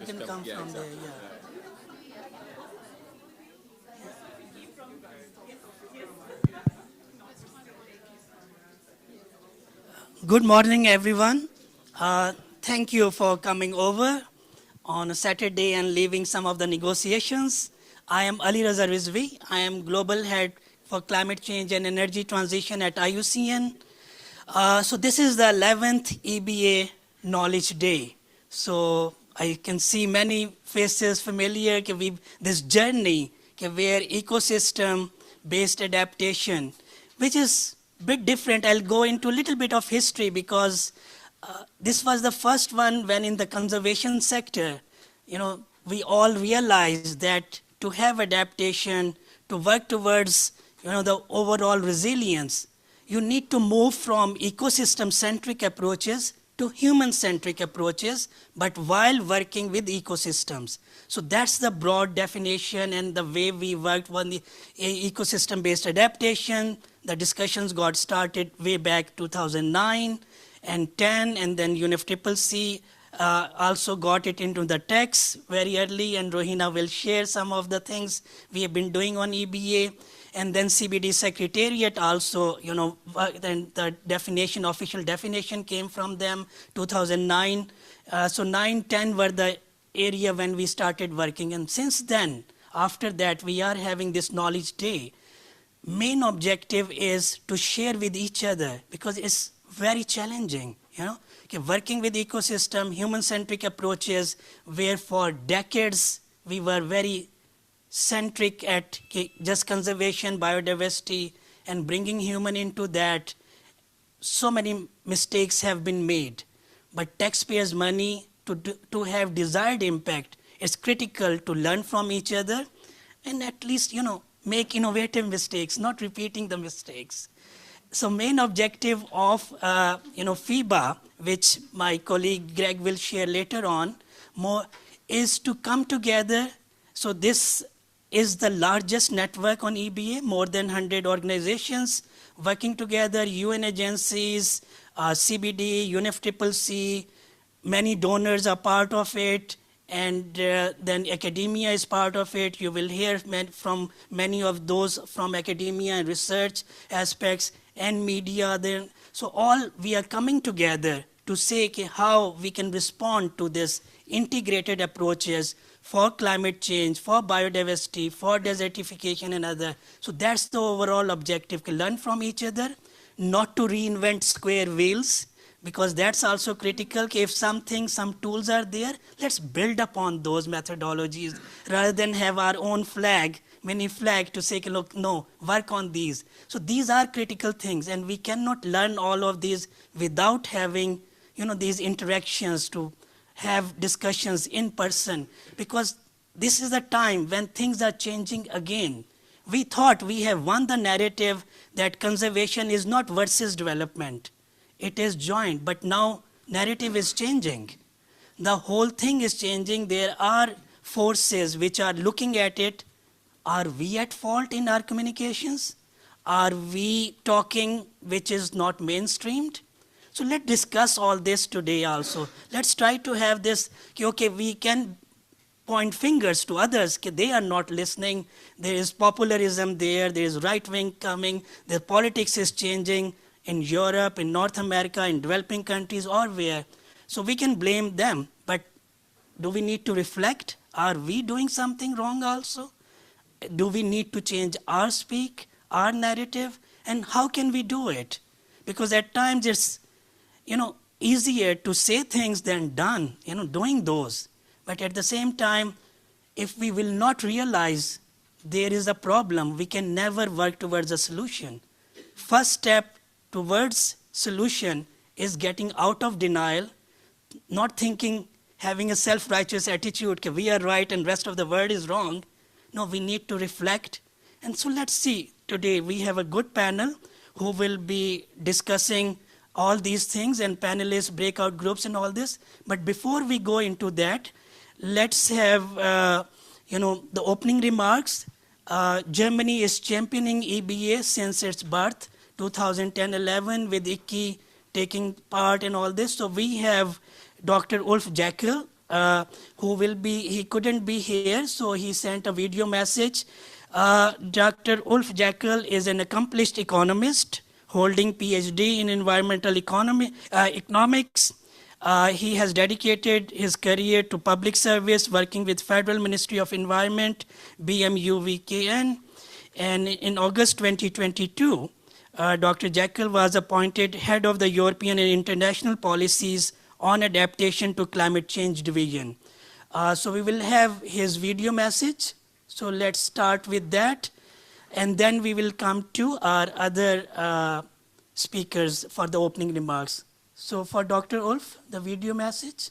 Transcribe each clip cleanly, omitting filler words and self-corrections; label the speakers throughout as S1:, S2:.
S1: can come from there, yeah. Good morning, everyone. Thank you for coming over on a Saturday and leaving some of the negotiations. I am Ali Raza Rizvi. I am Global Head for Climate Change and Energy Transition at IUCN. So this is the 11th EBA Knowledge Day. So I can see many faces familiar with this journey where ecosystem-based adaptation, which is a bit different. I'll go into a little bit of history because this was the first one when in the conservation sector, we all realized that to have adaptation, to work towards, the overall resilience, you need to move from ecosystem-centric approaches to human-centric approaches, but while working with ecosystems. So that's the broad definition and the way we worked on the ecosystem-based adaptation. The discussions got started way back 2009 and 10, and then UNFCCC also got it into the text very early, and Rohina will share some of the things we have been doing on EBA. And then CBD Secretariat also, then the definition, official definition came from them, 2009. So 9, 10 were the area when we started working. And since then, after that, we are having this knowledge day. Main objective is to share with each other because it's very challenging, working with ecosystem, human-centric approaches, where for decades we were very centric at just conservation, biodiversity, and bringing human into that. So many mistakes have been made. But taxpayers' money to have desired impact, it's critical to learn from each other and at least, make innovative mistakes, not repeating the mistakes. So main objective of, FEBA, which my colleague Greg will share later on, more is to come together. So this is the largest network on EBA, more than 100 organizations working together, UN agencies, CBD, UNFCCC, many donors are part of it, and then academia is part of it. You will hear from many of those from academia and research aspects and media. So all we are coming together to say how we can respond to this integrated approaches for climate change, for biodiversity, for desertification and other. So that's the overall objective, to learn from each other, not to reinvent square wheels, because that's also critical. If some tools are there, let's build upon those methodologies rather than have our own mini flag to say, look, no, work on these. So these are critical things, and we cannot learn all of these without having, these interactions, to have discussions in person, because this is the time when things are changing again. We thought we have won the narrative that conservation is not versus development. It is joint, but now narrative is changing. The whole thing is changing. There are forces which are looking at it. Are we at fault in our communications? Are we talking which is not mainstreamed? So let's discuss all this today also. Let's try to have this, we can point fingers to others, they are not listening. There is popularism there is right wing coming, the politics is changing in Europe, in North America, in developing countries, or where. So we can blame them, but do we need to reflect? Are we doing something wrong also? Do we need to change our speak, our narrative, and how can we do it? Because at times it's easier to say things than done, doing those. But at the same time, if we will not realize there is a problem, we can never work towards a solution. First step towards solution is getting out of denial, not thinking, having a self-righteous attitude, we are right and rest of the world is wrong. No, we need to reflect. And so let's see, today we have a good panel who will be discussing all these things, and panelists, breakout groups and all this. But before we go into that, let's have the opening remarks. Germany is championing EBA since its birth, 2010-11, with ICI taking part in all this. So we have Dr. Ulf Jekyll, he couldn't be here, so he sent a video message. Dr. Ulf Jekyll is an accomplished economist holding PhD in environmental economics. He has dedicated his career to public service, working with Federal Ministry of Environment, BMUVKN. And in August 2022, Dr. Jekyll was appointed head of the European and International Policies on Adaptation to Climate Change Division. So we will have his video message. So let's start with that. And then we will come to our other speakers for the opening remarks. So for Dr. Ulf, the video message.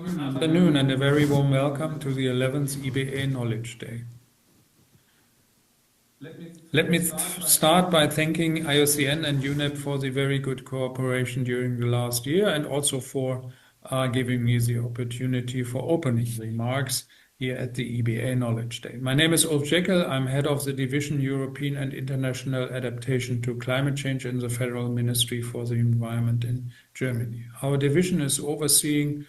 S2: Good afternoon and a very warm welcome to the 11th EBA Knowledge Day. Let me start by thanking IUCN and UNEP for the very good cooperation during the last year, and also for giving me the opportunity for opening remarks here at the EBA Knowledge Day. My name is Ulf Jekyll. I'm head of the Division European and International Adaptation to Climate Change in the Federal Ministry for the Environment in Germany. Our division is overseeing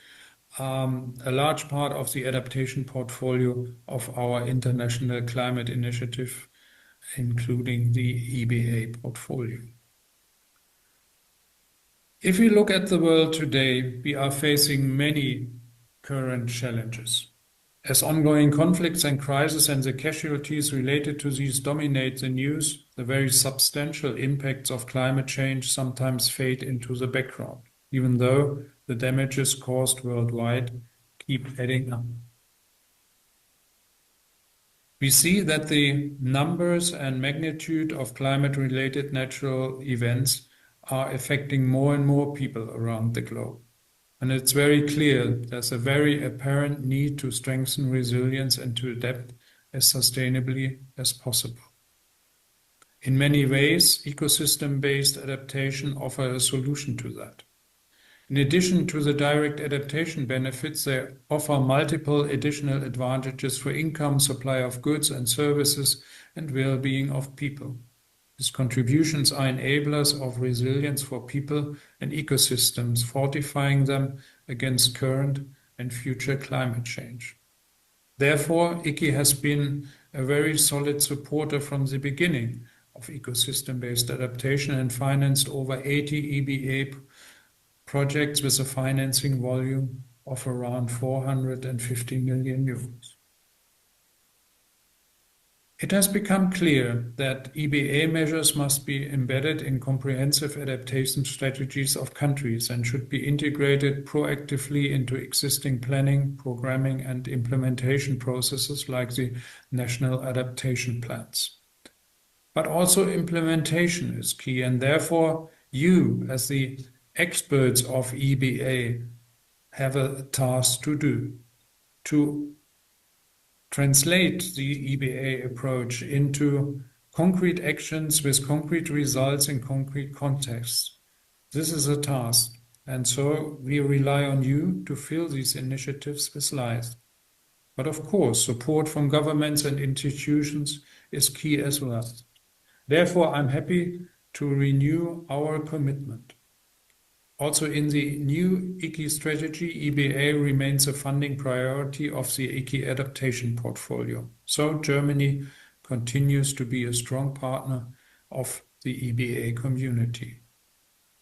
S2: a large part of the adaptation portfolio of our international climate initiative, including the EBA portfolio. If we look at the world today, we are facing many current challenges. As ongoing conflicts and crises and the casualties related to these dominate the news, the very substantial impacts of climate change sometimes fade into the background, even though the damages caused worldwide keep adding up. We see that the numbers and magnitude of climate-related natural events are affecting more and more people around the globe. And it's very clear there's a very apparent need to strengthen resilience and to adapt as sustainably as possible. In many ways, ecosystem-based adaptation offers a solution to that. In addition to the direct adaptation benefits, they offer multiple additional advantages for income, supply of goods and services, and well-being of people. These contributions are enablers of resilience for people and ecosystems, fortifying them against current and future climate change. Therefore, ICI has been a very solid supporter from the beginning of ecosystem-based adaptation and financed over 80 EBA projects with a financing volume of around 450 million euros. It has become clear that EBA measures must be embedded in comprehensive adaptation strategies of countries and should be integrated proactively into existing planning, programming, and implementation processes like the national adaptation plans. But also implementation is key, and therefore you, as the experts of EBA, have a task to do, to translate the EBA approach into concrete actions with concrete results in concrete contexts. This is a task, and so we rely on you to fill these initiatives with life. But of course, support from governments and institutions is key as well. Therefore, I'm happy to renew our commitment. Also in the new ICI strategy, EBA remains a funding priority of the ICI adaptation portfolio. So Germany continues to be a strong partner of the EBA community.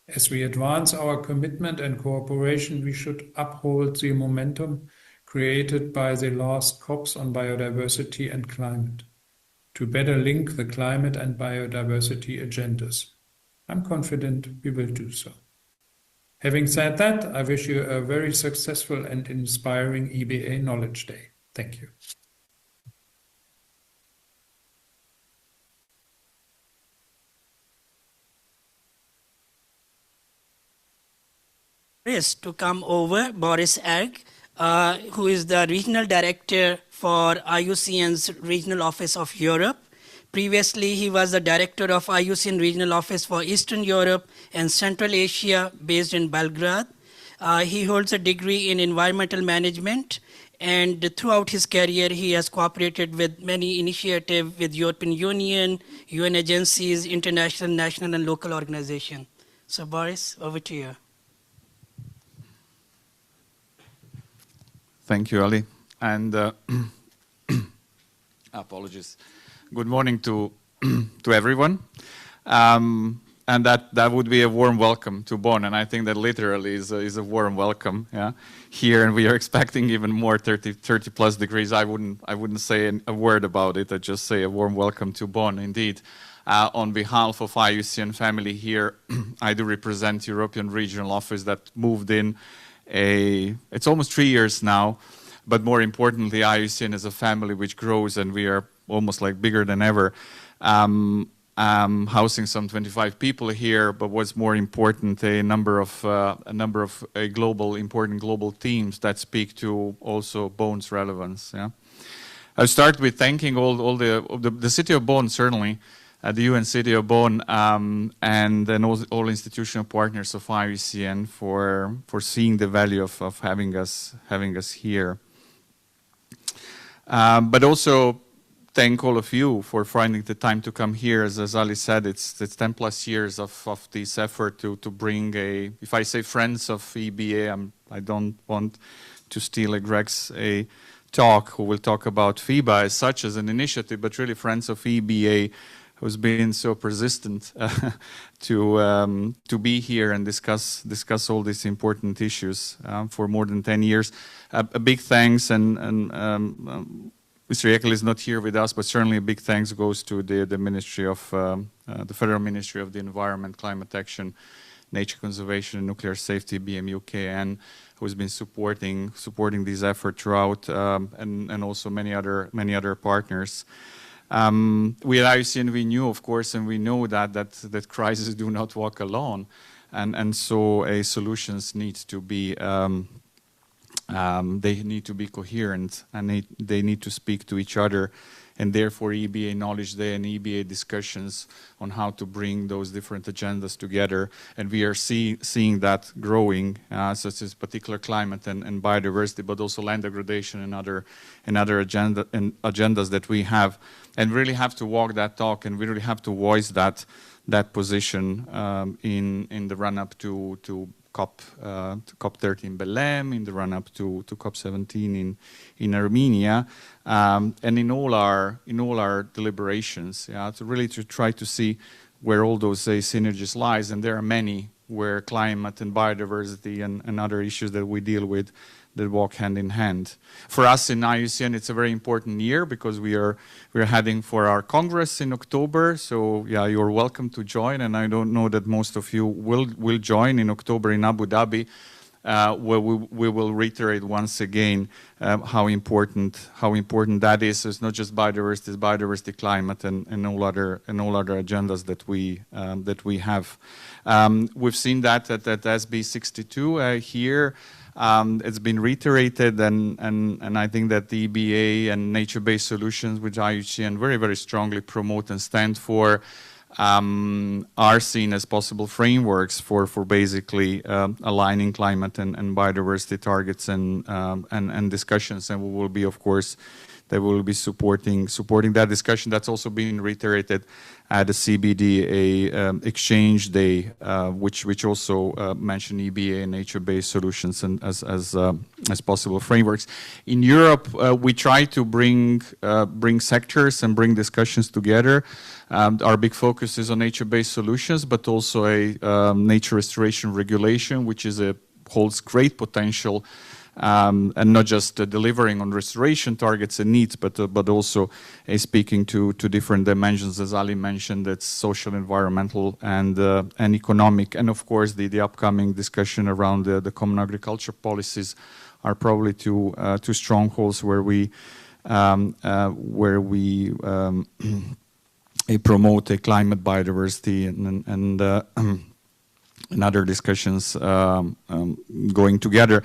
S2: As we advance our commitment and cooperation, we should uphold the momentum created by the last COPs on biodiversity and climate, to better link the climate and biodiversity agendas. I'm confident we will do so. Having said that, I wish you a very successful and inspiring EBA Knowledge Day. Thank you.
S1: To come over, Boris Erg, who is the Regional Director for IUCN's Regional Office of Europe. Previously, he was the Director of IUCN Regional Office for Eastern Europe and Central Asia, based in Belgrade. He holds a degree in Environmental Management And throughout his career, he has cooperated with many initiatives with European Union, UN agencies, international, national, and local organizations. So Boris, over to you.
S3: Thank you, Ali. And apologies. Good morning to everyone. And that would be a warm welcome to Bonn, and I think that literally is a warm welcome, yeah, here, and we are expecting even more 30 plus degrees. I wouldn't say a word about it. I just say a warm welcome to Bonn, indeed. On behalf of IUCN family here, I do represent European Regional Office that moved in it's almost 3 years now, but more importantly, IUCN is a family which grows, and we are almost like bigger than ever. Housing some 25 people here, but what's more important, a number of important global teams that speak to also Bonn's relevance. Yeah, I'll start with thanking all the city of Bonn, certainly, the UN City of Bonn, and then all institutional partners of IUCN for seeing the value of having us here. But also thank all of you for finding the time to come here. As Ali said, it's 10 plus years of this effort to bring if I say friends of EBA, I don't want to steal Greg's talk, who will talk about FEBA as such as an initiative, but really friends of EBA, who's been so persistent to be here and discuss all these important issues for more than 10 years. A big thanks, and Mr. Jekyll is not here with us, but certainly a big thanks goes to the Ministry of the Federal Ministry of the Environment, Climate Action, Nature Conservation and Nuclear Safety, BMUKN, who's been supporting this effort throughout, and also many other partners. We at IUCN, we knew, of course, and we know that crises do not walk alone, and so solutions need to be they need to be coherent, and they need to speak to each other, and therefore EBA Knowledge Day and EBA discussions on how to bring those different agendas together, and we are seeing that growing, such as particular climate and biodiversity, but also land degradation and other agendas that we have, and really have to walk that talk, and we really have to voice that position in the run-up to COP30 in Belém, in the run-up to COP17 in Armenia, and in all our deliberations, yeah, to try to see where all those synergies lies, and there are many where climate and biodiversity and other issues that we deal with that walk hand in hand. For us in IUCN, it's a very important year because we're heading for our Congress in October. So yeah, you're welcome to join, and I don't know that most of you will join in October in Abu Dhabi, where we will reiterate once again how important that is. So it's not just biodiversity, it's biodiversity, climate, and all other agendas that we have. We've seen that at SB 62 here. It's been reiterated, and I think that the EBA and nature-based solutions, which IUCN very, very strongly promote and stand for, are seen as possible frameworks for basically aligning climate and biodiversity targets and discussions, and we will be, of course, they will be supporting that discussion. That's also been reiterated at the CBD exchange day, which also mentioned EBA and nature-based solutions and as possible frameworks. In Europe, we try to bring sectors and bring discussions together. Our big focus is on nature-based solutions, but also a nature restoration regulation, which holds great potential. And not just delivering on restoration targets and needs, but also speaking to different dimensions, as Ali mentioned, that's social, environmental, and economic. And of course, the upcoming discussion around the common agriculture policies are probably two strongholds where we promote a climate, biodiversity, and other discussions going together.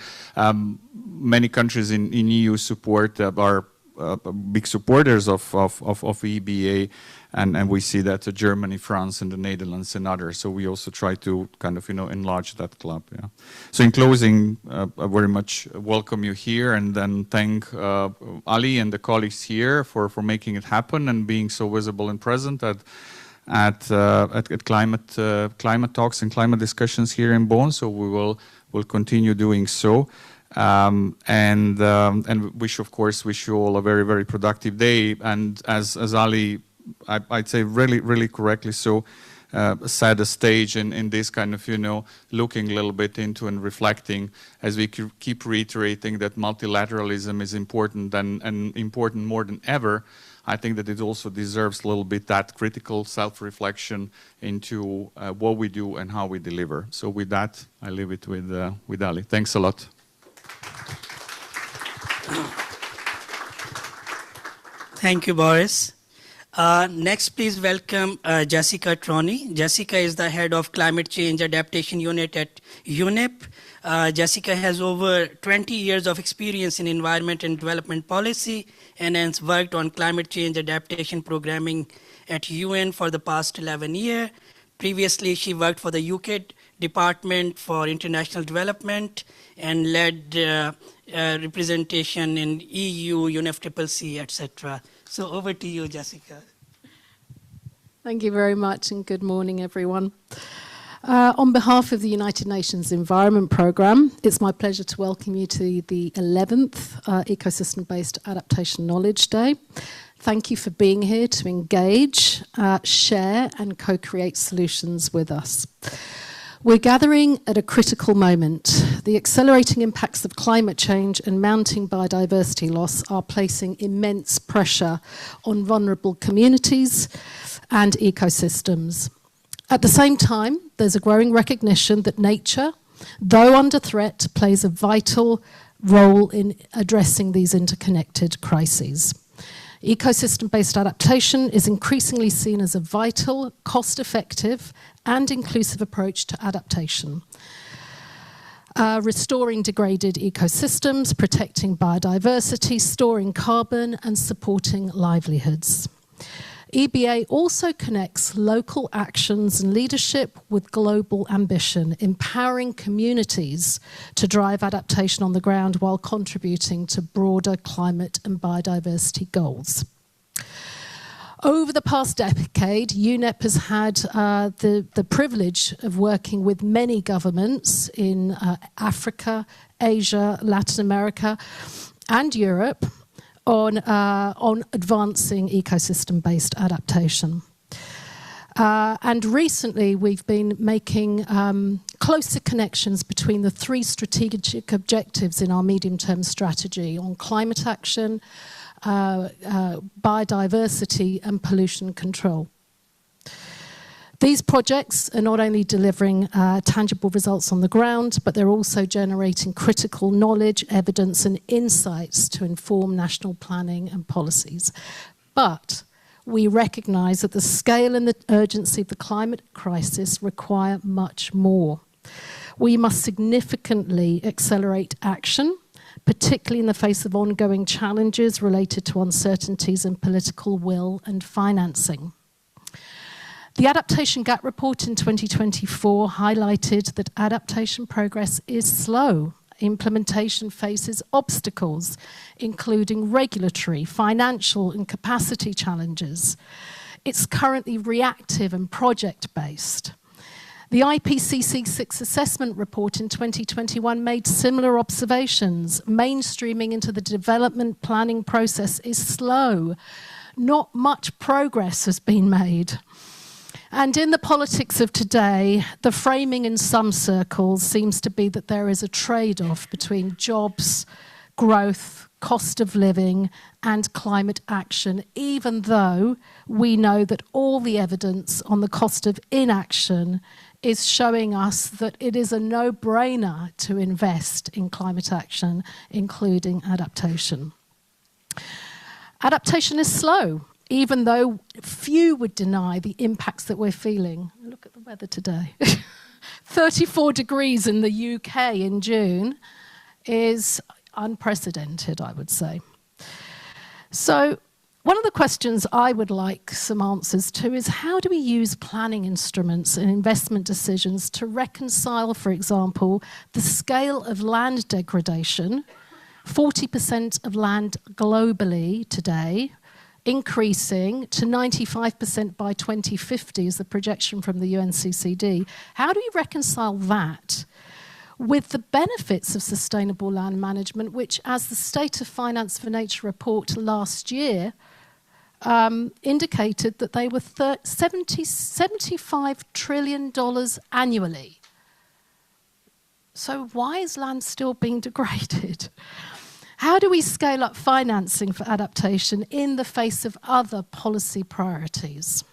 S3: Many countries in EU support our big supporters of EBA, and we see that Germany, France, and the Netherlands and others. So we also try to kind of enlarge that club. Yeah. So in closing, I very much welcome you here, and then thank Ali and the colleagues here for making it happen and being so visible and present at climate talks and climate discussions here in Bonn. So will continue doing so. And wish you all a very, very productive day. And as Ali, I'd say really correctly so, set a stage in this kind of, looking a little bit into and reflecting as we keep reiterating that multilateralism is important and important more than ever. I think that it also deserves a little bit that critical self-reflection into what we do and how we deliver. So with that, I leave it with Ali. Thanks a lot.
S1: Thank you, Boris. Next, please welcome Jessica Troney. Jessica is the head of Climate Change Adaptation Unit at UNEP. Jessica has over 20 years of experience in environment and development policy and has worked on climate change adaptation programming at UN for the past 11 years. Previously, she worked for the UK Department for International Development and led representation in EU, UNFCCC, etc. So over to you, Jessica.
S4: Thank you very much, and good morning, everyone. On behalf of the United Nations Environment Programme, it's my pleasure to welcome you to the 11th Ecosystem-based Adaptation Knowledge Day. Thank you for being here to engage, share, and co-create solutions with us. We're gathering at a critical moment. The accelerating impacts of climate change and mounting biodiversity loss are placing immense pressure on vulnerable communities and ecosystems. At the same time, there's a growing recognition that nature, though under threat, plays a vital role in addressing these interconnected crises. Ecosystem-based adaptation is increasingly seen as a vital, cost-effective, and inclusive approach to adaptation. Restoring degraded ecosystems, protecting biodiversity, storing carbon, and supporting livelihoods. EBA also connects local actions and leadership with global ambition, empowering communities to drive adaptation on the ground while contributing to broader climate and biodiversity goals. Over the past decade, UNEP has had the privilege of working with many governments in Africa, Asia, Latin America, and Europe on advancing ecosystem-based adaptation. And recently, we've been making closer connections between the three strategic objectives in our medium-term strategy on climate action, biodiversity, and pollution control. These projects are not only delivering tangible results on the ground, but they're also generating critical knowledge, evidence, and insights to inform national planning and policies. But we recognise that the scale and the urgency of the climate crisis require much more. We must significantly accelerate action, particularly in the face of ongoing challenges related to uncertainties in political will and financing. The Adaptation Gap Report in 2024 highlighted that adaptation progress is slow. Implementation faces obstacles, including regulatory, financial, and capacity challenges. It's currently reactive and project-based. The IPCC 6th Assessment Report in 2021 made similar observations. Mainstreaming into the development planning process is slow. Not much progress has been made. And in the politics of today, the framing in some circles seems to be that there is a trade-off between jobs, growth, cost of living, and climate action, even though we know that all the evidence on the cost of inaction is showing us that it is a no-brainer to invest in climate action, including adaptation. Adaptation is slow, even though few would deny the impacts that we're feeling. Look at the weather today. 34 degrees in the UK in June is unprecedented, I would say. So one of the questions I would like some answers to is how do we use planning instruments and investment decisions to reconcile, for example, the scale of land degradation, 40% of land globally today, increasing to 95% by 2050 is the projection from the UNCCD. How do you reconcile that with the benefits of sustainable land management, which, as the State of Finance for Nature report last year indicated that they were $75 trillion annually? So why is land still being degraded? How do we scale up financing for adaptation in the face of other policy priorities?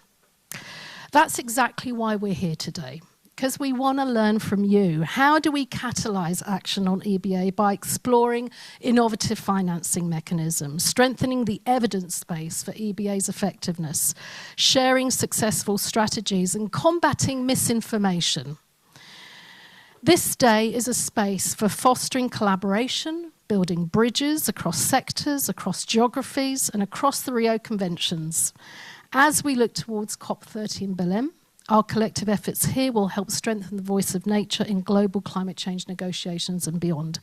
S4: That's exactly why we're here today, because we want to learn from you. How do we catalyse action on EBA by exploring innovative financing mechanisms, strengthening the evidence base for EBA's effectiveness, sharing successful strategies and combating misinformation? This day is a space for fostering collaboration, building bridges across sectors, across geographies, and across the Rio Conventions. As we look towards COP30 in Belém, our collective efforts here will help strengthen the voice of nature in global climate change negotiations and beyond.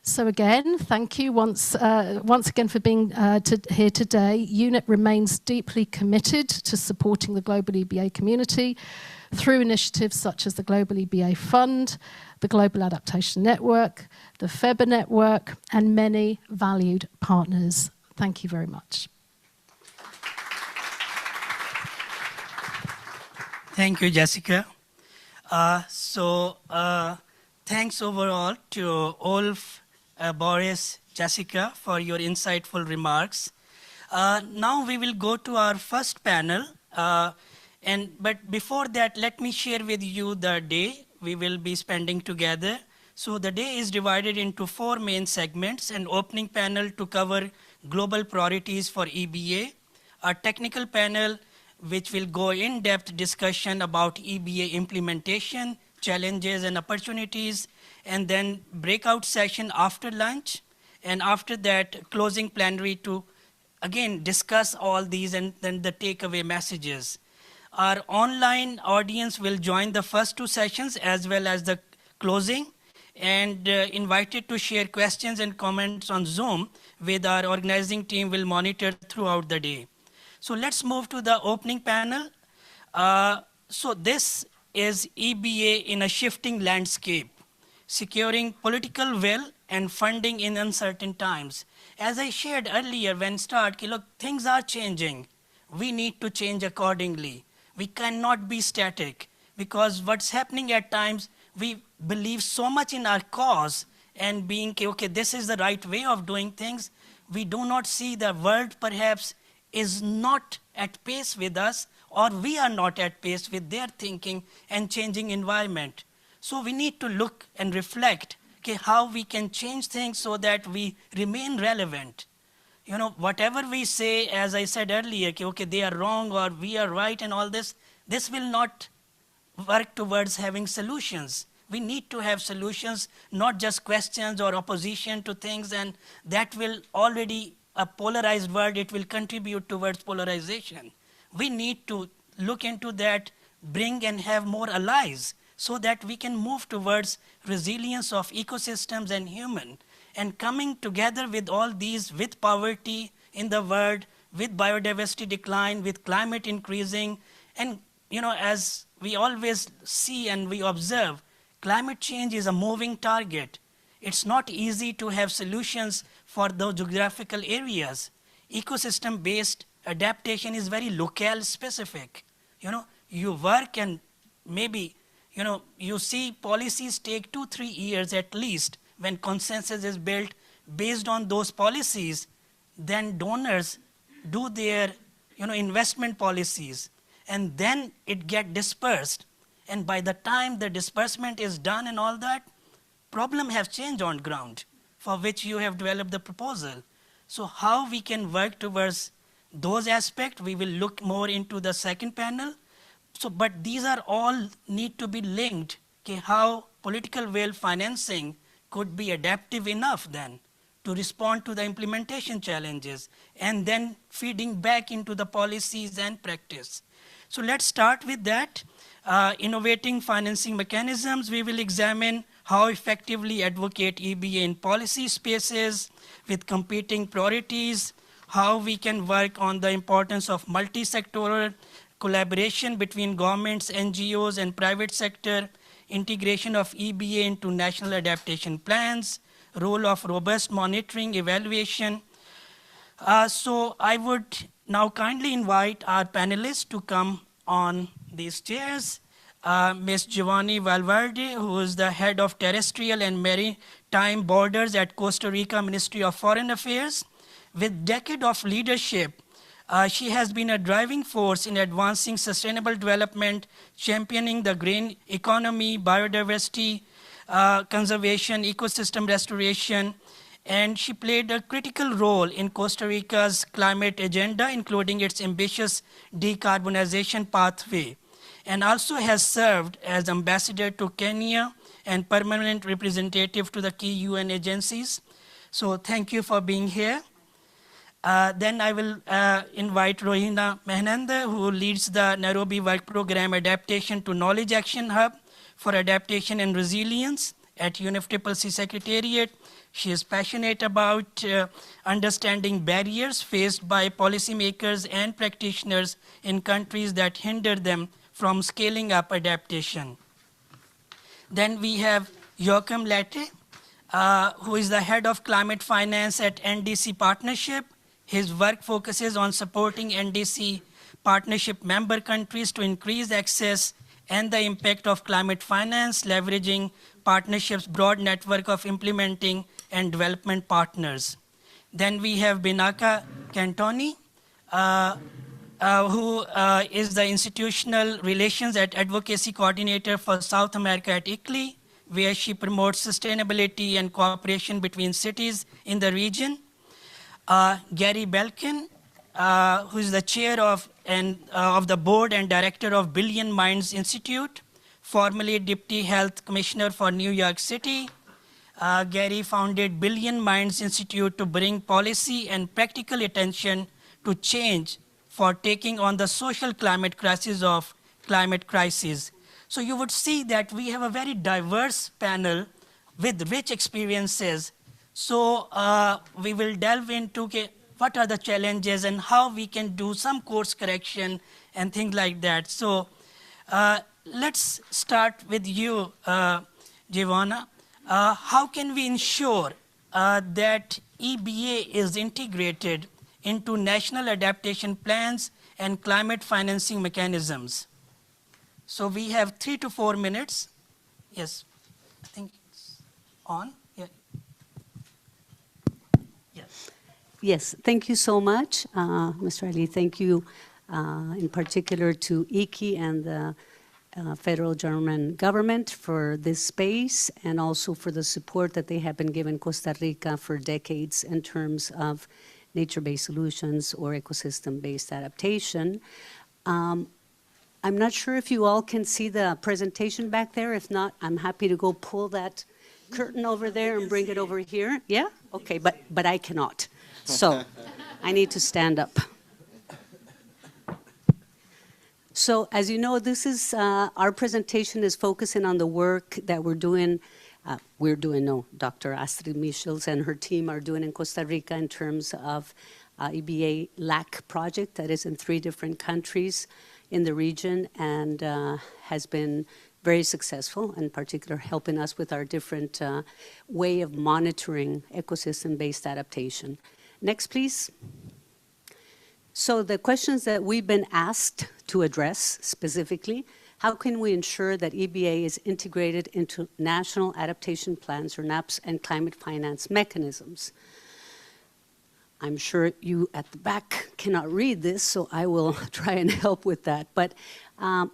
S4: So again, thank you once again for being here today. UNEP remains deeply committed to supporting the global EBA community through initiatives such as the Global EbA Fund, the Global Adaptation Network, the FEBA network, and many valued partners. Thank you very much.
S1: Thank you, Jessica. Thanks overall to Ulf, Boris, Jessica for your insightful remarks. Now we will go to our first panel. But before that, let me share with you the day we will be spending together. So the day is divided into 4 main segments: an opening panel to cover global priorities for EBA, a technical panel which will go in-depth discussion about EBA implementation, challenges and opportunities, and then breakout session after lunch, and after that closing plenary to again discuss all these and then the takeaway messages. Our online audience will join the first 2 sessions as well as the closing, and invited to share questions and comments on Zoom with our organizing team will monitor throughout the day. So let's move to the opening panel. So this is EBA in a shifting landscape, securing political will and funding in uncertain times. As I shared earlier when look, things are changing. We need to change accordingly. We cannot be static, because what's happening at times, we believe so much in our cause and being, okay, this is the right way of doing things. We do not see the world perhaps is not at pace with us, or we are not at pace with their thinking and changing environment. So we need to look and reflect, okay, how we can change things so that we remain relevant. You know, whatever we say, as I said earlier, okay, they are wrong or we are right and all this, this will not work towards having solutions. We need to have solutions, not just questions or opposition to things, and that will already a polarized world, it will contribute towards polarization. We need to look into that, bring and have more allies so that we can move towards resilience of ecosystems and human, and coming together with all these, with poverty in the world, with biodiversity decline, with climate increasing, and you know, as we always see and we observe, climate change is a moving target. It's not easy to have solutions for those geographical areas. Ecosystem-based adaptation is very locale specific. You know, you work and maybe, you know, you see policies take 2-3 years at least when consensus is built based on those policies, then donors do their, you know, investment policies, and then it get dispersed. And by the time the disbursement is done and all that, problem have changed on ground for which you have developed the proposal. So how we can work towards those aspects, we will look more into the second panel. So, but these are all need to be linked, okay, how political will financing could be adaptive enough then to respond to the implementation challenges, and then feeding back into the policies and practice. So let's start with that. Innovating financing mechanisms. We will examine how effectively advocate EBA in policy spaces with competing priorities, how we can work on the importance of multi-sectoral collaboration between governments, NGOs, and private sector, integration of EBA into national adaptation plans, role of robust monitoring, evaluation. So I would now kindly invite our panelists to come on these chairs. Ms. Giovanni Valverde, who is the head of terrestrial and maritime borders at Costa Rica Ministry of Foreign Affairs. With decade of leadership, she has been a driving force in advancing sustainable development, championing the green economy, biodiversity conservation, ecosystem restoration, and she played a critical role in Costa Rica's climate agenda, including its ambitious decarbonization pathway, and also has served as ambassador to Kenya and permanent representative to the key UN agencies. So thank you for being here. Then I will invite Rohina Mehnanda, who leads the Nairobi Work Program Adaptation to Knowledge Action Hub for Adaptation and Resilience at UNFCCC Secretariat. She is passionate about understanding barriers faced by policymakers and practitioners in countries that hinder them from scaling up adaptation. Then we have Joachim Latte, who is the head of climate finance at NDC Partnership. His work focuses on supporting NDC partnership member countries to increase access and the impact of climate finance, leveraging partnership's broad network of implementing and development partners. Then we have Binaka Cantoni, who is the institutional relations and advocacy coordinator for South America at ICLEI, where she promotes sustainability and cooperation between cities in the region. Gary Belkin, who is the chair of the board and director of Billion Minds Institute, formerly Deputy Health Commissioner for New York City. Gary founded Billion Minds Institute to bring policy and practical attention to change for taking on the social climate crisis of climate crisis. So you would see that we have a very diverse panel with rich experiences. So we will delve into what are the challenges and how we can do some course correction and things like that. So let's start with you, Giovanna. How can we ensure that EBA is integrated into national adaptation plans and climate financing mechanisms? So we have 3 to 4 minutes. Yes, I think it's on. Yeah. Yes.
S5: Yes, thank you so much, Mr. Ali. Thank you in particular to ICI and the federal German government for this space, and also for the support that they have been giving Costa Rica for decades in terms of nature-based solutions or ecosystem-based adaptation. I'm not sure if you all can see the presentation back there. If not, I'm happy to go pull that curtain over there and bring it over here. Yeah? Okay, but I cannot. So I need to stand up. So as you know, this is our presentation is focusing on the work that Dr. Astrid Michels and her team are doing in Costa Rica in terms of EBA LAC project that is in 3 different countries in the region, and has been very successful, in particular helping us with our different way of monitoring ecosystem-based adaptation. Next, please. So the questions that we've been asked to address specifically: how can we ensure that EBA is integrated into national adaptation plans, or NAPs, and climate finance mechanisms? I'm sure you at the back cannot read this, so I will try and help with that. But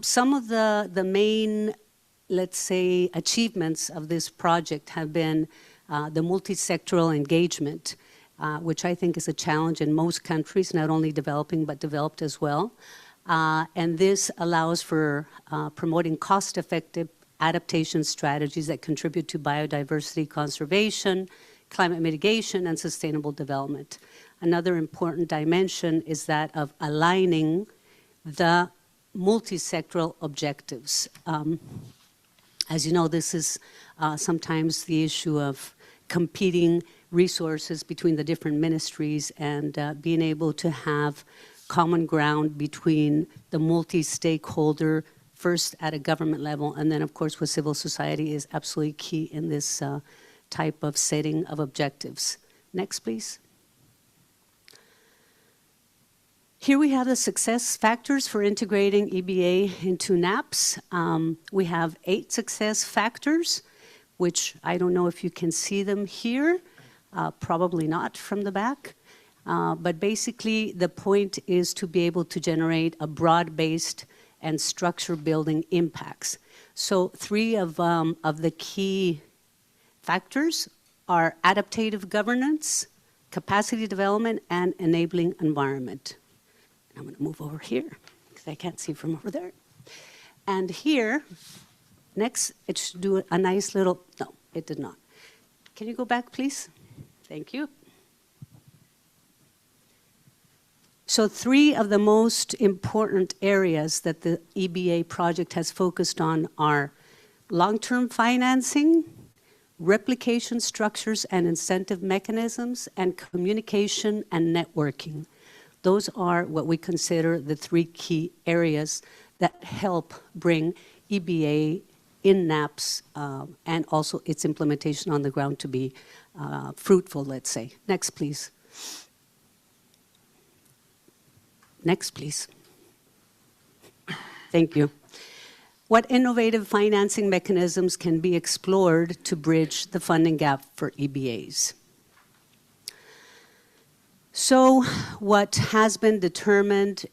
S5: some of the main, let's say, achievements of this project have been the multi-sectoral engagement, which I think is a challenge in most countries, not only developing, but developed as well. And this allows for promoting cost-effective adaptation strategies that contribute to biodiversity conservation, climate mitigation, and sustainable development. Another important dimension is that of aligning the multi-sectoral objectives. As you know, this is sometimes the issue of competing resources between the different ministries and being able to have common ground between the multi-stakeholder, first at a government level, and then of course with civil society is absolutely key in this type of setting of objectives. Next, please. Here we have the success factors for integrating EBA into NAPS. We have 8 success factors, which I don't know if you can see them here, probably not from the back. But basically the point is to be able to generate a broad-based and structure-building impacts. So 3 of the key factors are adaptive governance, capacity development, and enabling environment. I'm going to move over here because I can't see from over there. And here, next, it should do a nice little, no, it did not. Can you go back, please? Thank you. So 3 of the most important areas that the EBA project has focused on are long-term financing, replication structures and incentive mechanisms, and communication and networking. Those are what we consider the 3 key areas that help bring EBA in NAPS and also its implementation on the ground to be fruitful, let's say. Next, please. Next, please. Thank you. What innovative financing mechanisms can be explored to bridge the funding gap for EBAs? So what has been determined,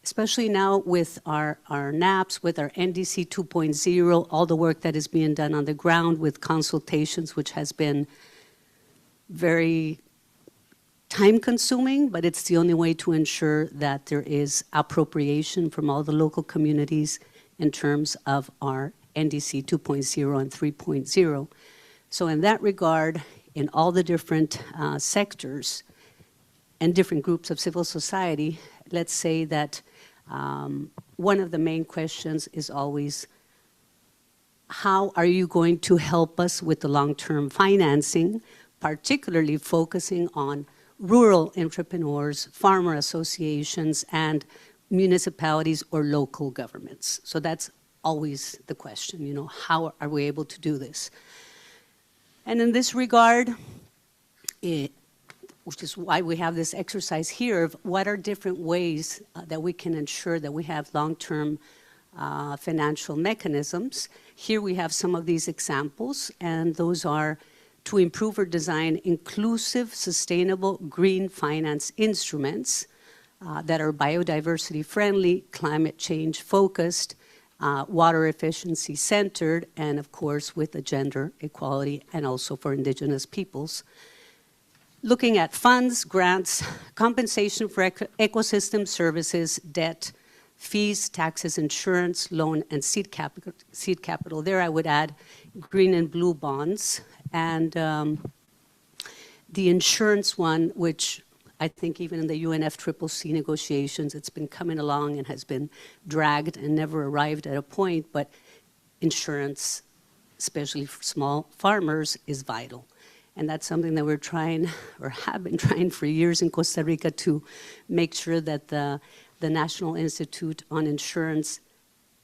S5: especially now with our NAPS, with our NDC 2.0, all the work that is being done on the ground with consultations, which has been very time-consuming, but it's the only way to ensure that there is appropriation from all the local communities in terms of our NDC 2.0 and 3.0. So in that regard, in all the different sectors and different groups of civil society, let's say that one of the main questions is always, how are you going to help us with the long-term financing, particularly focusing on rural entrepreneurs, farmer associations, and municipalities or local governments? So that's always the question, you know, how are we able to do this? And in this regard, which is why we have this exercise here of what are different ways that we can ensure that we have long-term financial mechanisms. Here we have some of these examples, and those are to improve or design inclusive, sustainable, green finance instruments that are biodiversity friendly, climate change focused, water efficiency centered, and of course with a gender equality and also for indigenous peoples. Looking at funds, grants, compensation for ecosystem services, debt, fees, taxes, insurance, loan, and seed capital. There I would add green and blue bonds. And the insurance one, which I think even in the UNFCCC negotiations, it's been coming along and has been dragged and never arrived at a point, but insurance, especially for small farmers, is vital. And that's something that we're trying, or have been trying for years in Costa Rica, to make sure that the National Institute on Insurance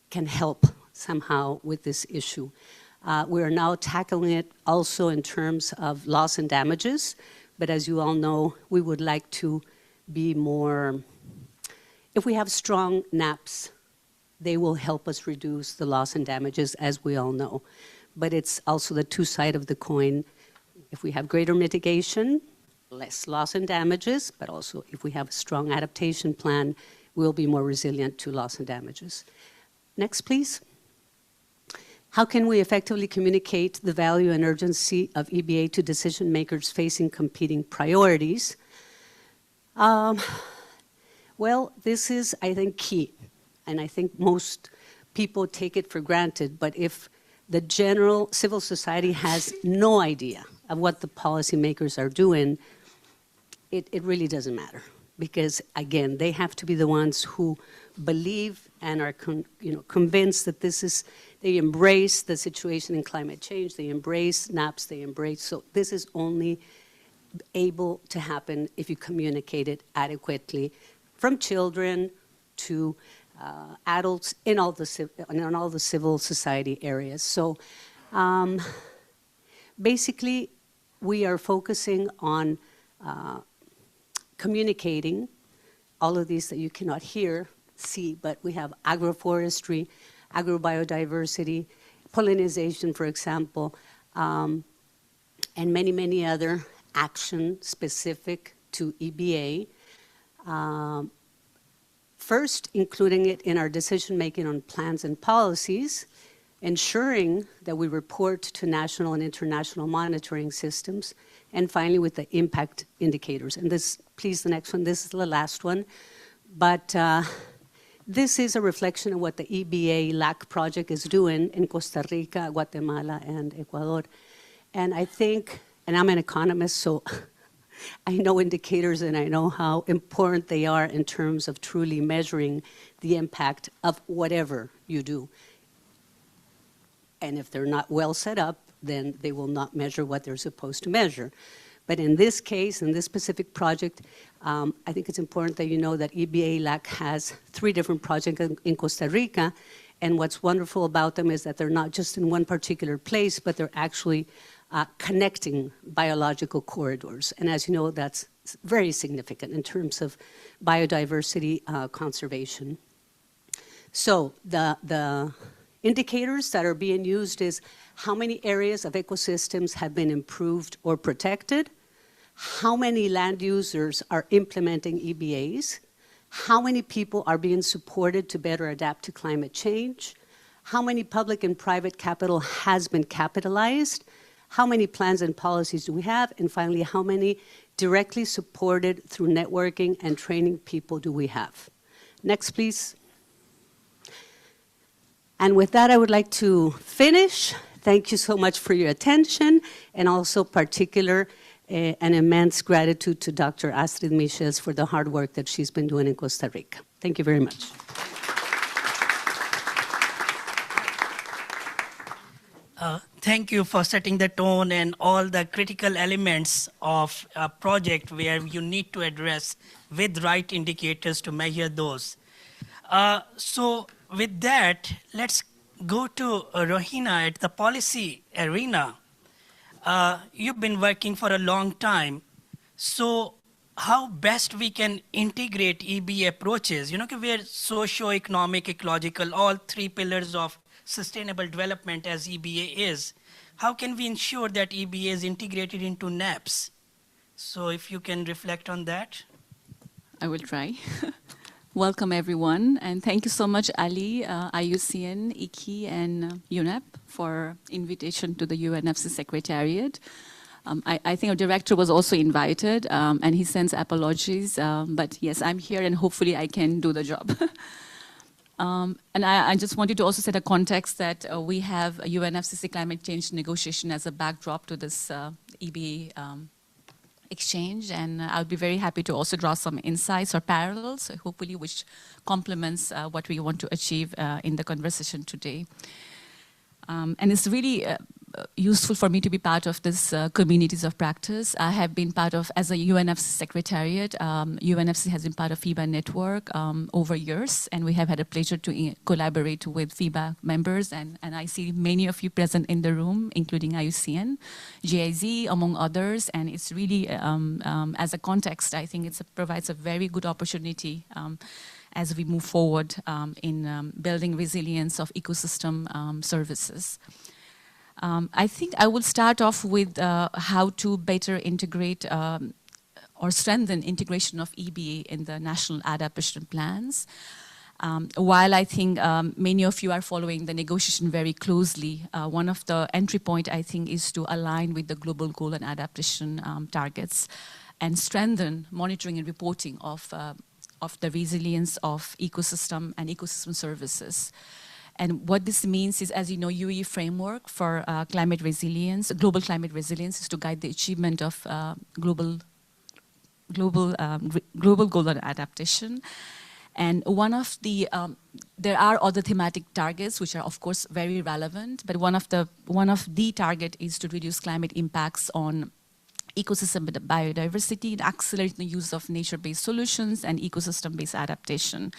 S5: can help somehow with this issue. We are now tackling it also in terms of loss and damages, but as you all know, we would like to be more, if we have strong NAPs, they will help us reduce the loss and damages, as we all know. But it's also the 2 sides of the coin. If we have greater mitigation, less loss and damages, but also if we have a strong adaptation plan, we'll be more resilient to loss and damages. Next, please. How can we effectively communicate the value and urgency of EBA to decision makers facing competing priorities? Well, this is, I think, key. And I think most people take it for granted. But if the general civil society has no idea of what the policymakers are doing, it really doesn't matter. Because, again, they have to be the ones who believe and are convinced that they embrace the situation in climate change, they embrace NAPs, so this is only able to happen if you communicate it adequately, from children to adults in all the civil society areas. So basically, we are focusing on communicating all of these that you cannot see, but we have agroforestry, agrobiodiversity, pollination, for example, and many, many other actions specific to EBA. First, including it in our decision-making on plans and policies, ensuring that we report to national and international monitoring systems, and finally with the impact indicators. And this, please, the next one, this is the last one. But this is a reflection of what the EBA LAC project is doing in Costa Rica, Guatemala, and Ecuador. And I think, and I'm an economist, so I know indicators and I know how important they are in terms of truly measuring the impact of whatever you do. And if they're not well set up, then they will not measure what they're supposed to measure. But in this case, in this specific project, I think it's important that you know that EBA LAC has 3 different projects in Costa Rica, and what's wonderful about them is that they're not just in one particular place, but they're actually connecting biological corridors. And as you know, that's very significant in terms of biodiversity conservation. So the indicators that are being used is how many areas of ecosystems have been improved or protected, how many land users are implementing EBAs, how many people are being supported to better adapt to climate change, how many public and private capital has been capitalized, how many plans and policies do we have, and finally, how many directly supported through networking and training people do we have. Next, please. And with that, I would like to finish. Thank you so much for your attention, and also an immense gratitude to Dr. Astrid Miches for the hard work that she's been doing in Costa Rica. Thank you very much.
S1: Thank you for setting the tone and all the critical elements of a project where you need to address with right indicators to measure those. So with that, let's go to Rohina at the policy arena. You've been working for a long time. So how best we can integrate EBA approaches, where socio-economic, ecological, all 3 pillars of sustainable development as EBA is, how can we ensure that EBA is integrated into NAPs? So if you can reflect on that.
S6: I will try. Welcome everyone, and thank you so much Ali, IUCN, ICI, and UNEP for invitation to the UNFCCC Secretariat. I think our director was also invited, and he sends apologies, but yes, I'm here and hopefully I can do the job. And I just wanted to also set a context that we have a UNFCCC climate change negotiation as a backdrop to this EBA exchange, and I'll be very happy to also draw some insights or parallels, hopefully which complements what we want to achieve in the conversation today. And it's really useful for me to be part of this communities of practice. I have been part of, as a UNFCCC Secretariat, UNFCCC has been part of FEBA network over years, and we have had a pleasure to collaborate with FEBA members, and I see many of you present in the room, including IUCN, GIZ, among others, and it's really, as a context, I think it provides a very good opportunity as we move forward in building resilience of ecosystem services. I think I will start off with how to better integrate or strengthen integration of EBA in the national adaptation plans. While I think many of you are following the negotiation very closely, one of the entry point I think is to align with the global goal and adaptation targets and strengthen monitoring and reporting of the resilience of ecosystem and ecosystem services. And what this means is, as you know, UE framework for climate resilience, global climate resilience, is to guide the achievement of global goal on adaptation. And one of the, there are other thematic targets which are of course very relevant, but one of the target is to reduce climate impacts on ecosystem biodiversity and accelerate the use of nature-based solutions and ecosystem-based adaptation.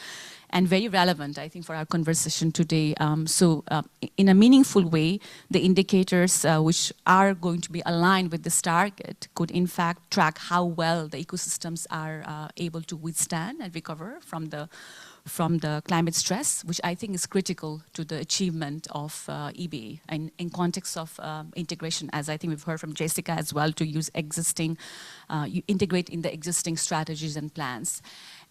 S6: And very relevant, I think, for our conversation today. In a meaningful way, the indicators which are going to be aligned with this target could in fact track how well the ecosystems are able to withstand and recover from the climate stress, which I think is critical to the achievement of EBA, and in context of integration, as I think we've heard from Jessica as well, to use existing, integrate in the existing strategies and plans.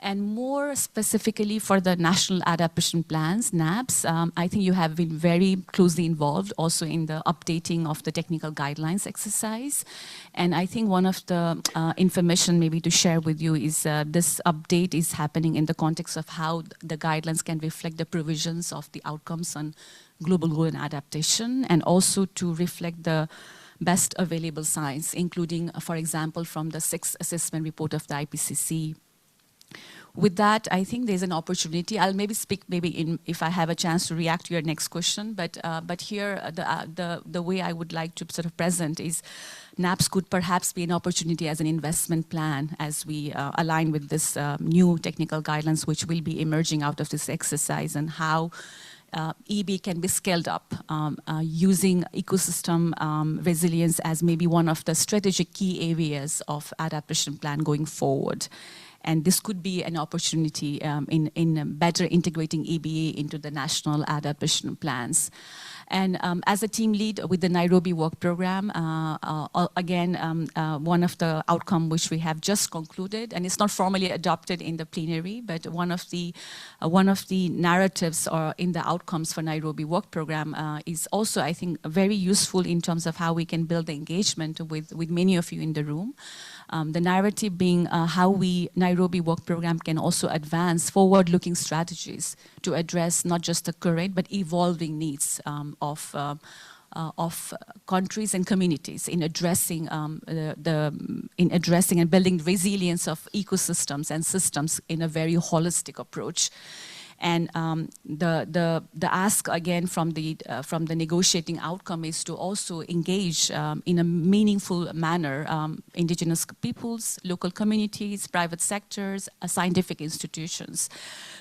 S6: And more specifically for the National Adaptation Plans, NAPs, I think you have been very closely involved also in the updating of the technical guidelines exercise. And I think one of the information maybe to share with you is this update is happening in the context of how the guidelines can reflect the provisions of the outcomes on global goal and adaptation, and also to reflect the best available science, including, for example, from the 6th assessment report of the IPCC. With that, I think there's an opportunity. I'll maybe speak if I have a chance to react to your next question. But here, the way I would like to sort of present is, NAPs could perhaps be an opportunity as an investment plan as we align with this new technical guidelines which will be emerging out of this exercise, and how EB can be scaled up using ecosystem resilience as maybe one of the strategic key areas of adaptation plan going forward. And this could be an opportunity in better integrating EBA into the national adaptation plans. And as a team lead with the Nairobi Work Program, again, one of the outcomes which we have just concluded, and it's not formally adopted in the plenary, but one of the narratives or in the outcomes for Nairobi Work Program is also, I think, very useful in terms of how we can build the engagement with many of you in the room. The narrative being how Nairobi Work Program can also advance forward-looking strategies to address not just the current but evolving needs of countries and communities in addressing and building resilience of ecosystems and systems in a very holistic approach. And the ask again from the negotiating outcome is to also engage in a meaningful manner indigenous peoples, local communities, private sectors, scientific institutions.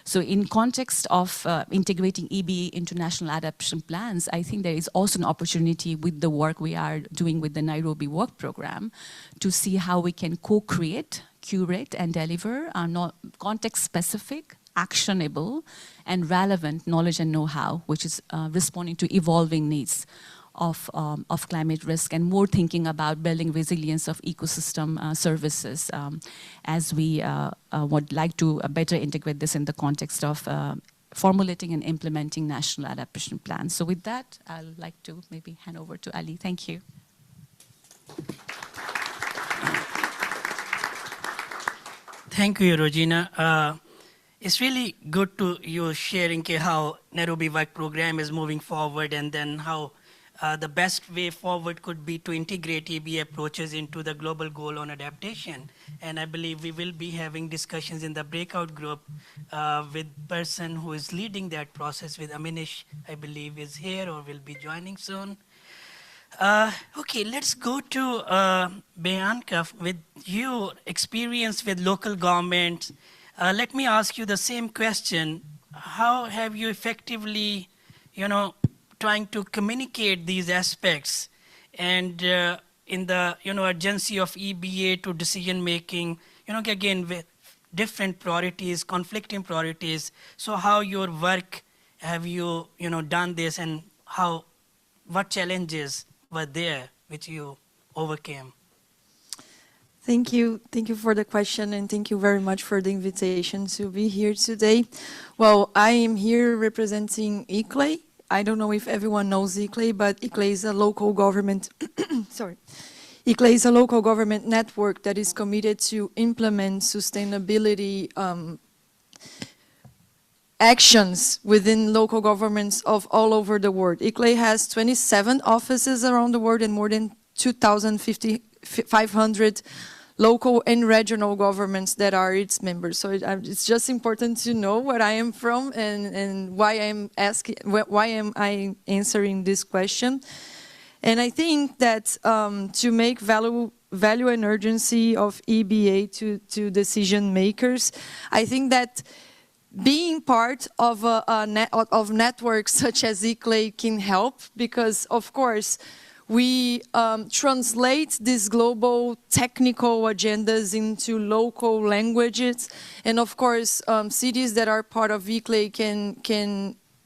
S6: So in context of integrating EBA into national adaptation plans, I think there is also an opportunity with the work we are doing with the Nairobi Work Program to see how we can co-create, curate, and deliver context-specific, actionable and relevant knowledge and know-how, which is responding to evolving needs of climate risk, and more thinking about building resilience of ecosystem services as we would like to better integrate this in the context of formulating and implementing national adaptation plans. So with that, I'd like to maybe hand over to Ali. Thank you.
S1: Thank you, Regina. It's really good to you sharing how Nairobi Work Program is moving forward, and then how the best way forward could be to integrate EBA approaches into the global goal on adaptation. And I believe we will be having discussions in the breakout group with person who is leading that process, with Aminish, I believe, is here or will be joining soon. Okay, let's go to Bianca. With your experience with local government, let me ask you the same question. How have you effectively, trying to communicate these aspects and in the, urgency of EBA to decision making, again, with different priorities, conflicting priorities. So how your work have you, done this, and what challenges were there which you overcame?
S7: Thank you for the question, and thank you very much for the invitation to be here today. Well, I am here representing ICLEI. I don't know if everyone knows ICLEI, but ICLEI is a local government, ICLEI is a local government network that is committed to implement sustainability actions within local governments of all over the world. ICLEI has 27 offices around the world and more than 2,500 local and regional governments that are its members. So it's just important to know where I am from and why am I answering this question. And I think that to make value and urgency of EBA to decision makers, I think that being part of of networks such as ICLEI can help, because of course we translate these global technical agendas into local languages, and of course cities that are part of ICLEI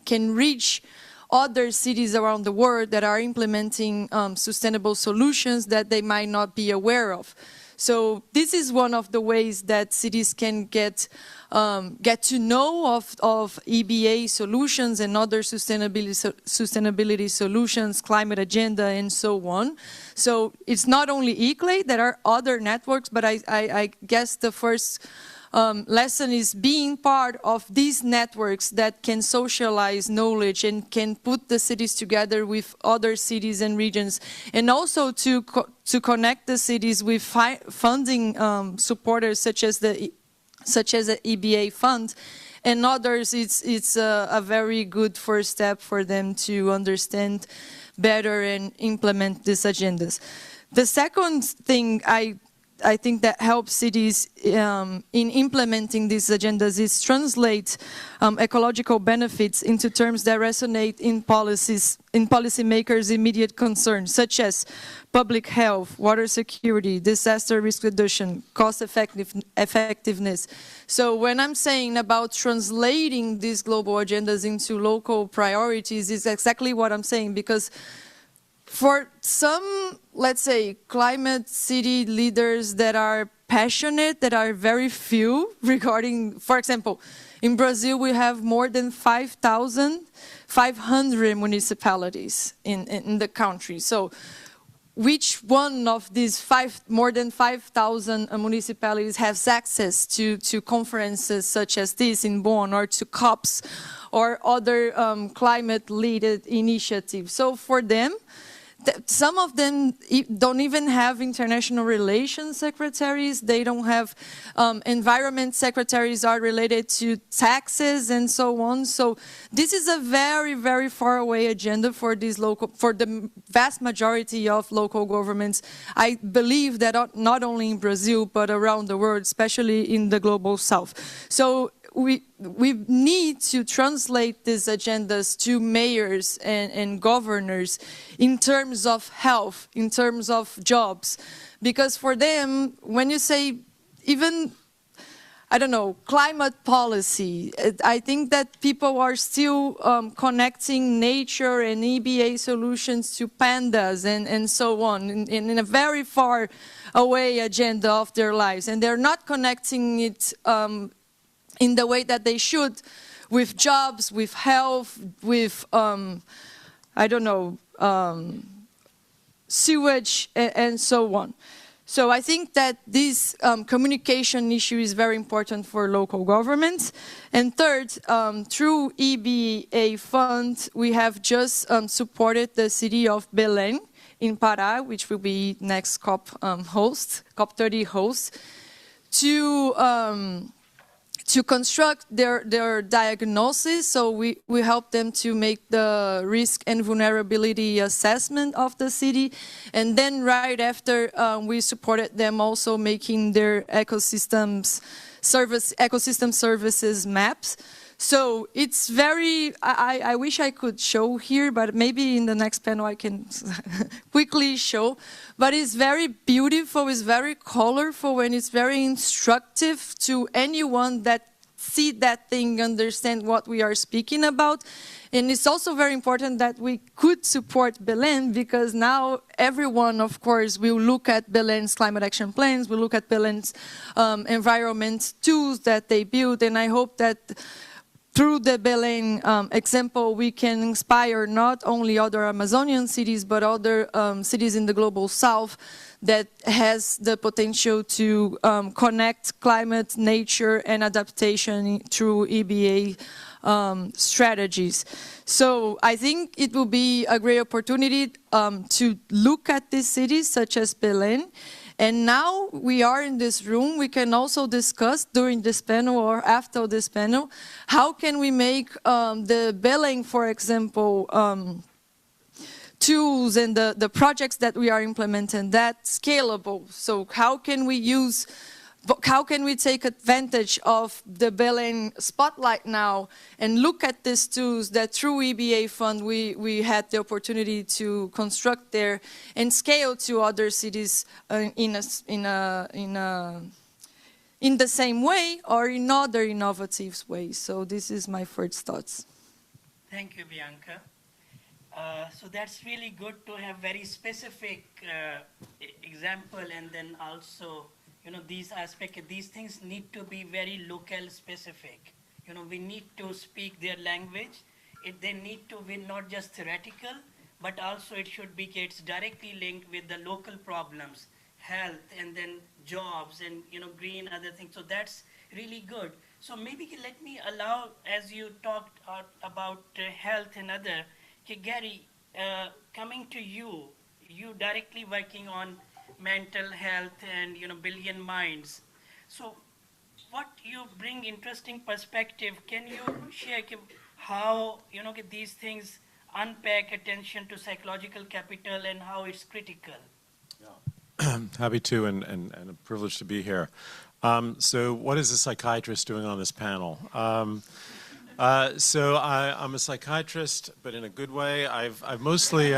S7: can reach other cities around the world that are implementing sustainable solutions that they might not be aware of. So this is one of the ways that cities can get to know of EBA solutions and other sustainability solutions, climate agenda, and so on. So it's not only ICLEI, there are other networks, but I guess the first lesson is being part of these networks that can socialize knowledge and can put the cities together with other cities and regions, and also to connect the cities with funding supporters such as the EbA Fund and others. It's a very good first step for them to understand better and implement these agendas. The second thing I think that helps cities in implementing these agendas is translate ecological benefits into terms that resonate in policymakers' immediate concerns, such as public health, water security, disaster risk reduction, cost effectiveness. So when I'm saying about translating these global agendas into local priorities, is exactly what I'm saying, because for some, let's say, climate city leaders that are passionate, that are very few regarding, for example, in Brazil we have more than 5,500 municipalities in the country. So which one of these more than 5,000 municipalities has access to conferences such as this in Bonn, or to COPs or other climate-related initiatives? So for them, some of them don't even have international relations secretaries. They don't have environment secretaries are related to taxes and so on. So this is a very, very far away agenda for the vast majority of local governments. I believe that not only in Brazil, but around the world, especially in the global south. So we need to translate these agendas to mayors and governors in terms of health, in terms of jobs. Because for them, when you say even, I don't know, climate policy, I think that people are still connecting nature and EBA solutions to pandas and so on, in a very far away agenda of their lives. And they're not connecting it in the way that they should, with jobs, with health, with, I don't know, sewage, and so on. So I think that this communication issue is very important for local governments. And third, through EbA Fund, we have just supported the city of Belém in Pará, which will be next COP30 host, to construct their diagnosis. So we help them to make the risk and vulnerability assessment of the city. And then right after, we supported them also making their ecosystem services maps. So it's very, I wish I could show here, but maybe in the next panel I can quickly show. But it's very beautiful, it's very colorful, and it's very instructive to anyone that see that thing, understand what we are speaking about. And it's also very important that we could support Belém, because now everyone, of course, will look at Belém's climate action plans, will look at Belém's environment tools that they build, and I hope that through the Belém example, we can inspire not only other Amazonian cities, but other cities in the global south that has the potential to connect climate, nature, and adaptation through EBA strategies. So I think it will be a great opportunity to look at these cities such as Belém. And now we are in this room, we can also discuss during this panel or after this panel, how can we make the Belém, for example, tools and the projects that we are implementing that scalable. So how can we take advantage of the Belém spotlight now and look at these tools that through EBA Fund we had the opportunity to construct there and scale to other cities in the same way or in other innovative ways. So this is my first thoughts.
S1: Thank you, Bianca. So that's really good to have very specific example, and then also, you know, these aspects, these things need to be very local specific. You know, we need to speak their language. They need to be not just theoretical, but also it should be, it's directly linked with the local problems, health, and then jobs, and, you know, green, other things. So that's really good. So maybe let me allow, as you talked about health and other, Gary, coming to you, you directly working on mental health and, you know, billion minds. So what you bring interesting perspective. Can you share how, you know, these things unpack attention to psychological capital and how it's critical?
S8: Yeah. Happy to, and a privilege to be here. So what is a psychiatrist doing on this panel? So I'm a psychiatrist, but in a good way. I've mostly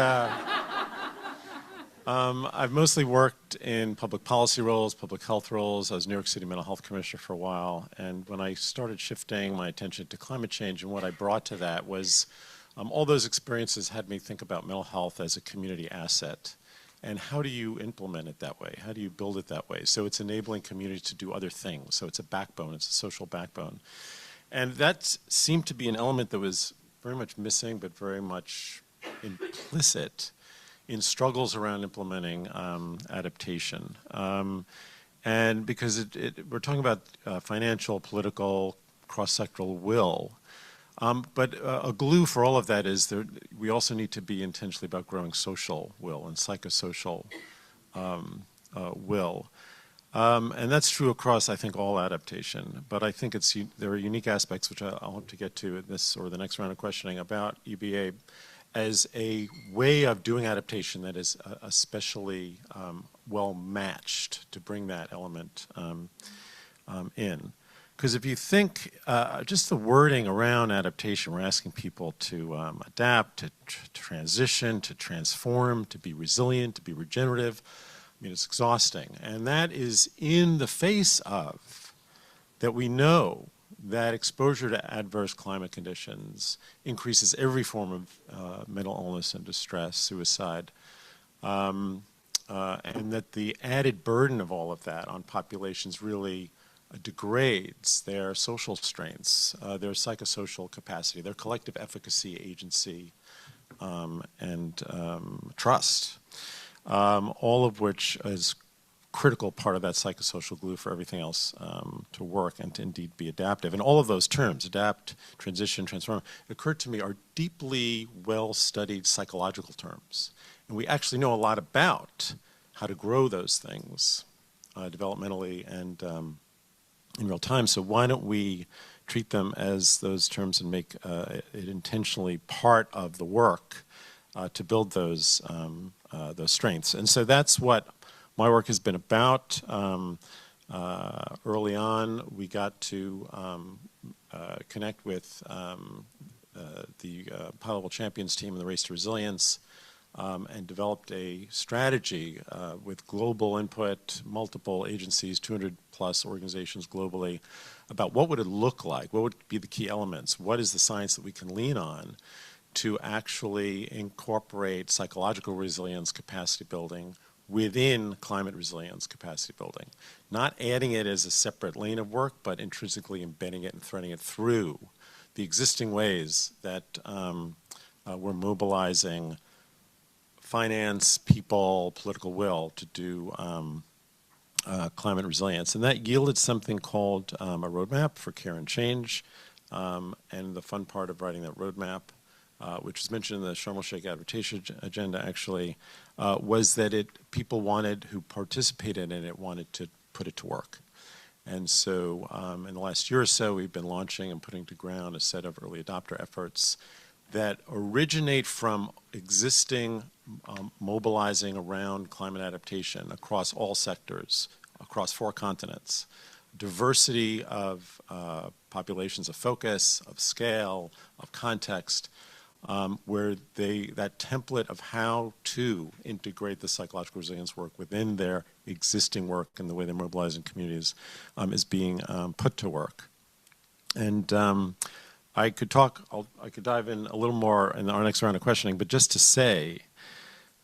S8: worked in public policy roles, public health roles. I was New York City Mental Health Commissioner for a while, and when I started shifting my attention to climate change, and what I brought to that was all those experiences had me think about mental health as a community asset. And how do you implement it that way? How do you build it that way? So it's enabling communities to do other things. So it's a backbone, it's a social backbone. And that seemed to be an element that was very much missing, but very much implicit in struggles around implementing adaptation. And because we're talking about financial, political, cross-sectoral will, but a glue for all of that is we also need to be intentionally about growing social will and psychosocial will. And that's true across, I think, all adaptation. But I think there are unique aspects, which I'll hope to get to in this or the next round of questioning, about EBA as a way of doing adaptation that is especially well matched to bring that element in. Because if you think just the wording around adaptation, we're asking people to adapt, to transition, to transform, to be resilient, to be regenerative. I mean, it's exhausting. And that is in the face of that we know that exposure to adverse climate conditions increases every form of mental illness and distress, suicide, and that the added burden of all of that on populations really degrades their social strengths, their psychosocial capacity, their collective efficacy, agency, and trust. All of which is critical part of that psychosocial glue for everything else to work and to indeed be adaptive. And all of those terms, adapt, transition, transform, occurred to me are deeply well-studied psychological terms. And we actually know a lot about how to grow those things developmentally and in real time. So why don't we treat them as those terms and make it intentionally part of the work to build those strengths. And so that's what my work has been about. Early on, we got to connect with the High-Level Champions team in the Race to Resilience and developed a strategy with global input, multiple agencies, 200 plus organizations globally, about what would it look like, what would be the key elements, what is the science that we can lean on to actually incorporate psychological resilience capacity building within climate resilience capacity building. Not adding it as a separate lane of work, but intrinsically embedding it and threading it through the existing ways that we're mobilizing finance, people, political will to do climate resilience. And that yielded something called a roadmap for care and change. And the fun part of writing that roadmap, which was mentioned in the Sharm el-Sheikh Adaptation Agenda actually, was that people who participated in it wanted to put it to work. And so in the last year or so, we've been launching and putting to ground a set of early adopter efforts that originate from existing mobilizing around climate adaptation across all sectors, across 4 continents. Diversity of populations of focus, of scale, of context, where that template of how to integrate the psychological resilience work within their existing work and the way they're mobilizing communities is being put to work. And I could dive in a little more in our next round of questioning, but just to say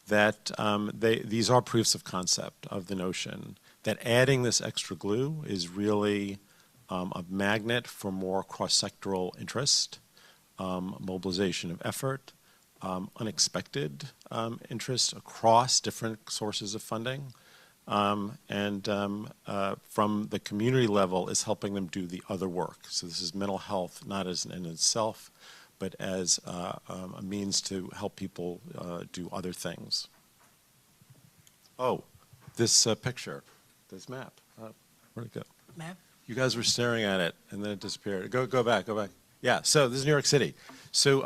S8: that these are proofs of concept of the notion that adding this extra glue is really a magnet for more cross-sectoral interest, mobilization of effort, unexpected interest across different sources of funding, and from the community level is helping them do the other work. So this is mental health, not as an end in itself, but as a means to help people do other things. Oh, this picture, this map. Where'd it go?
S1: Map?
S8: You guys were staring at it, and then it disappeared. Go back. Yeah, so this is New York City. So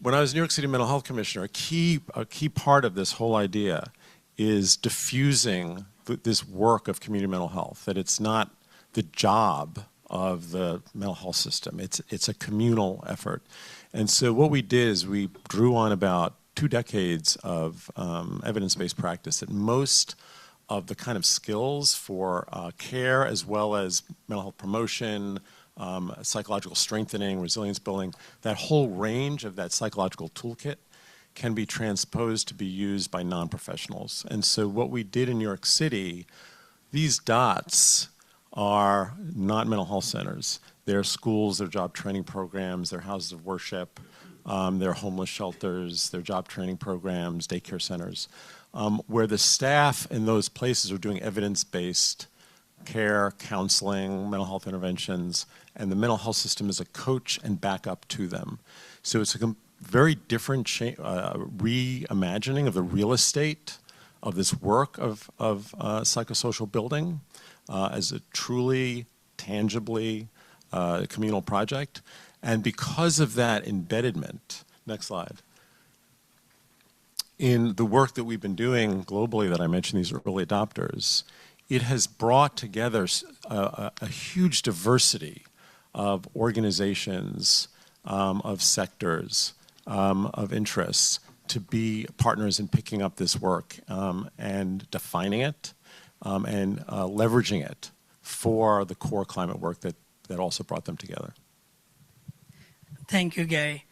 S8: when I was New York City Mental Health Commissioner, a key part of this whole idea is diffusing this work of community mental health, that it's not the job of the mental health system. It's a communal effort. And so what we did is we drew on about 2 decades of evidence-based practice that most of the kind of skills for care as well as mental health promotion, psychological strengthening, resilience building, that whole range of that psychological toolkit can be transposed to be used by non-professionals. And so what we did in New York City, these dots are not mental health centers. They're schools, they're job training programs, they're houses of worship, they're homeless shelters, they're job training programs, daycare centers, where the staff in those places are doing evidence-based care, counseling, mental health interventions, and the mental health system is a coach and backup to them. So it's a very different reimagining of the real estate of this work of psychosocial building as a truly, tangibly communal project. And because of that embeddedment, next slide, in the work that we've been doing globally that I mentioned, these early adopters, it has brought together a huge diversity of organizations, of sectors, of interests to be partners in picking up this work and defining it and leveraging it for the core climate work that also brought them together.
S1: Thank you, Gary.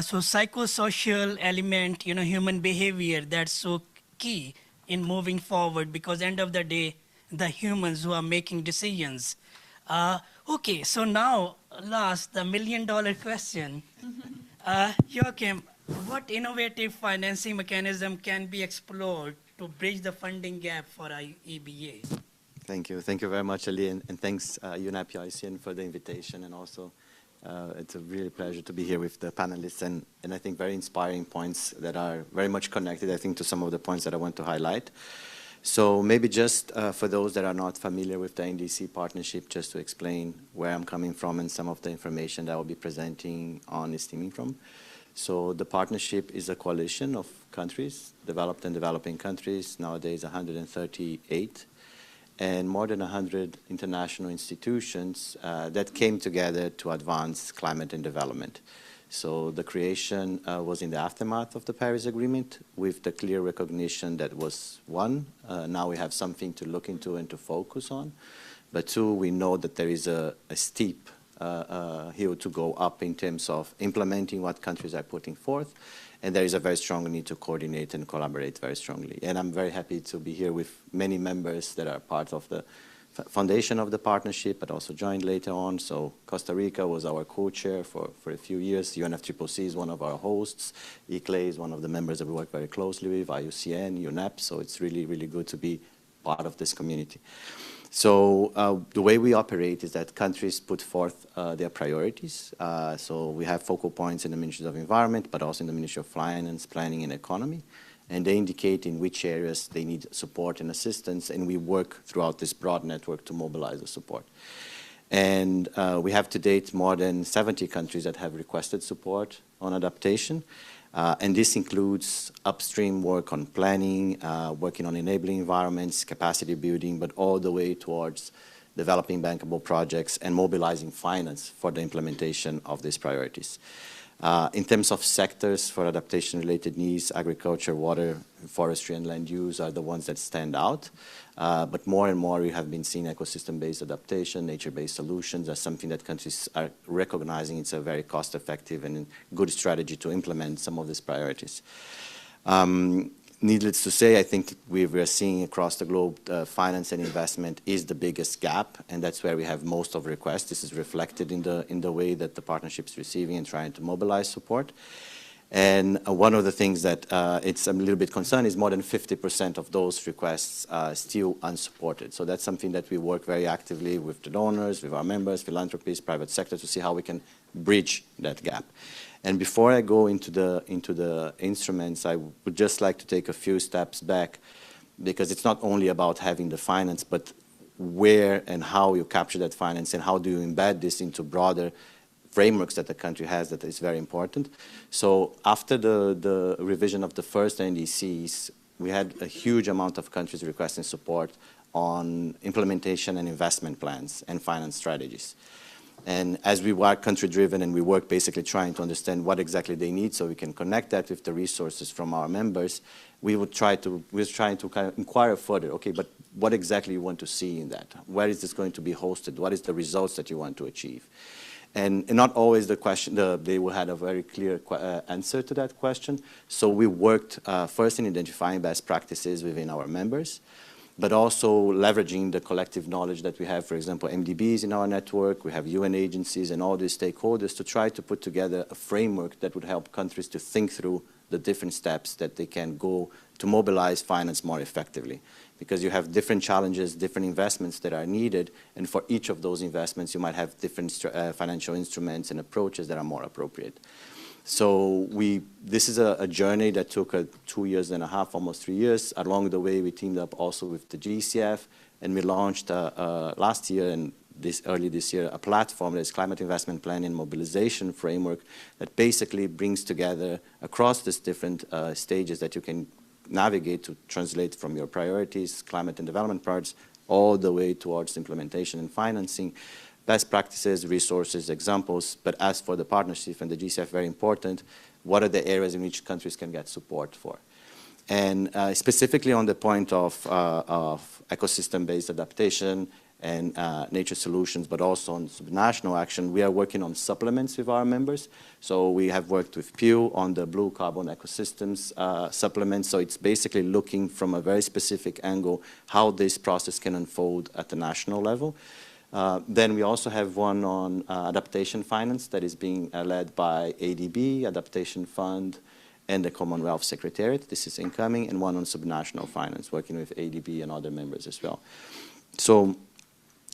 S1: So psychosocial element, human behavior, that's so key in moving forward, because end of the day, the humans who are making decisions. Okay, so now last, the $1 million question. Joachim, what innovative financing mechanism can be explored to bridge the funding gap for EBA?
S9: Thank you. Thank you very much, Ali, and thanks UNEP IUCN for the invitation, and also it's a really pleasure to be here with the panelists and I think very inspiring points that are very much connected, I think, to some of the points that I want to highlight. So maybe just for those that are not familiar with the NDC partnership, just to explain where I'm coming from and some of the information that I will be presenting on is stemming from. So the partnership is a coalition of countries, developed and developing countries, nowadays 138, and more than 100 international institutions that came together to advance climate and development. So the creation was in the aftermath of the Paris Agreement with the clear recognition that was one, now we have something to look into and to focus on, but two, we know that there is a steep hill to go up in terms of implementing what countries are putting forth, and there is a very strong need to coordinate and collaborate very strongly. And I'm very happy to be here with many members that are part of the foundation of the partnership, but also joined later on. So Costa Rica was our co-chair for a few years. UNFCCC is one of our hosts. ICLE is one of the members that we work very closely with, IUCN, UNEP. So it's really, really good to be part of this community. So the way we operate is that countries put forth their priorities. So we have focal points in the Ministry of Environment, but also in the Ministry of Finance, Planning and Economy. And they indicate in which areas they need support and assistance, and we work throughout this broad network to mobilize the support. And we have to date more than 70 countries that have requested support on adaptation. And this includes upstream work on planning, working on enabling environments, capacity building, but all the way towards developing bankable projects and mobilizing finance for the implementation of these priorities. In terms of sectors for adaptation-related needs, agriculture, water, forestry, and land use are the ones that stand out. But more and more we have been seeing ecosystem-based adaptation, nature-based solutions as something that countries are recognizing it's a very cost-effective and good strategy to implement some of these priorities. Needless to say, I think we're seeing across the globe finance and investment is the biggest gap, and that's where we have most of requests. This is reflected in the way that the partnership is receiving and trying to mobilize support. And one of the things that it's a little bit concerned is more than 50% of those requests are still unsupported. So that's something that we work very actively with the donors, with our members, philanthropists, private sector to see how we can bridge that gap. And before I go into the instruments, I would just like to take a few steps back, because it's not only about having the finance, but where and how you capture that finance and how do you embed this into broader frameworks that the country has that is very important. So after the revision of the first NDCs, we had a huge amount of countries requesting support on implementation and investment plans and finance strategies. And as we are country-driven and we work basically trying to understand what exactly they need so we can connect that with the resources from our members, we're trying to kind of inquire further, okay, but what exactly you want to see in that? Where is this going to be hosted? What is the results that you want to achieve? And not always the question, they will have a very clear answer to that question. So we worked first in identifying best practices within our members, but also leveraging the collective knowledge that we have, for example, MDBs in our network, we have UN agencies and all these stakeholders to try to put together a framework that would help countries to think through the different steps that they can go to mobilize finance more effectively. Because you have different challenges, different investments that are needed, and for each of those investments you might have different financial instruments and approaches that are more appropriate. So this is a journey that took 2.5 years, almost 3 years. Along the way, we teamed up also with the GCF, and we launched last year and early this year a platform that is Climate Investment Plan and Mobilization Framework that basically brings together across these different stages that you can navigate to translate from your priorities, climate and development parts, all the way towards implementation and financing. Best practices, resources, examples, but as for the partnership and the GCF, very important, what are the areas in which countries can get support for? And specifically on the point of ecosystem-based adaptation and nature solutions, but also on subnational action, we are working on supplements with our members. So we have worked with Pew on the blue carbon ecosystems supplement. So it's basically looking from a very specific angle how this process can unfold at the national level. Then we also have one on adaptation finance that is being led by ADB, Adaptation Fund, and the Commonwealth Secretariat. This is incoming, and one on subnational finance, working with ADB and other members as well. So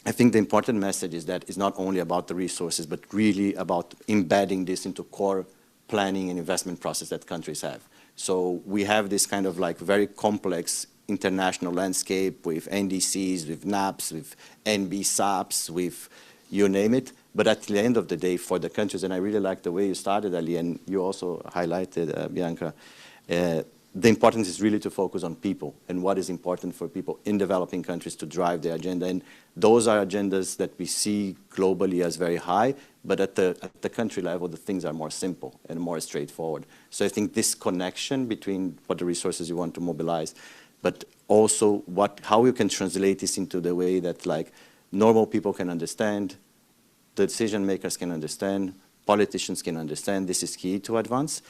S9: I think the important message is that it's not only about the resources, but really about embedding this into core planning and investment process that countries have. So we have this kind of like very complex international landscape with NDCs, with NAPs, with NBSAPs, with you name it. But at the end of the day, for the countries, and I really like the way you started, Ali, and you also highlighted, Bianca, the importance is really to focus on people and what is important for people in developing countries to drive their agenda. And those are agendas that we see globally as very high, but at the country level, the things are more simple and more straightforward. So I think this connection between what the resources you want to mobilize, but also how you can translate this into the way that like normal people can understand, the decision makers can understand, politicians can understand, this is key to advance.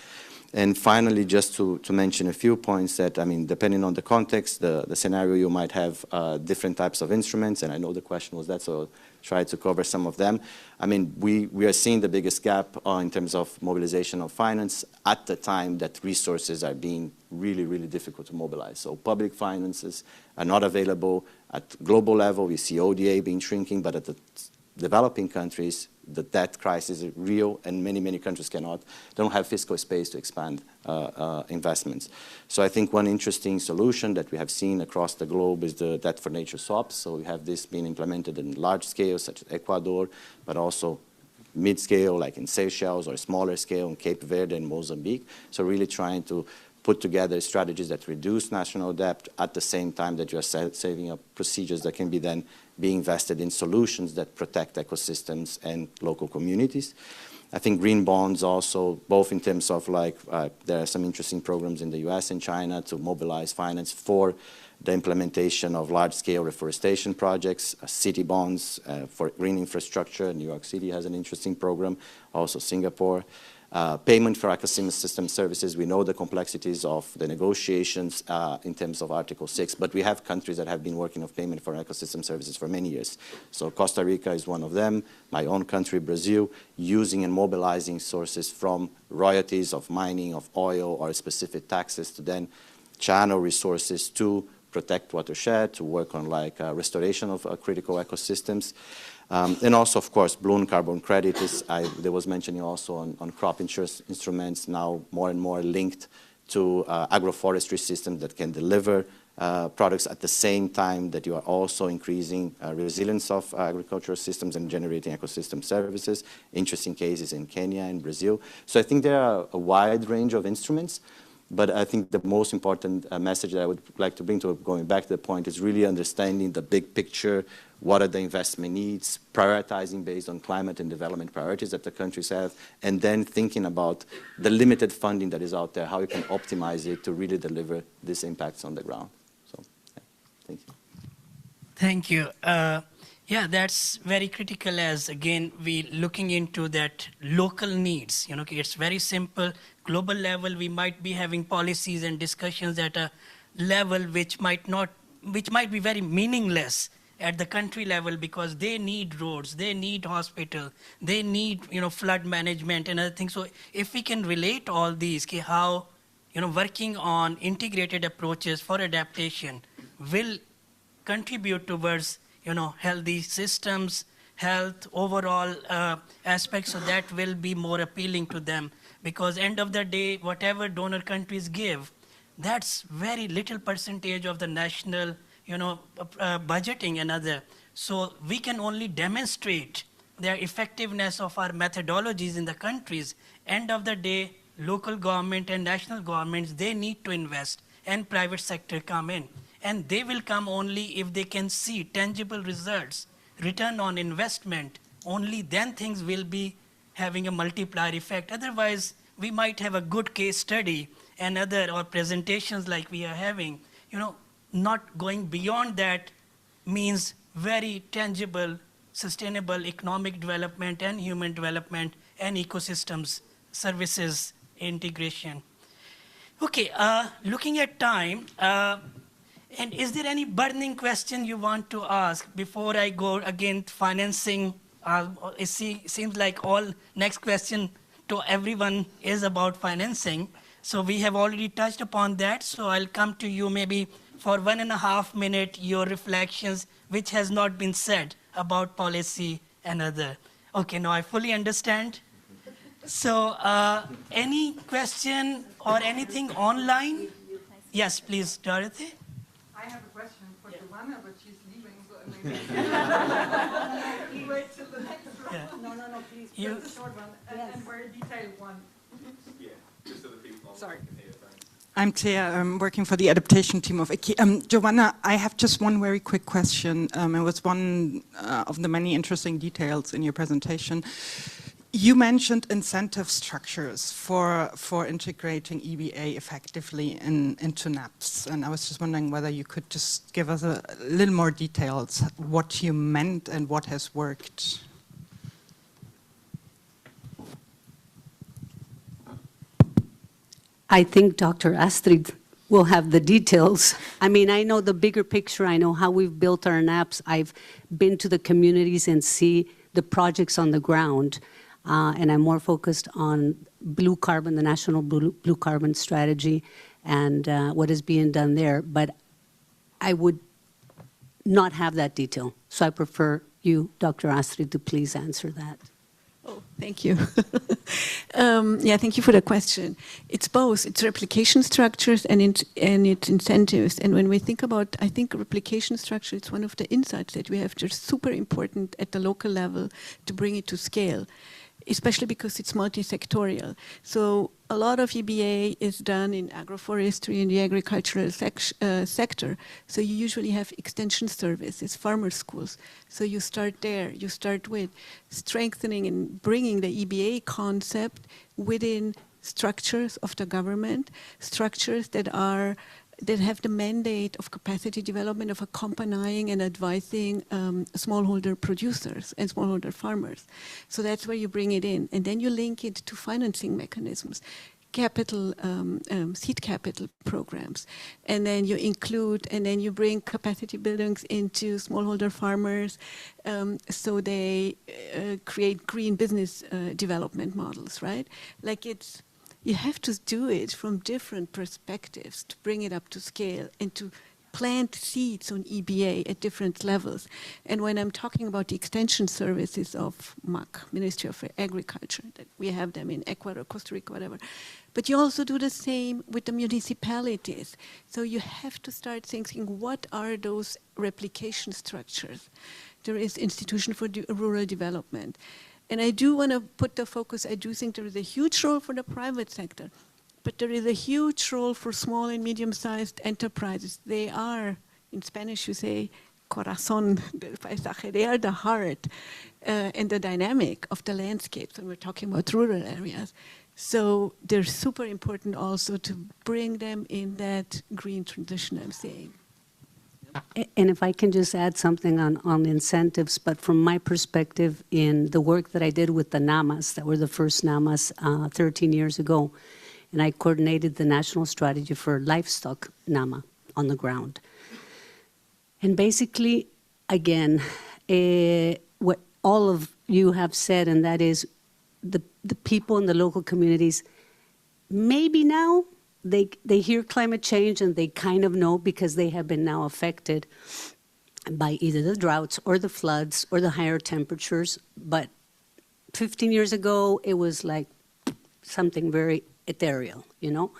S9: And finally, just to mention a few points that, I mean, depending on the context, the scenario, you might have different types of instruments, and I know the question was that, so I'll try to cover some of them. I mean, we are seeing the biggest gap in terms of mobilization of finance at the time that resources are being really, really difficult to mobilize. So public finances are not available. At global level, we see ODA being shrinking, but at the developing countries, the debt crisis is real, and many, many countries don't have fiscal space to expand investments. So I think one interesting solution that we have seen across the globe is the debt for nature swaps. So we have this being implemented in large scale, such as Ecuador, but also mid-scale, like in Seychelles, or smaller scale in Cape Verde and Mozambique. So really trying to put together strategies that reduce national debt at the same time that you are saving up procedures that can be then be invested in solutions that protect ecosystems and local communities. I think green bonds also, both in terms of like, there are some interesting programs in the US and China to mobilize finance for the implementation of large-scale reforestation projects, city bonds for green infrastructure. New York City has an interesting program, also Singapore. Payment for ecosystem services, we know the complexities of the negotiations in terms of Article 6, but we have countries that have been working on payment for ecosystem services for many years. So Costa Rica is one of them, my own country, Brazil, using and mobilizing sources from royalties of mining, of oil, or specific taxes to then channel resources to protect watershed, to work on like restoration of critical ecosystems. And also, of course, blue and carbon credit is, there was mentioning also on crop insurance instruments, now more and more linked to agroforestry systems that can deliver products at the same time that you are also increasing resilience of agricultural systems and generating ecosystem services. Interesting cases in Kenya and Brazil. So I think there are a wide range of instruments. But I think the most important message that I would like to bring to going back to the point is really understanding the big picture, what are the investment needs, prioritizing based on climate and development priorities that the countries have, and then thinking about the limited funding that is out there, how you can optimize it to really deliver these impacts on the ground. So, yeah, thank you.
S1: Thank you. Yeah, that's very critical as, again, we looking into that local needs. You know, it's very simple. Global level, we might be having policies and discussions at a level which might be very meaningless at the country level because they need roads, they need hospital, they need, you know, flood management and other things. So if we can relate all these, how, you know, working on integrated approaches for adaptation will contribute towards, you know, healthy systems, health, overall aspects, so that will be more appealing to them. Because end of the day, whatever donor countries give, that's very little percentage of the national, you know, budgeting and other. So we can only demonstrate the effectiveness of our methodologies in the countries. End of the day, local government and national governments, they need to invest and private sector come in. And they will come only if they can see tangible results, return on investment. Only then things will be having a multiplier effect. Otherwise, we might have a good case study and other or presentations like we are having. You know, not going beyond that means very tangible, sustainable economic development and human development and ecosystems, services, integration. Okay, looking at time, and is there any burning question you want to ask before I go again financing? It seems like all next question to everyone is about financing. So we have already touched upon that. So I'll come to you maybe for 1.5 minutes, your reflections, which has not been said about policy and other. Okay, now I fully understand. So any question or anything online? Yes, please, Dorothy.
S10: I have a question for Joanna, but she's leaving, so maybe we wait till the next one.
S1: Yeah.
S10: No, please. Just a short one and very detailed one.
S11: Yeah, just so the people
S10: Sorry.
S11: can hear. Thanks.
S10: I'm Thea. I'm working for the adaptation team of ICI. Joanna, I have just one very quick question. It was one of the many interesting details in your presentation. You mentioned incentive structures for integrating EBA effectively into NAPs, and I was just wondering whether you could just give us a little more details, what you meant and what has worked.
S5: I think Dr. Astrid will have the details. I mean, I know the bigger picture. I know how we've built our NAPs. I've been to the communities and see the projects on the ground. And I'm more focused on blue carbon, the national blue carbon strategy, and what is being done there. But I would not have that detail. So I prefer you, Dr. Astrid, to please answer that.
S12: Oh, thank you. Yeah, thank you for the question. It's both. It's replication structures and it's incentives. And when we think about, I think replication structure, it's one of the insights that we have just super important at the local level to bring it to scale, especially because it's multi-sectorial. So a lot of EBA is done in agroforestry in the agricultural sector. So you usually have extension services, farmer schools. So you start there. You start with strengthening and bringing the EBA concept within structures of the government, structures that have the mandate of capacity development, of accompanying and advising smallholder producers and smallholder farmers. So that's where you bring it in. And then you link it to financing mechanisms, capital, seed capital programs. And then you include, and then you bring capacity buildings into smallholder farmers so they create green business development models, right? Like you have to do it from different perspectives to bring it up to scale and to plant seeds on EBA at different levels. And when I'm talking about the extension services of MAC, Ministry of Agriculture, that we have them in Ecuador, Costa Rica, whatever. But you also do the same with the municipalities. So you have to start thinking, what are those replication structures? There is Institution for Rural Development. And I do want to put the focus, I do think there is a huge role for the private sector, but there is a huge role for small and medium-sized enterprises. They are, in Spanish you say, corazón del paisaje. They are the heart and the dynamic of the landscapes when we're talking about rural areas. So they're super important also to bring them in that green transition I'm saying.
S5: And if I can just add something on incentives, but from my perspective in the work that I did with the NAMAs, that were the first NAMAs 13 years ago, and I coordinated the national strategy for livestock NAMA on the ground. And basically, again, what all of you have said, and that is the people in the local communities, maybe now, they hear climate change and they kind of know because they have been now affected by either the droughts or the floods or the higher temperatures. But 15 years ago, it was like something very ethereal, you know?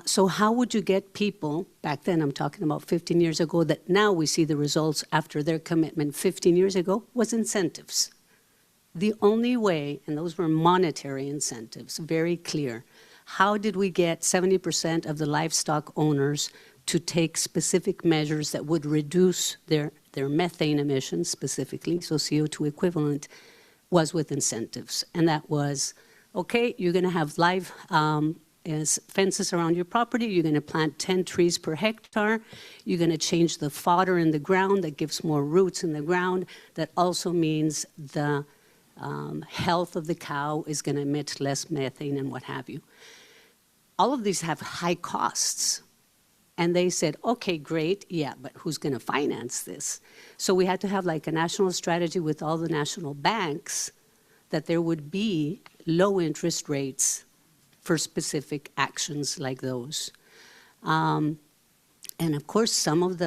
S5: So how would you get people, back then I'm talking about 15 years ago, that now we see the results after their commitment 15 years ago, was incentives. The only way, and those were monetary incentives, very clear. How did we get 70% of the livestock owners to take specific measures that would reduce their methane emissions specifically, so CO2 equivalent, was with incentives. And that was, okay, you're going to have live fences around your property, you're going to plant 10 trees per hectare, you're going to change the fodder in the ground that gives more roots in the ground, that also means the health of the cow is going to emit less methane and what have you. All of these have high costs. And they said, okay, great, yeah, but who's going to finance this? So we had to have like a national strategy with all the national banks that there would be low interest rates for specific actions like those. And of course, some of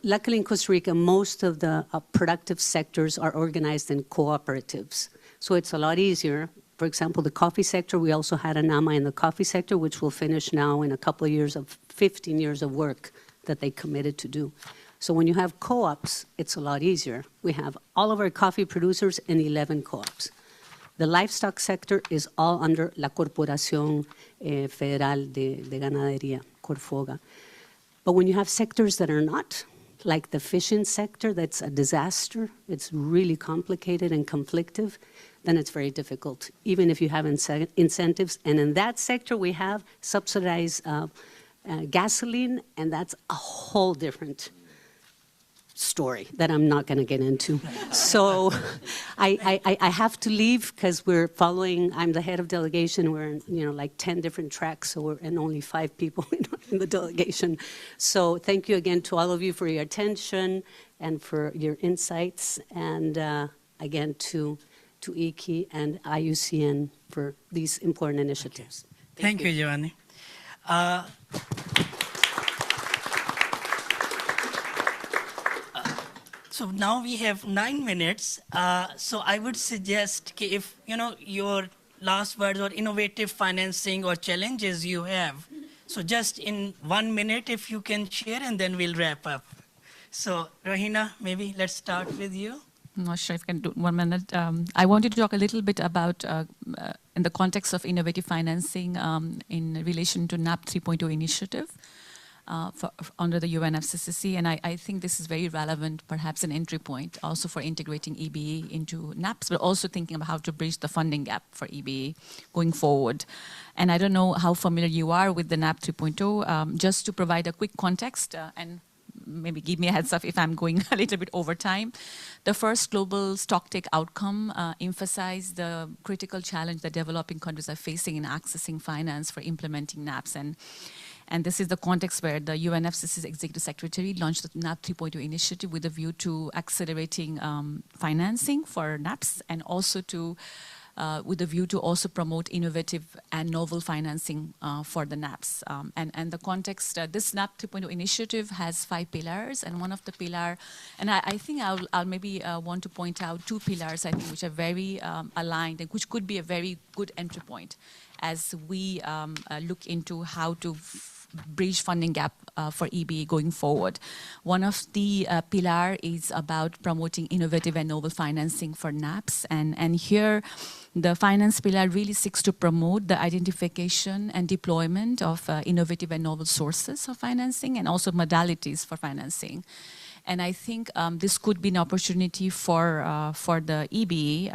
S5: luckily in Costa Rica, most of the productive sectors are organized in cooperatives. So it's a lot easier. For example, the coffee sector, we also had a NAMA in the coffee sector, which will finish now in a couple of years of 15 years of work that they committed to do. So when you have co-ops, it's a lot easier. We have all of our coffee producers in 11 co-ops. The livestock sector is all under La Corporación Federal de Ganadería, Corfoga. But when you have sectors that are not, like the fishing sector, that's a disaster, it's really complicated and conflictive, then it's very difficult, even if you have incentives. And in that sector, we have subsidized gasoline, and that's a whole different story that I'm not going to get into. So I have to leave because we're following, I'm the head of delegation, we're in, like 10 different tracks, so and only 5 people in the delegation. So thank you again to all of you for your attention and for your insights, and again to IKI and IUCN for these important initiatives.
S1: Okay. Thank you, Giovanni. So now we have 9 minutes. So I would suggest if your last words or innovative financing or challenges you have, so just in 1 minute if you can share, and then we'll wrap up. So Rahina, maybe let's start with you.
S6: I'm not sure if I can do 1 minute. I wanted to talk a little bit about, in the context of innovative financing in relation to NAP 3.0 initiative under the UNFCCC. And I think this is very relevant, perhaps an entry point also for integrating EBA into NAPs, but also thinking about how to bridge the funding gap for EBA going forward. And I don't know how familiar you are with the NAP 3.0, just to provide a quick context and maybe give me a heads up if I'm going a little bit over time. The first global stocktake outcome emphasized the critical challenge that developing countries are facing in accessing finance for implementing NAPs. And this is the context where the UNFCCC Executive Secretary launched the NAP 3.0 initiative with a view to accelerating financing for NAPs, and also to with a view to also promote innovative and novel financing for the NAPs. And the context, this NAP 3.0 initiative has 5 pillars, and one of the pillar, and I think I'll maybe want to point out 2 pillars, I think, which are very aligned and which could be a very good entry point as we look into how to bridge funding gap for EBA going forward. One of the pillar is about promoting innovative and novel financing for NAPs, and here the finance pillar really seeks to promote the identification and deployment of innovative and novel sources of financing and also modalities for financing. And I think this could be an opportunity for the EBA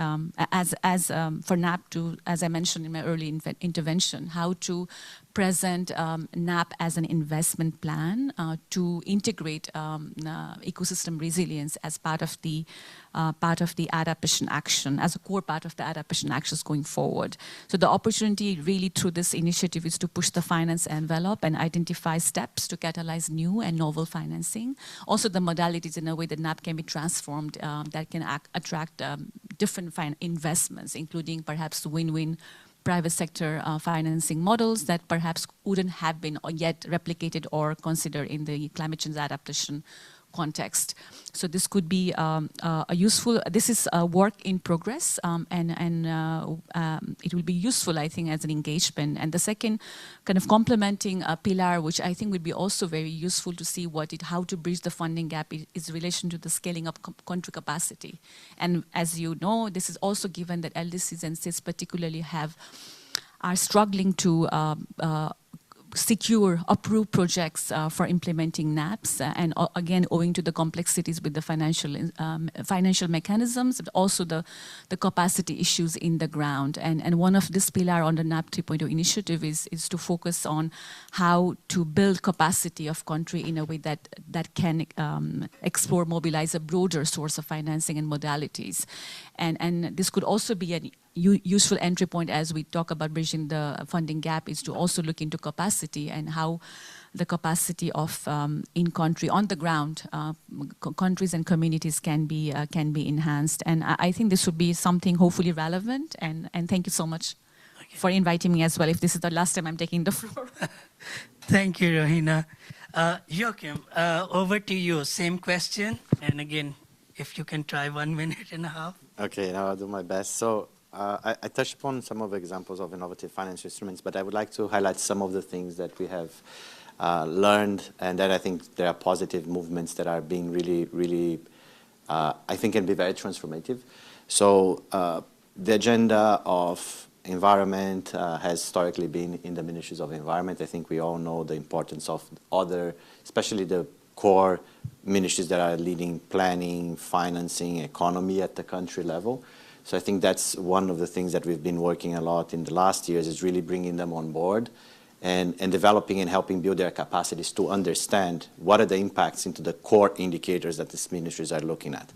S6: for NAP to, as I mentioned in my early intervention, how to present NAP as an investment plan to integrate ecosystem resilience as part of the adaptation action, as a core part of the adaptation actions going forward. So the opportunity really through this initiative is to push the finance envelope and identify steps to catalyze new and novel financing. Also the modalities in a way that NAP can be transformed that can attract different investments, including perhaps win-win private sector financing models that perhaps wouldn't have been yet replicated or considered in the climate change adaptation context. So this could be a useful, this is a work in progress, and it will be useful, I think, as an engagement. And the second kind of complementing pillar, which I think would be also very useful to see how to bridge the funding gap is relation to the scaling up country capacity. And as you know, this is also given that LDCs and states particularly are struggling to secure, approve projects for implementing NAPs, and again, owing to the complexities with the financial mechanisms, but also the capacity issues in the ground. And one of this pillar on the NAP 3.0 initiative is to focus on how to build capacity of country in a way that can explore, mobilize a broader source of financing and modalities. And this could also be a useful entry point as we talk about bridging the funding gap, is to also look into capacity and how the capacity of in-country, on the ground, countries and communities can be enhanced. And I think this would be something hopefully relevant. And thank you so much for inviting me as well, if this is the last time I'm taking the floor.
S1: Thank you, Rahina. Joachim, over to you. Same question. And again, if you can try 1.5 minutes.
S9: Okay, now I'll do my best. So I touched upon some of the examples of innovative financial instruments, but I would like to highlight some of the things that we have learned, and that I think there are positive movements that are being really, I think can be very transformative. So the agenda of environment has historically been in the ministries of environment. I think we all know the importance of especially the core ministries that are leading planning, financing, economy at the country level. So I think that's one of the things that we've been working a lot in the last years, is really bringing them on board and developing and helping build their capacities to understand what are the impacts into the core indicators that these ministries are looking at.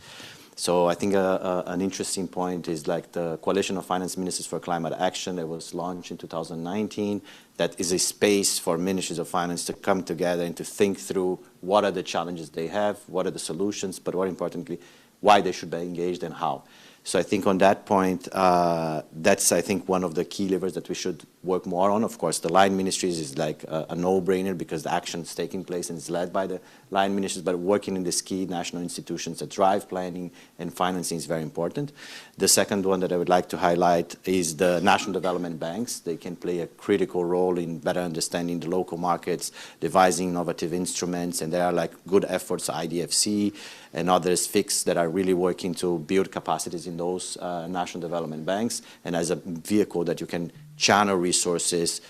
S9: So I think an interesting point is like the Coalition of Finance Ministers for Climate Action that was launched in 2019. That is a space for ministries of finance to come together and to think through what are the challenges they have, what are the solutions, but more importantly, why they should be engaged and how. So I think on that point, that's, I think, one of the key levers that we should work more on. Of course, the line ministries is like a no-brainer because the action is taking place and is led by the line ministries, but working in these key national institutions that drive planning and financing is very important. The second one that I would like to highlight is the national development banks. They can play a critical role in better understanding the local markets, devising innovative instruments, and there are like good efforts, IDFC and others, FIX, that are really working to build capacities in those national development banks, and as a vehicle that you can channel resources,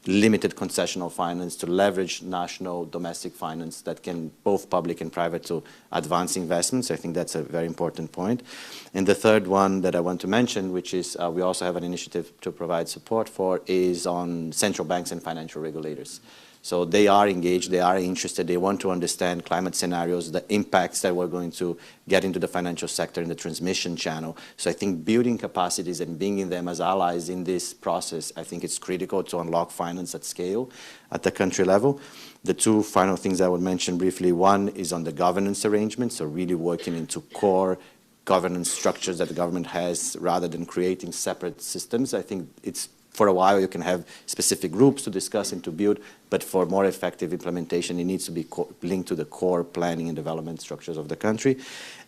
S9: limited concessional finance to leverage national domestic finance that can both public and private to advance investments. I think that's a very important point. And the third one that I want to mention, which is we also have an initiative to provide support for, is on central banks and financial regulators. So they are engaged, they are interested, they want to understand climate scenarios, the impacts that we're going to get into the financial sector in the transmission channel. So I think building capacities and bringing them as allies in this process, I think it's critical to unlock finance at scale at the country level. The two final things I would mention briefly, one is on the governance arrangements, so really working into core governance structures that the government has rather than creating separate systems. I think it's for a while you can have specific groups to discuss and to build, but for more effective implementation, it needs to be linked to the core planning and development structures of the country.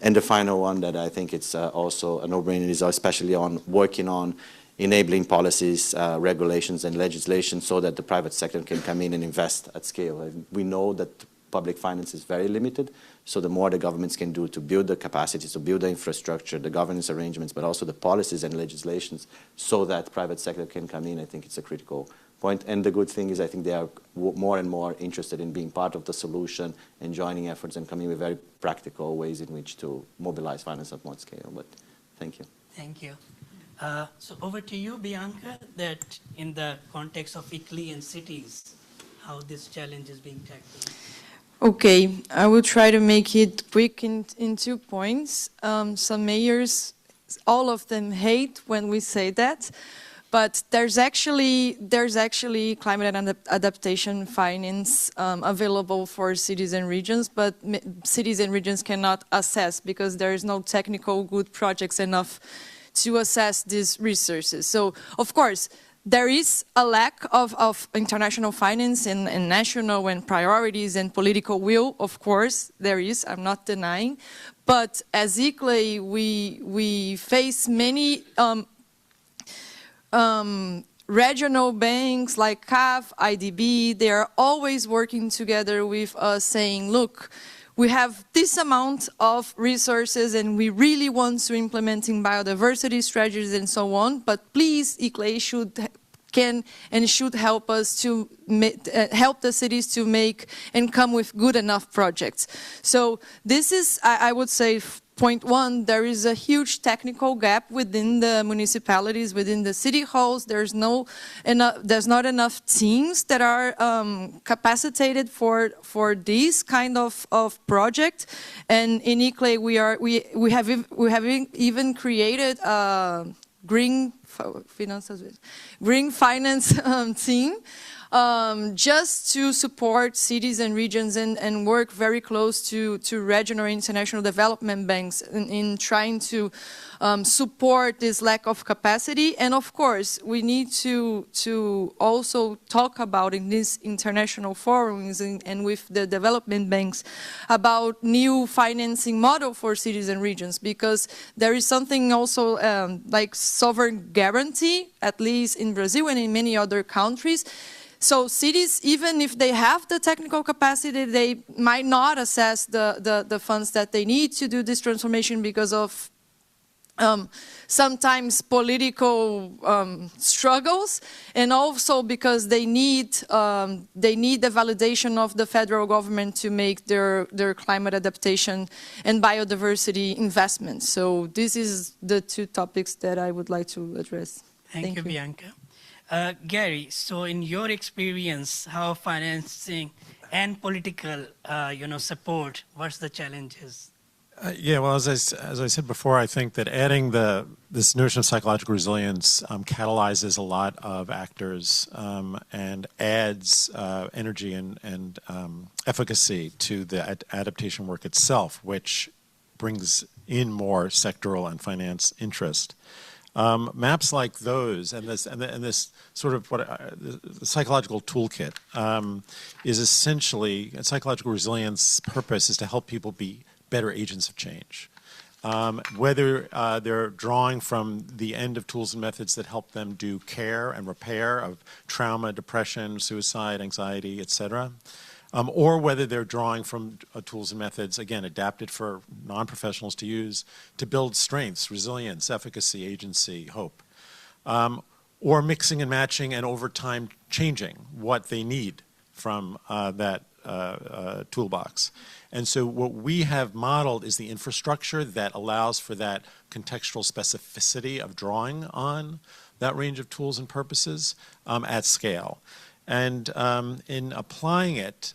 S9: And the final one that I think it's also a no-brainer is especially on working on enabling policies, regulations, and legislation so that the private sector can come in and invest at scale. And we know that public finance is very limited, so the more the governments can do to build the capacities, to build the infrastructure, the governance arrangements, but also the policies and legislations so that private sector can come in, I think it's a critical point. And the good thing is I think they are more and more interested in being part of the solution and joining efforts and coming with very practical ways in which to mobilize finance at more scale. But thank you.
S1: Thank you. So over to you, Bianca, that in the context of ICLEI and cities, how this challenge is being tackled.
S7: Okay, I will try to make it quick in 2 points. Some mayors, all of them hate when we say that, but there's actually climate adaptation finance available for cities and regions, but cities and regions cannot assess because there is no technical good projects enough to assess these resources. So, of course, there is a lack of international finance and national and priorities and political will, of course, there is, I'm not denying. But as ICLEI, we face many regional banks like CAF, IDB, they are always working together with us saying, look, we have this amount of resources and we really want to implementing biodiversity strategies and so on, but please, ICLEI should help us to help the cities to make and come with good enough projects. So this is, I would say, point one, there is a huge technical gap within the municipalities, within the city halls. There's not enough teams that are capacitated for this kind of project. And in ICLEI, we have even created a green finance team. Just to support cities and regions and work very close to regional and international development banks in trying to support this lack of capacity. And of course, we need to also talk about in these international forums and with the development banks about new financing model for cities and regions, because there is something also like sovereign guarantee, at least in Brazil and in many other countries. So cities, even if they have the technical capacity, they might not access the funds that they need to do this transformation because of sometimes political struggles, and also because they need the validation of the federal government to make their climate adaptation and biodiversity investments. So this is the two topics that I would like to address.
S1: Thank you, Bianca. Gary, so in your experience, how financing and political, support, what's the challenges?
S8: Yeah, well, as I said before, I think that adding this notion of psychological resilience catalyzes a lot of actors and adds energy and efficacy to the adaptation work itself, which brings in more sectoral and finance interest. Maps like those and this sort of the psychological toolkit is essentially, psychological resilience purpose is to help people be better agents of change. Whether they're drawing from the end of tools and methods that help them do care and repair of trauma, depression, suicide, anxiety, etc., or whether they're drawing from tools and methods, again, adapted for non-professionals to use to build strengths, resilience, efficacy, agency, hope, or mixing and matching and over time changing what they need from that toolbox. And so what we have modeled is the infrastructure that allows for that contextual specificity of drawing on that range of tools and purposes at scale. And in applying it,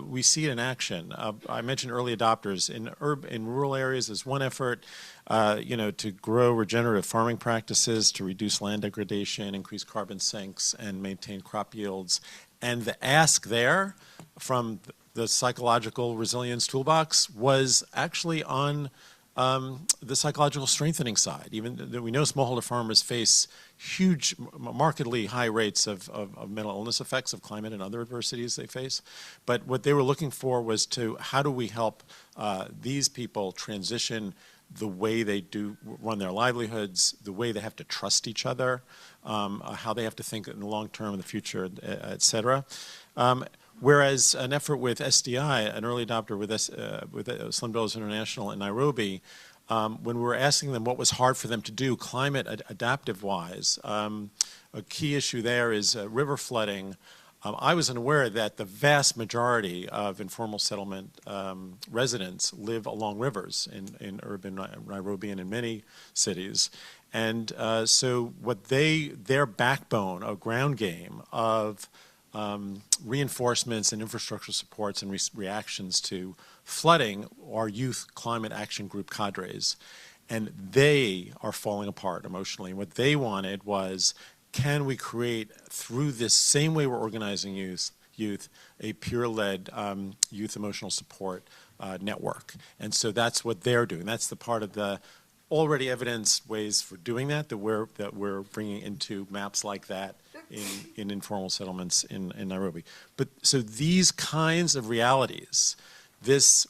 S8: we see it in action. I mentioned early adopters. In rural areas, there's one effort, to grow regenerative farming practices, to reduce land degradation, increase carbon sinks, and maintain crop yields. And the ask there from the psychological resilience toolbox was actually on the psychological strengthening side. Even though we know smallholder farmers face huge, markedly high rates of mental illness effects of climate and other adversities they face. But what they were looking for was how do we help these people transition the way they do run their livelihoods, the way they have to trust each other, how they have to think in the long term, in the future, et cetera. Whereas an effort with SDI, an early adopter with Slim Builders International in Nairobi, when we were asking them what was hard for them to do climate adaptive-wise, a key issue there is river flooding. I was unaware that the vast majority of informal settlement residents live along rivers in urban Nairobi and in many cities. And so their backbone, a ground game of reinforcements and infrastructure supports and reactions to flooding are youth climate action group cadres. And they are falling apart emotionally. What they wanted was, can we create, through this same way we're organizing youth, a peer-led youth emotional support network. And so that's what they're doing. That's the part of the already evidenced ways for doing that we're bringing into maps like that in informal settlements in Nairobi. But so these kinds of realities, this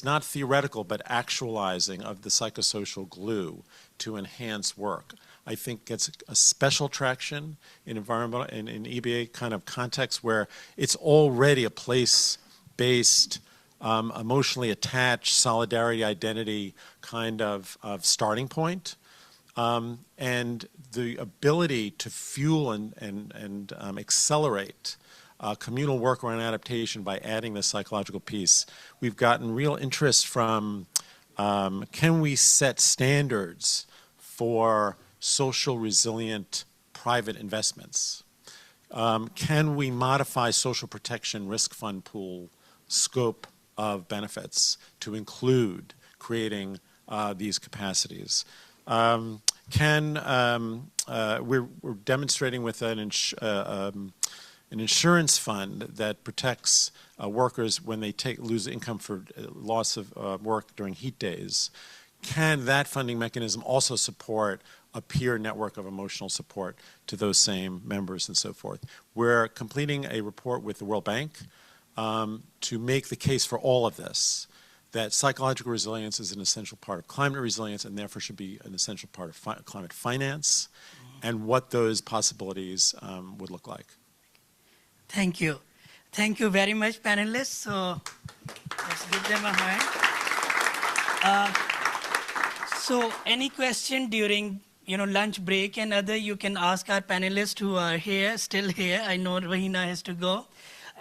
S8: not theoretical but actualizing of the psychosocial glue to enhance work, I think gets a special traction in environmental in EBA kind of context where it's already a place-based, emotionally attached solidarity identity kind of starting point. And the ability to fuel and accelerate communal work around adaptation by adding this psychological piece. We've gotten real interest from, can we set standards for social resilient private investments? Can we modify social protection risk fund pool scope of benefits to include creating these capacities? We're demonstrating with an insurance fund that protects workers when they lose income for loss of work during heat days. Can that funding mechanism also support a peer network of emotional support to those same members and so forth? We're completing a report with the World Bank to make the case for all of this, that psychological resilience is an essential part of climate resilience and therefore should be an essential part of climate finance, and what those possibilities would look like.
S1: Thank you. Thank you very much, panelists. So let's give them a hand. So any question during lunch break and other, you can ask our panelists who are still here. I know Rahina has to go.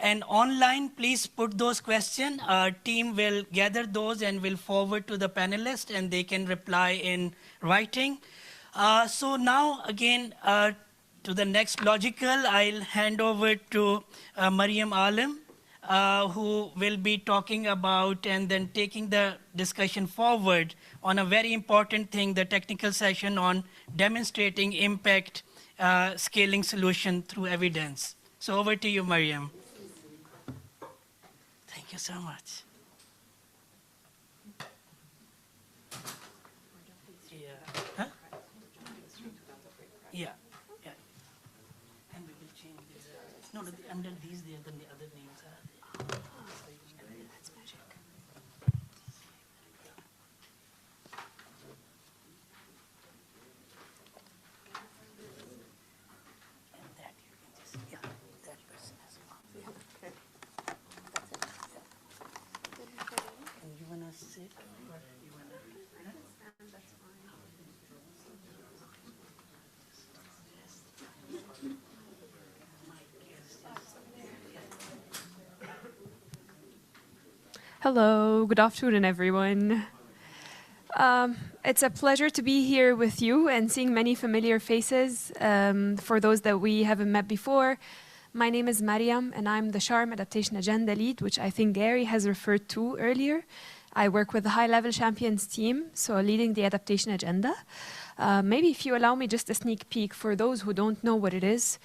S1: And online, please put those questions. Our team will gather those and will forward to the panelists, and they can reply in writing. So now, again, to the next logical, I'll hand over to Mariam Alim, who will be talking about and then taking the discussion forward on a very important thing, the technical session on demonstrating impact scaling solution through evidence. So over to you, Mariam. Thank you so much. Yeah, yeah. And we will change this. No, under these there, then the other names are there. That's magic. And that you can just, yeah, that person as well. Okay. And you wanna sit or you wanna? That's fine.
S13: Hello, good afternoon, everyone. It's a pleasure to be here with you and seeing many familiar faces. For those that we haven't met before, my name is Mariam, and I'm the Sharm Adaptation Agenda Lead, which I think Gary has referred to earlier. I work with the High-Level Champions team, so leading the adaptation agenda. Maybe if you allow me just a sneak peek for those who don't know what it is.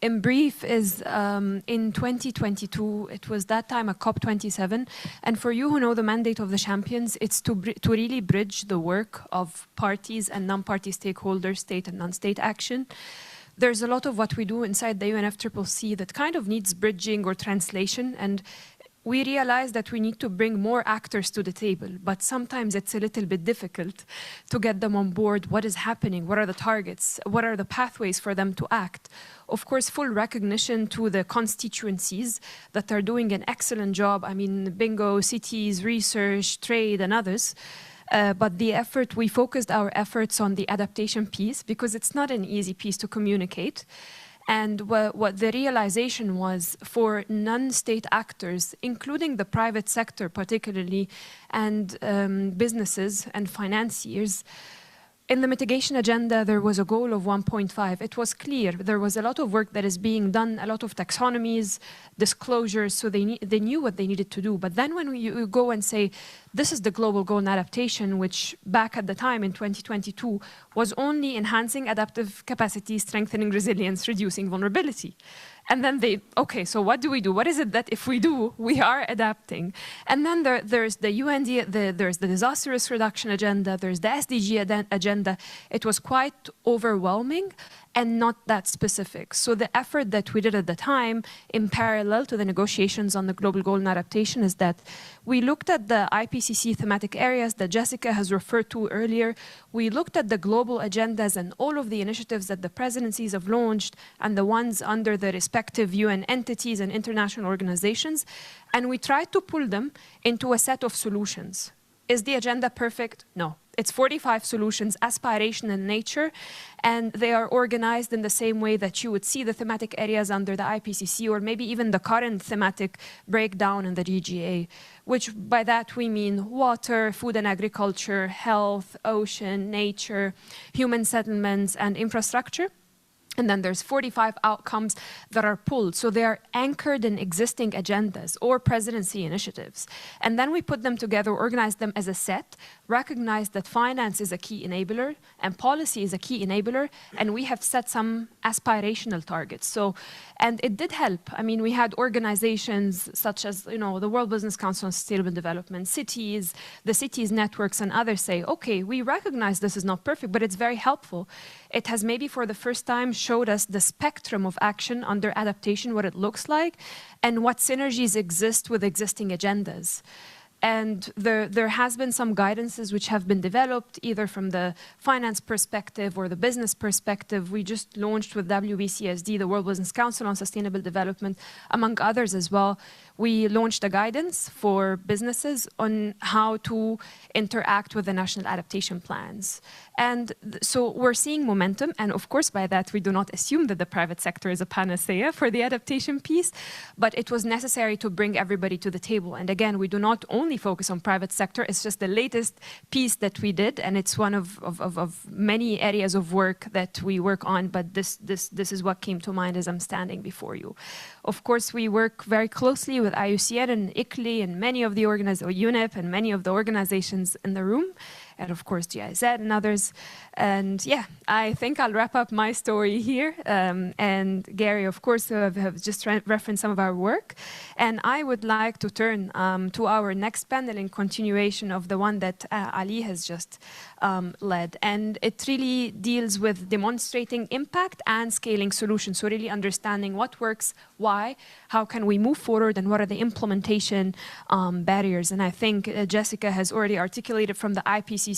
S13: In brief, is in 2022, it was that time a COP27, and for you who know the mandate of the champions, it's to really bridge the work of parties and non-party stakeholders, state and non-state action. There's a lot of what we do inside the UNFCCC that kind of needs bridging or translation, and we realize that we need to bring more actors to the table, but sometimes it's a little bit difficult to get them on board. What is happening? What are the targets? What are the pathways for them to act? Of course, full recognition to the constituencies that are doing an excellent job. I mean, bingo, cities, research, trade, and others. But the effort, we focused our efforts on the adaptation piece because it's not an easy piece to communicate. And what the realization was for non-state actors, including the private sector particularly, and businesses and financiers, in the mitigation agenda, there was a goal of 1.5. It was clear. There was a lot of work that is being done, a lot of taxonomies, disclosures, so they knew what they needed to do. But then when you go and say, this is the global goal in adaptation, which back at the time in 2022 was only enhancing adaptive capacity, strengthening resilience, reducing vulnerability. And then okay, so what do we do? What is it that if we do, we are adapting? And then there's the UND, there's the disaster risk reduction agenda, there's the SDG agenda. It was quite overwhelming and not that specific. So the effort that we did at the time, in parallel to the negotiations on the global goal in adaptation, is that we looked at the IPCC thematic areas that Jessica has referred to earlier. We looked at the global agendas and all of the initiatives that the presidencies have launched and the ones under the respective UN entities and international organizations, and we tried to pull them into a set of solutions. Is the agenda perfect? No. It's 45 solutions, aspirational in nature, and they are organized in the same way that you would see the thematic areas under the IPCC, or maybe even the current thematic breakdown in the DGA, which by that we mean water, food and agriculture, health, ocean, nature, human settlements, and infrastructure. And then there's 45 outcomes that are pulled. So they are anchored in existing agendas or presidency initiatives. And then we put them together, organize them as a set, recognize that finance is a key enabler and policy is a key enabler. And we have set some aspirational targets. So, and it did help. I mean, we had organizations such as, the World Business Council on Sustainable Development, cities, the cities networks and others say, okay, we recognize this is not perfect, but it's very helpful. It has maybe for the first time showed us the spectrum of action under adaptation, what it looks like, and what synergies exist with existing agendas. And there has been some guidances which have been developed, either from the finance perspective or the business perspective. We just launched with WBCSD, the World Business Council on Sustainable Development, among others as well. We launched a guidance for businesses on how to interact with the national adaptation plans. And so we're seeing momentum. And of course, by that, we do not assume that the private sector is a panacea for the adaptation piece, but it was necessary to bring everybody to the table. And again, we do not only only focus on private sector. It's just the latest piece that we did, and it's one of many areas of work that we work on, but this is what came to mind as I'm standing before you. Of course, we work very closely with IUCN and ICLEI and many of the UNEP and many of the organizations in the room, and of course GIZ and others. And yeah, I think I'll wrap up my story here. And Gary, of course, have just referenced some of our work. And I would like to turn to our next panel in continuation of the one that Ali has just led. And it really deals with demonstrating impact and scaling solutions. So really understanding what works, why, how can we move forward, and what are the implementation barriers. And I think Jessica has already articulated from the IPCC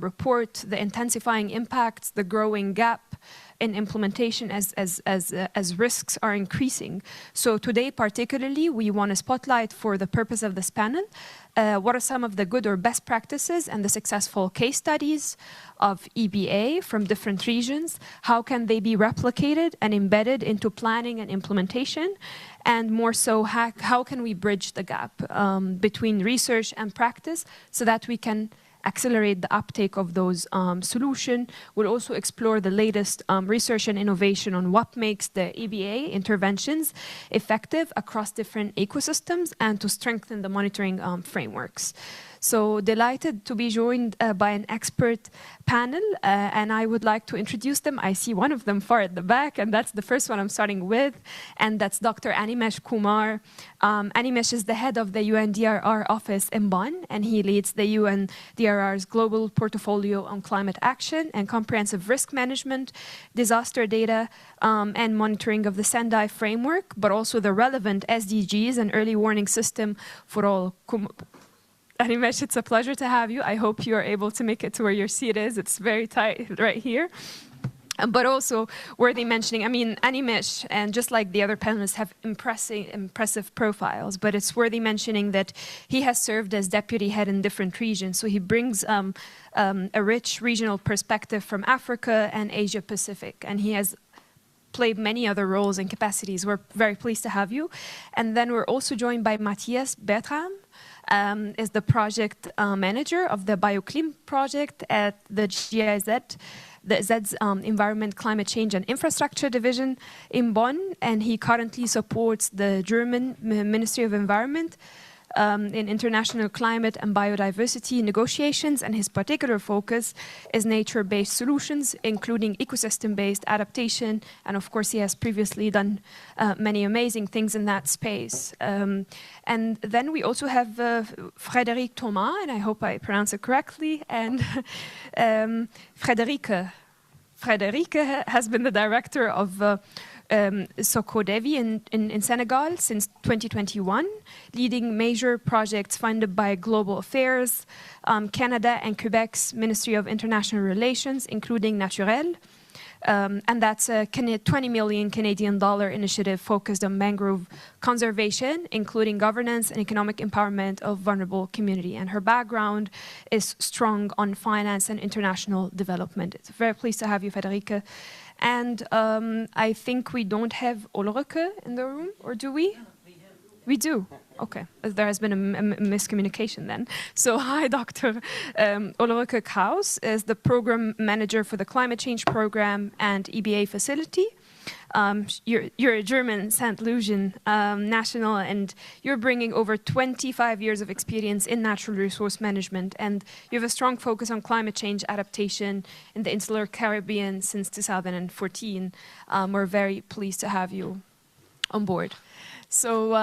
S13: report the intensifying impacts, the growing gap in implementation as risks are increasing. So today particularly we want to spotlight, for the purpose of this panel, what are some of the good or best practices and the successful case studies of EBA from different regions? How can they be replicated and embedded into planning and implementation? And more so, how can we bridge the gap between research and practice so that we can accelerate the uptake of those solutions? We'll also explore the latest research and innovation on what makes the EBA interventions effective across different ecosystems and to strengthen the monitoring frameworks. So delighted to be joined by an expert panel, and I would like to introduce them. I see one of them far at the back, and that's the first one I'm starting with, and that's Dr. Animesh Kumar. Animesh is the head of the UNDRR office in Bonn, and he leads the UNDRR's global portfolio on climate action and comprehensive risk management, disaster data, and monitoring of the Sendai framework, but also the relevant SDGs and early warning system for all. Animesh, it's a pleasure to have you. I hope you are able to make it to where your seat is. It's very tight right here. But also worthy mentioning, I mean, Animesh, and just like the other panelists, have impressive profiles, but it's worthy mentioning that he has served as deputy head in different regions. So he brings a rich regional perspective from Africa and Asia Pacific, and he has played many other roles and capacities. We're very pleased to have you. And then we're also joined by Matthias Bertram, is the project manager of the BioClim project at the GIZ, the Z's Environment, Climate Change and Infrastructure Division in Bonn, and he currently supports the German Ministry of Environment in international climate and biodiversity negotiations, and his particular focus is nature-based solutions, including ecosystem-based adaptation, and of course he has previously done many amazing things in that space. And then we also have Frédéric Thomas, and I hope I pronounce it correctly, and Frédéric has been the director of Sokodevi in Senegal since 2021, leading major projects funded by Global Affairs, Canada and Quebec's Ministry of International Relations, including Naturel. And that's a 20 million Canadian dollar initiative focused on mangrove conservation, including governance and economic empowerment of vulnerable community. And her background is strong on finance and international development. It's very pleased to have you, Frederica. And I think we don't have Ulrike in the room, or do we? We do. Okay, there has been a miscommunication then. So hi, Dr. Ulrike Kraus is the program manager for the Climate Change Program and EBA facility. You're a German St. Lucian national, and you're bringing over 25 years of experience in natural resource management, and you have a strong focus on climate change adaptation in the insular Caribbean since 2014. We're very pleased to have you on board. So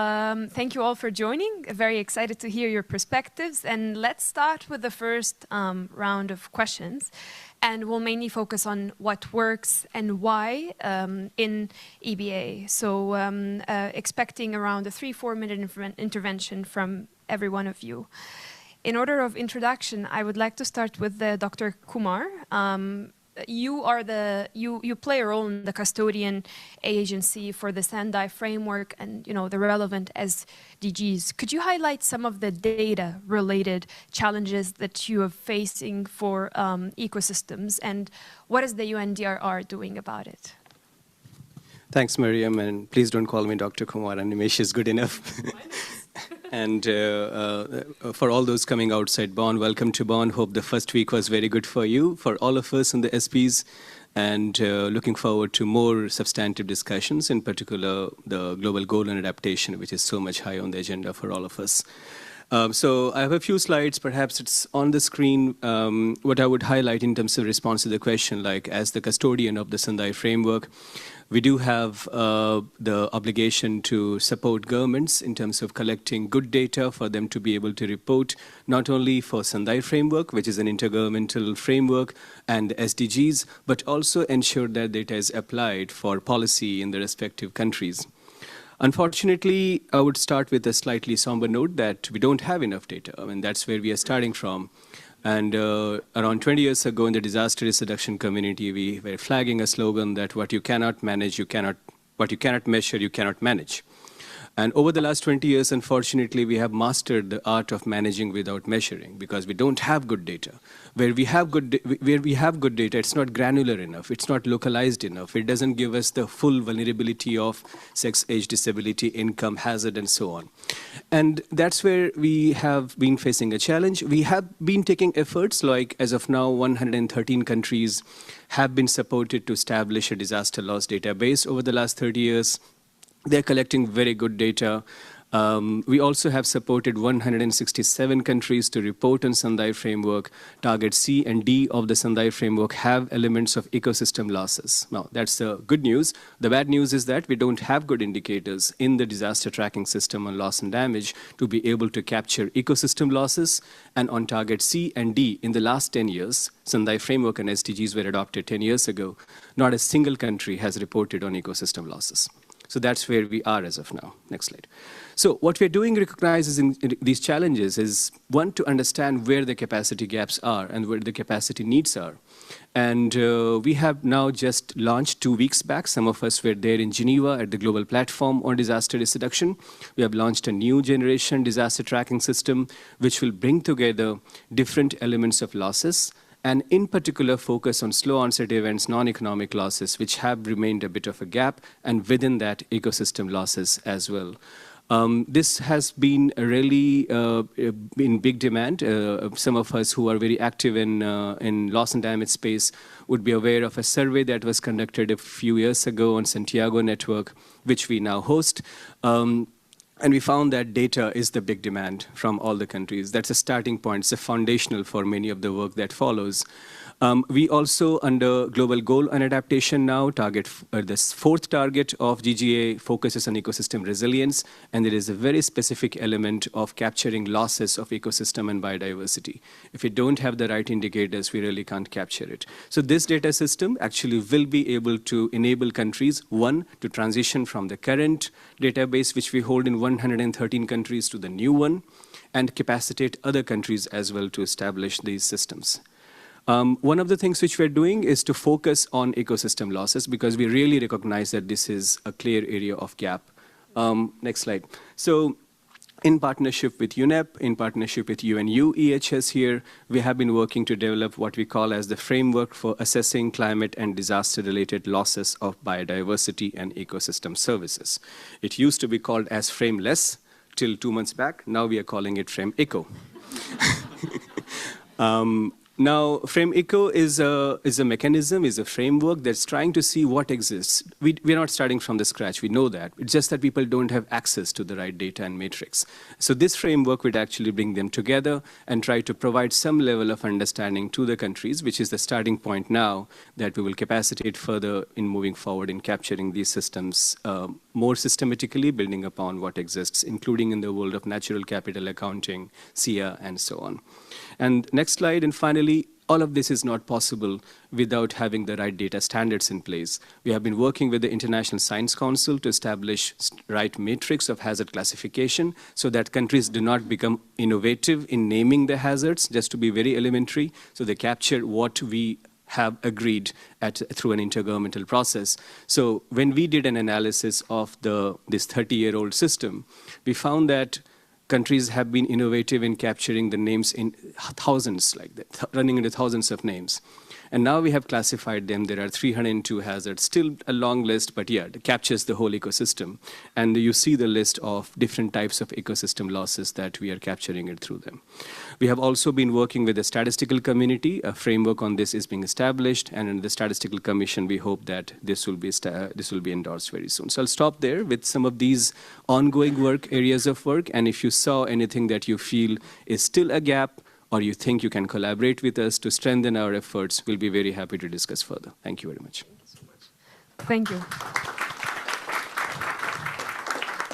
S13: thank you all for joining. Very excited to hear your perspectives. And let's start with the first round of questions. And we'll mainly focus on what works and why in EBA. So expecting around a 3-4 minute intervention from every one of you. In order of introduction, I would like to start with Dr. Kumar. You play a role in the custodian agency for the Sendai framework and the relevant SDGs. Could you highlight some of the data-related challenges that you are facing for ecosystems, and what is the UNDRR doing about it?
S14: Thanks, Miriam, and please don't call me Dr. Kumar. Animesh is good enough. And for all those coming outside Bonn, welcome to Bonn. Hope the first week was very good for you, for all of us in the SPs, and looking forward to more substantive discussions, in particular the global goal and adaptation, which is so much high on the agenda for all of us. So I have a few slides, perhaps it's on the screen. What I would highlight in terms of response to the question, like as the custodian of the Sendai framework, we do have the obligation to support governments in terms of collecting good data for them to be able to report, not only for Sendai framework, which is an intergovernmental framework, and SDGs, but also ensure that data is applied for policy in the respective countries. Unfortunately, I would start with a slightly somber note that we don't have enough data. I mean, that's where we are starting from. And around 20 years ago in the disaster risk reduction community, we were flagging a slogan that what you cannot manage, what you cannot measure, you cannot manage. And over the last 20 years, unfortunately, we have mastered the art of managing without measuring because we don't have good data. Where we have good data, it's not granular enough. It's not localized enough. It doesn't give us the full vulnerability of sex, age, disability, income, hazard, and so on. And that's where we have been facing a challenge. We have been taking efforts, like as of now, 113 countries have been supported to establish a disaster loss database over the last 30 years. They're collecting very good data. We also have supported 167 countries to report on Sendai framework. Target C and D of the Sendai framework have elements of ecosystem losses. Now, that's the good news. The bad news is that we don't have good indicators in the disaster tracking system on loss and damage to be able to capture ecosystem losses. And on target C and D, in the last 10 years, Sendai framework and SDGs were adopted 10 years ago. Not a single country has reported on ecosystem losses. So that's where we are as of now. Next slide. So what we're doing recognizes in these challenges is, one, to understand where the capacity gaps are and where the capacity needs are. And we have now just launched 2 weeks back. Some of us were there in Geneva at the Global Platform on Disaster Risk Reduction. We have launched a new generation disaster tracking system, which will bring together different elements of losses, and in particular focus on slow onset events, non-economic losses, which have remained a bit of a gap, and within that, ecosystem losses as well. This has been really in big demand. Some of us who are very active in loss and damage space would be aware of a survey that was conducted a few years ago on Santiago Network, which we now host. And we found that data is the big demand from all the countries. That's a starting point. It's a foundational for many of the work that follows. We also, under Global Goal and Adaptation now, target this fourth target of GGA focuses on ecosystem resilience, and there is a very specific element of capturing losses of ecosystem and biodiversity. If we don't have the right indicators, we really can't capture it. So this data system actually will be able to enable countries, one, to transition from the current database, which we hold in 113 countries, to the new one, and capacitate other countries as well to establish these systems. One of the things which we're doing is to focus on ecosystem losses because we really recognize that this is a clear area of gap. Next slide. So in partnership with UNEP, in partnership with UNU EHS here, we have been working to develop what we call as the framework for assessing climate and disaster-related losses of biodiversity and ecosystem services. It used to be called as Frameless till 2 months back. Now we are calling it Frame Eco. Now, Frame Eco is a mechanism, is a framework that's trying to see what exists. We're not starting from the scratch, we know that. It's just that people don't have access to the right data and matrix. So this framework would actually bring them together and try to provide some level of understanding to the countries, which is the starting point now that we will capacitate further in moving forward in capturing these systems more systematically, building upon what exists, including in the world of natural capital accounting, SIA, and so on. And next slide, and finally, all of this is not possible without having the right data standards in place. We have been working with the International Science Council to establish right matrix of hazard classification so that countries do not become innovative in naming the hazards, just to be very elementary, so they capture what we have agreed through an intergovernmental process. So when we did an analysis of this 30-year-old system, we found that countries have been innovative in capturing the names in thousands, like that, running into thousands of names. And now we have classified them. There are 302 hazards, still a long list, but yeah, it captures the whole ecosystem. And you see the list of different types of ecosystem losses that we are capturing it through them. We have also been working with the statistical community. A framework on this is being established, and in the Statistical Commission, we hope that this will be endorsed very soon. So I'll stop there with some of these ongoing areas of work, and if you saw anything that you feel is still a gap, or you think you can collaborate with us to strengthen our efforts, we'll be very happy to discuss further. Thank you very much.
S13: Thank you.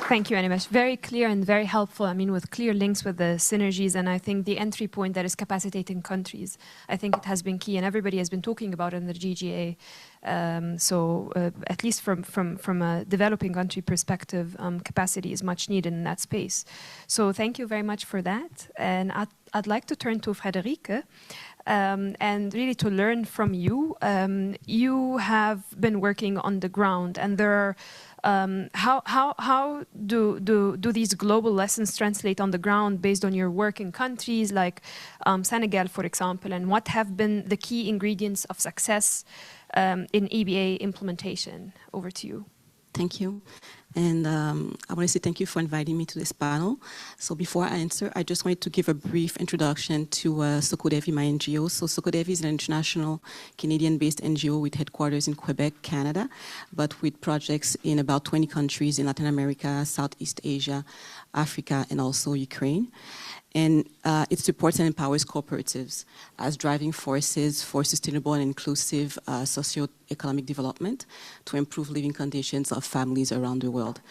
S13: Thank you, Animesh. Very clear and very helpful. I mean, with clear links with the synergies, and I think the entry point that is capacitating countries, I think it has been key, and everybody has been talking about it in the GGA. At least from a developing country perspective, capacity is much needed in that space. So thank you very much for that. And I'd like to turn to Friederike and really to learn from you. You have been working on the ground, and there are how do these global lessons translate on the ground based on your work in countries like Senegal, for example, and what have been the key ingredients of success in EBA implementation? Over to you.
S15: Thank you. And I want to say thank you for inviting me to this panel. So before I answer, I just wanted to give a brief introduction to SOCODEVI, my NGO. So SOCODEVI is an international Canadian-based NGO with headquarters in Quebec, Canada, but with projects in about 20 countries in Latin America, Southeast Asia, Africa, and also Ukraine. And it supports and empowers cooperatives as driving forces for sustainable and inclusive socio-economic development to improve living conditions of families around the world.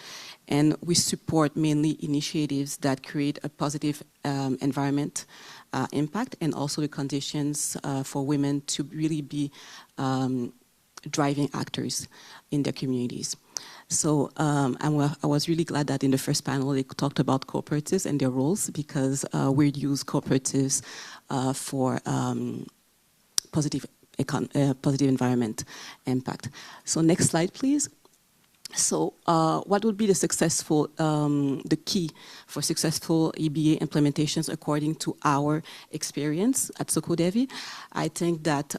S15: And we support mainly initiatives that create a positive environment impact, and also the conditions for women to really be driving actors in their communities. So I was really glad that in the first panel they talked about cooperatives and their roles, because we use cooperatives for positive environment impact. So next slide, please. So what would be the key for successful EBA implementations according to our experience at SOCODEVI? I think that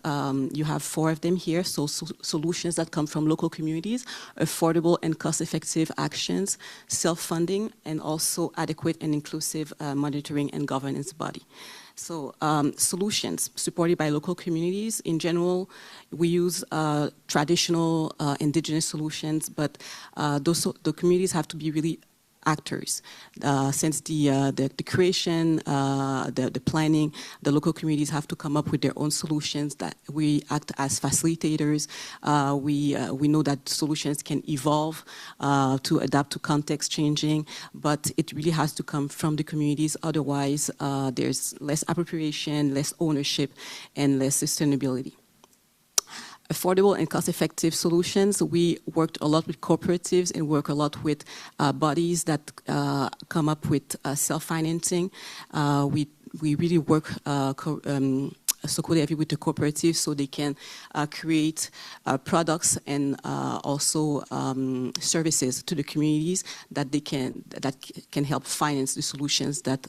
S15: you have 4 of them here. So solutions that come from local communities, affordable and cost-effective actions, self-funding, and also adequate and inclusive monitoring and governance body. So solutions supported by local communities. In general, we use traditional indigenous solutions, but the communities have to be really actors. Since the creation, the planning, the local communities have to come up with their own solutions. That we act as facilitators. We know that solutions can evolve to adapt to context changing, but it really has to come from the communities. Otherwise, there's less appropriation, less ownership, and less sustainability. Affordable and cost-effective solutions. We worked a lot with cooperatives and work a lot with bodies that come up with self-financing. We really work SOCODEVI with the cooperatives so they can create products and also services to the communities that can help finance the solutions that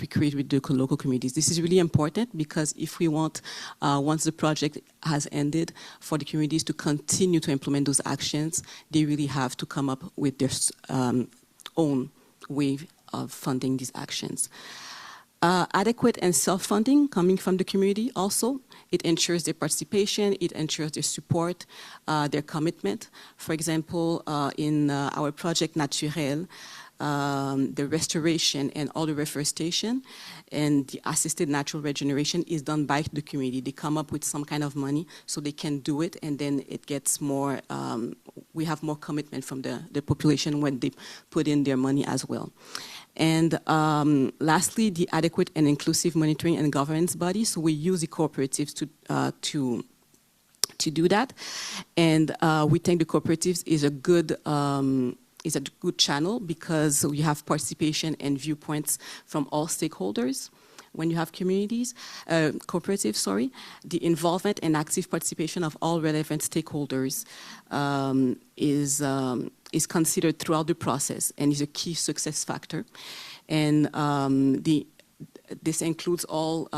S15: we create with the local communities. This is really important because if we want, once the project has ended, for the communities to continue to implement those actions, they really have to come up with their own way of funding these actions. Adequate and self-funding coming from the community also. It ensures their participation, it ensures their support, their commitment. For example, in our project Naturel, the restoration and all the reforestation and the assisted natural regeneration is done by the community. They come up with some kind of money so they can do it, and then it gets more, we have more commitment from the population when they put in their money as well. And lastly, the adequate and inclusive monitoring and governance body. So we use the cooperatives to do that. And we think the cooperatives is a good channel because we have participation and viewpoints from all stakeholders. When you have communities, cooperatives, sorry, the involvement and active participation of all relevant stakeholders is considered throughout the process and is a key success factor. And this includes all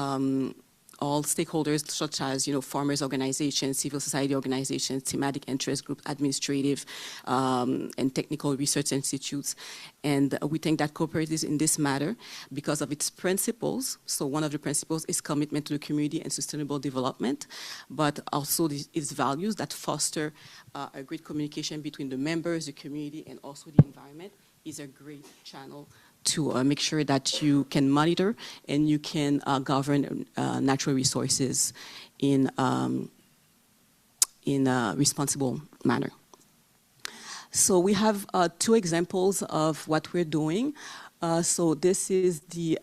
S15: stakeholders, such as farmers' organizations, civil society organizations, thematic interest groups, administrative and technical research institutes. And we think that cooperatives in this matter because of its principles. So one of the principles is commitment to the community and sustainable development, but also its values that foster a great communication between the members, the community, and also the environment is a great channel to make sure that you can monitor and you can govern natural resources in a responsible manner. So we have 2 examples of what we're doing. So this is the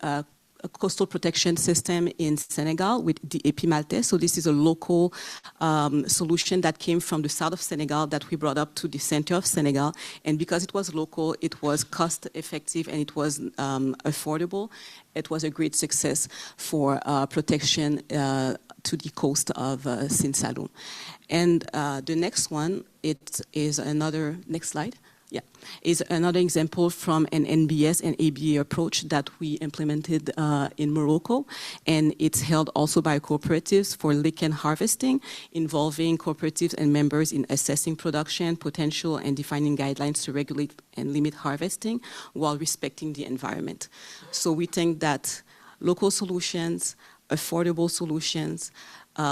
S15: coastal protection system in Senegal with the EPI Maltais. So this is a local solution that came from the south of Senegal that we brought up to the center of Senegal. And because it was local, it was cost effective and it was affordable. It was a great success for protection to the coast of Sine Saloum. And the next one, it is another, next slide. Yeah, is another example from an NBS and ABA approach that we implemented in Morocco, and it's held also by cooperatives for lichen harvesting, involving cooperatives and members in assessing production potential and defining guidelines to regulate and limit harvesting while respecting the environment. So we think that local solutions, affordable solutions,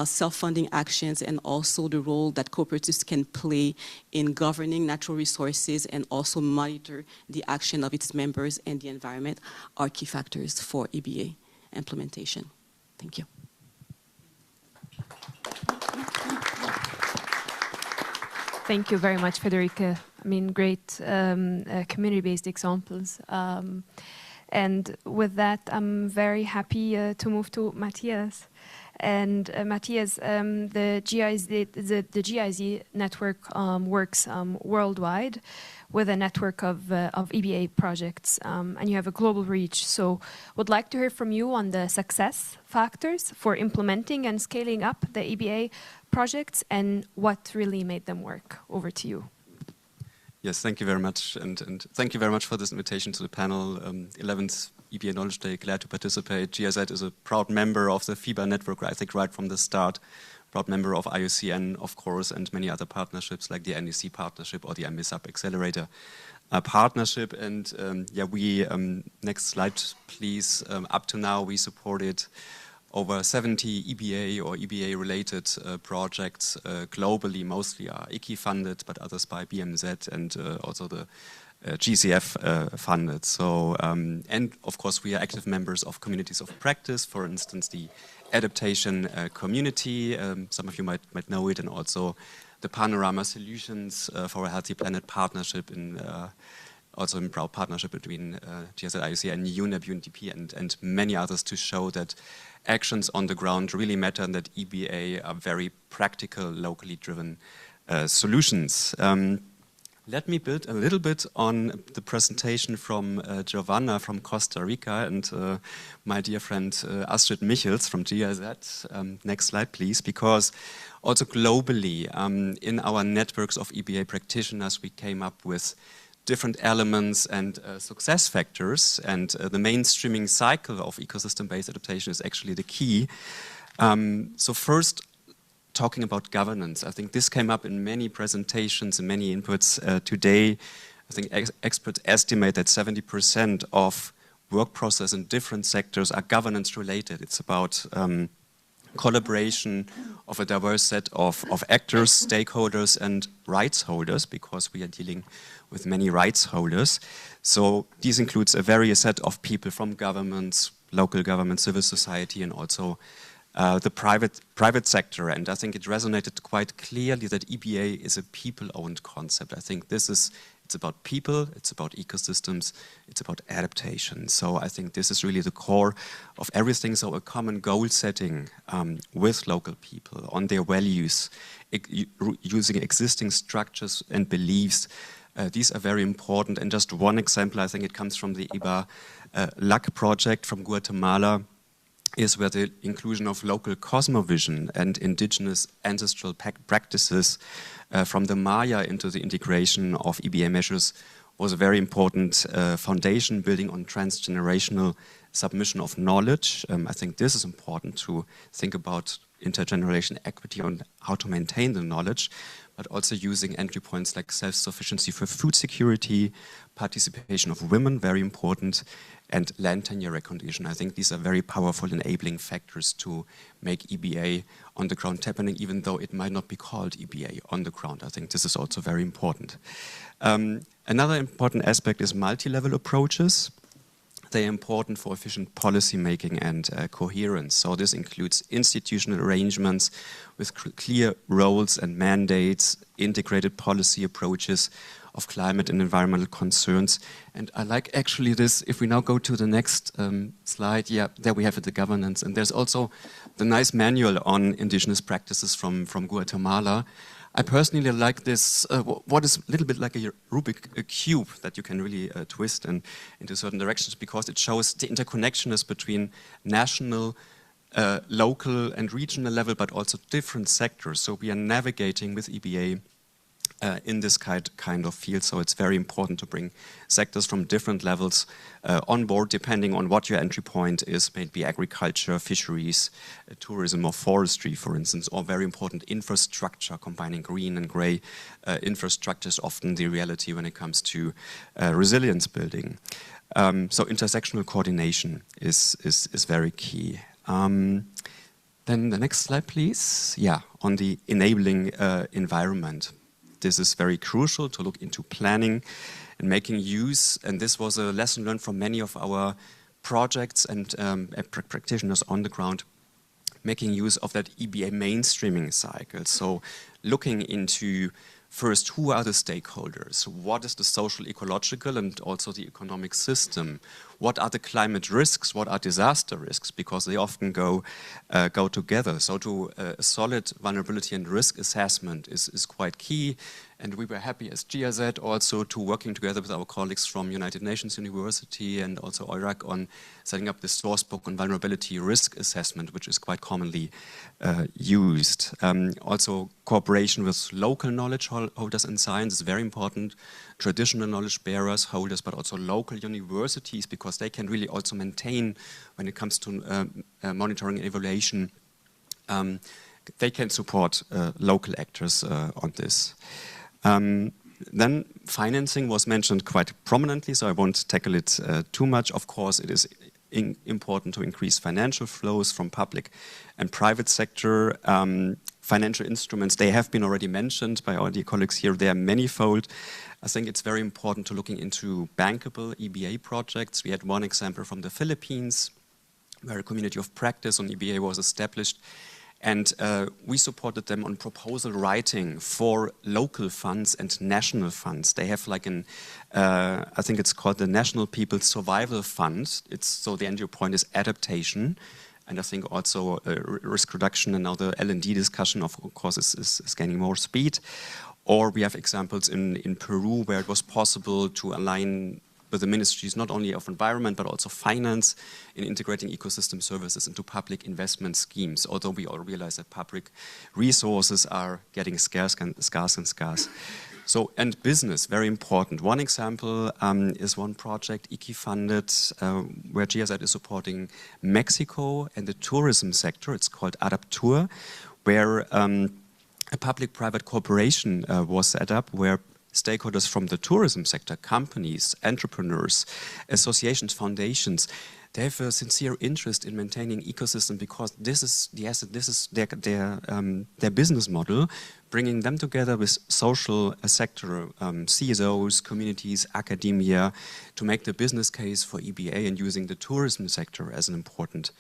S15: self-funding actions, and also the role that cooperatives can play in governing natural resources and also monitor the action of its members and the environment are key factors for EBA implementation. Thank you.
S13: Thank you very much, Federica. I mean, great community-based examples. And with that, I'm very happy to move to Matthias. And Matthias, the GIZ network works worldwide with a network of EBA projects, and you have a global reach. So would like to hear from you on the success factors for implementing and scaling up the EBA projects and what really made them work. Over to you.
S11: Yes, thank you very much, and thank you very much for this invitation to the panel. 11th EBA Knowledge Day, glad to participate. GIZ is a proud member of the FEBA network, I think right from the start, proud member of IUCN, of course, and many other partnerships like the NEC partnership or the MISAP Accelerator partnership. And yeah, we, next slide please, up to now we supported over 70 EBA or EBA-related projects globally, mostly are ICI funded, but others by BMZ and also the GCF funded. So, and of course we are active members of communities of practice, for instance, the adaptation community, some of you might know it, and also the Panorama Solutions for a Healthy Planet partnership in also in proud partnership between GIZ, IUCN, and UNEP, UNDP, and many others to show that actions on the ground really matter and that EBA are very practical, locally driven solutions. Let me build a little bit on the presentation from Giovanna from Costa Rica and my dear friend Astrid Michels from GIZ. Next slide, please, because also globally in our networks of EBA practitioners, we came up with different elements and success factors, and the mainstreaming cycle of ecosystem-based adaptation is actually the key. So first, talking about governance, I think this came up in many presentations and many inputs today. I think experts estimate that 70% of work process in different sectors are governance related. It's about collaboration of a diverse set of actors, stakeholders, and rights holders, because we are dealing with many rights holders. So these includes a various set of people from governments, local government, civil society, and also the private sector. And I think it resonated quite clearly that EBA is a people-owned concept. I think it's about people, it's about ecosystems, it's about adaptation. So I think this is really the core of everything. So a common goal setting with local people on their values, using existing structures and beliefs. These are very important. And just one example, I think it comes from the EBA LAC project from Guatemala. is where the inclusion of local cosmovision and indigenous ancestral practices from the Maya into the integration of EBA measures was a very important foundation building on transgenerational submission of knowledge. I think this is important to think about intergenerational equity on how to maintain the knowledge, but also using entry points like self-sufficiency for food security, participation of women, very important, and land tenure recognition. I think these are very powerful enabling factors to make EBA on the ground happening, even though it might not be called EBA on the ground. I think this is also very important. Another important aspect is multi-level approaches. They are important for efficient policy making and coherence. So this includes institutional arrangements with clear roles and mandates, integrated policy approaches of climate and environmental concerns. And I like actually this, if we now go to the next slide, yeah, there we have it, the governance. And there's also the nice manual on indigenous practices from Guatemala. I personally like this, what is a little bit like a Rubik cube that you can really twist into certain directions, because it shows the interconnectedness between national, local and regional level, but also different sectors. So we are navigating with EBA in this kind of field. So it's very important to bring sectors from different levels on board, depending on what your entry point is, maybe agriculture, fisheries, tourism or forestry, for instance, or very important infrastructure, combining green and gray infrastructure is often the reality when it comes to resilience building. So intersectional coordination is very key. Then the next slide, please. Yeah, on the enabling environment. This is very crucial to look into planning and making use, and this was a lesson learned from many of our projects and practitioners on the ground, making use of that EBA mainstreaming cycle. So looking into first, who are the stakeholders? What is the social, ecological, and also the economic system? What are the climate risks? What are disaster risks? Because they often go together. So to a solid vulnerability and risk assessment is quite key. And we were happy as GIZ also to working together with our colleagues from United Nations University and also OIRAC on setting up the source book on vulnerability risk assessment, which is quite commonly used. Also cooperation with local knowledge holders in science is very important. Traditional knowledge bearers, holders, but also local universities, because they can really also maintain when it comes to monitoring and evaluation. They can support local actors on this. Then financing was mentioned quite prominently, so I won't tackle it too much. Of course, it is important to increase financial flows from public and private sector. Financial instruments, they have been already mentioned by our dear colleagues here. They are manifold. I think it's very important to looking into bankable EBA projects. We had one example from the Philippines, where a community of practice on EBA was established. And we supported them on proposal writing for local funds and national funds. They have like I think it's called the National People's Survival Fund. So the entry point is adaptation. And I think also risk reduction, and now the L&D discussion, of course, is gaining more speed. Or we have examples in Peru where it was possible to align with the ministries not only of environment but also finance in integrating ecosystem services into public investment schemes, although we all realize that public resources are getting scarce. So, and business, very important. One example is one project, IKI funded, where GIZ is supporting Mexico and the tourism sector. It's called Adaptur, where a public-private cooperation was set up where stakeholders from the tourism sector, companies, entrepreneurs, associations, foundations, they have a sincere interest in maintaining ecosystem because this is the asset, this is their business model, bringing them together with social sector, CSOs, communities, academia, to make the business case for EBA and using the tourism sector as an important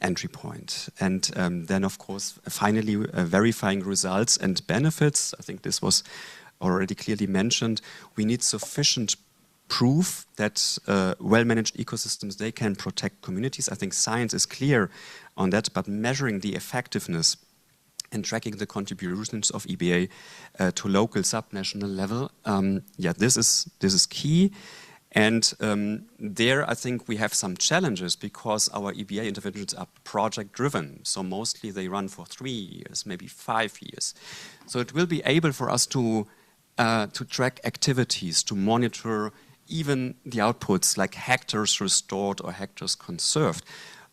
S11: entry point. And then, of course, finally, verifying results and benefits. I think this was already clearly mentioned. We need sufficient proof that well-managed ecosystems, they can protect communities. I think science is clear on that, but measuring the effectiveness and tracking the contributions of EBA to local subnational level, yeah, this is key. And there, I think we have some challenges because our EBA interventions are project-driven. So mostly they run for 3 years, maybe 5 years. So it will be able for us to track activities, to monitor even the outputs like hectares restored or hectares conserved.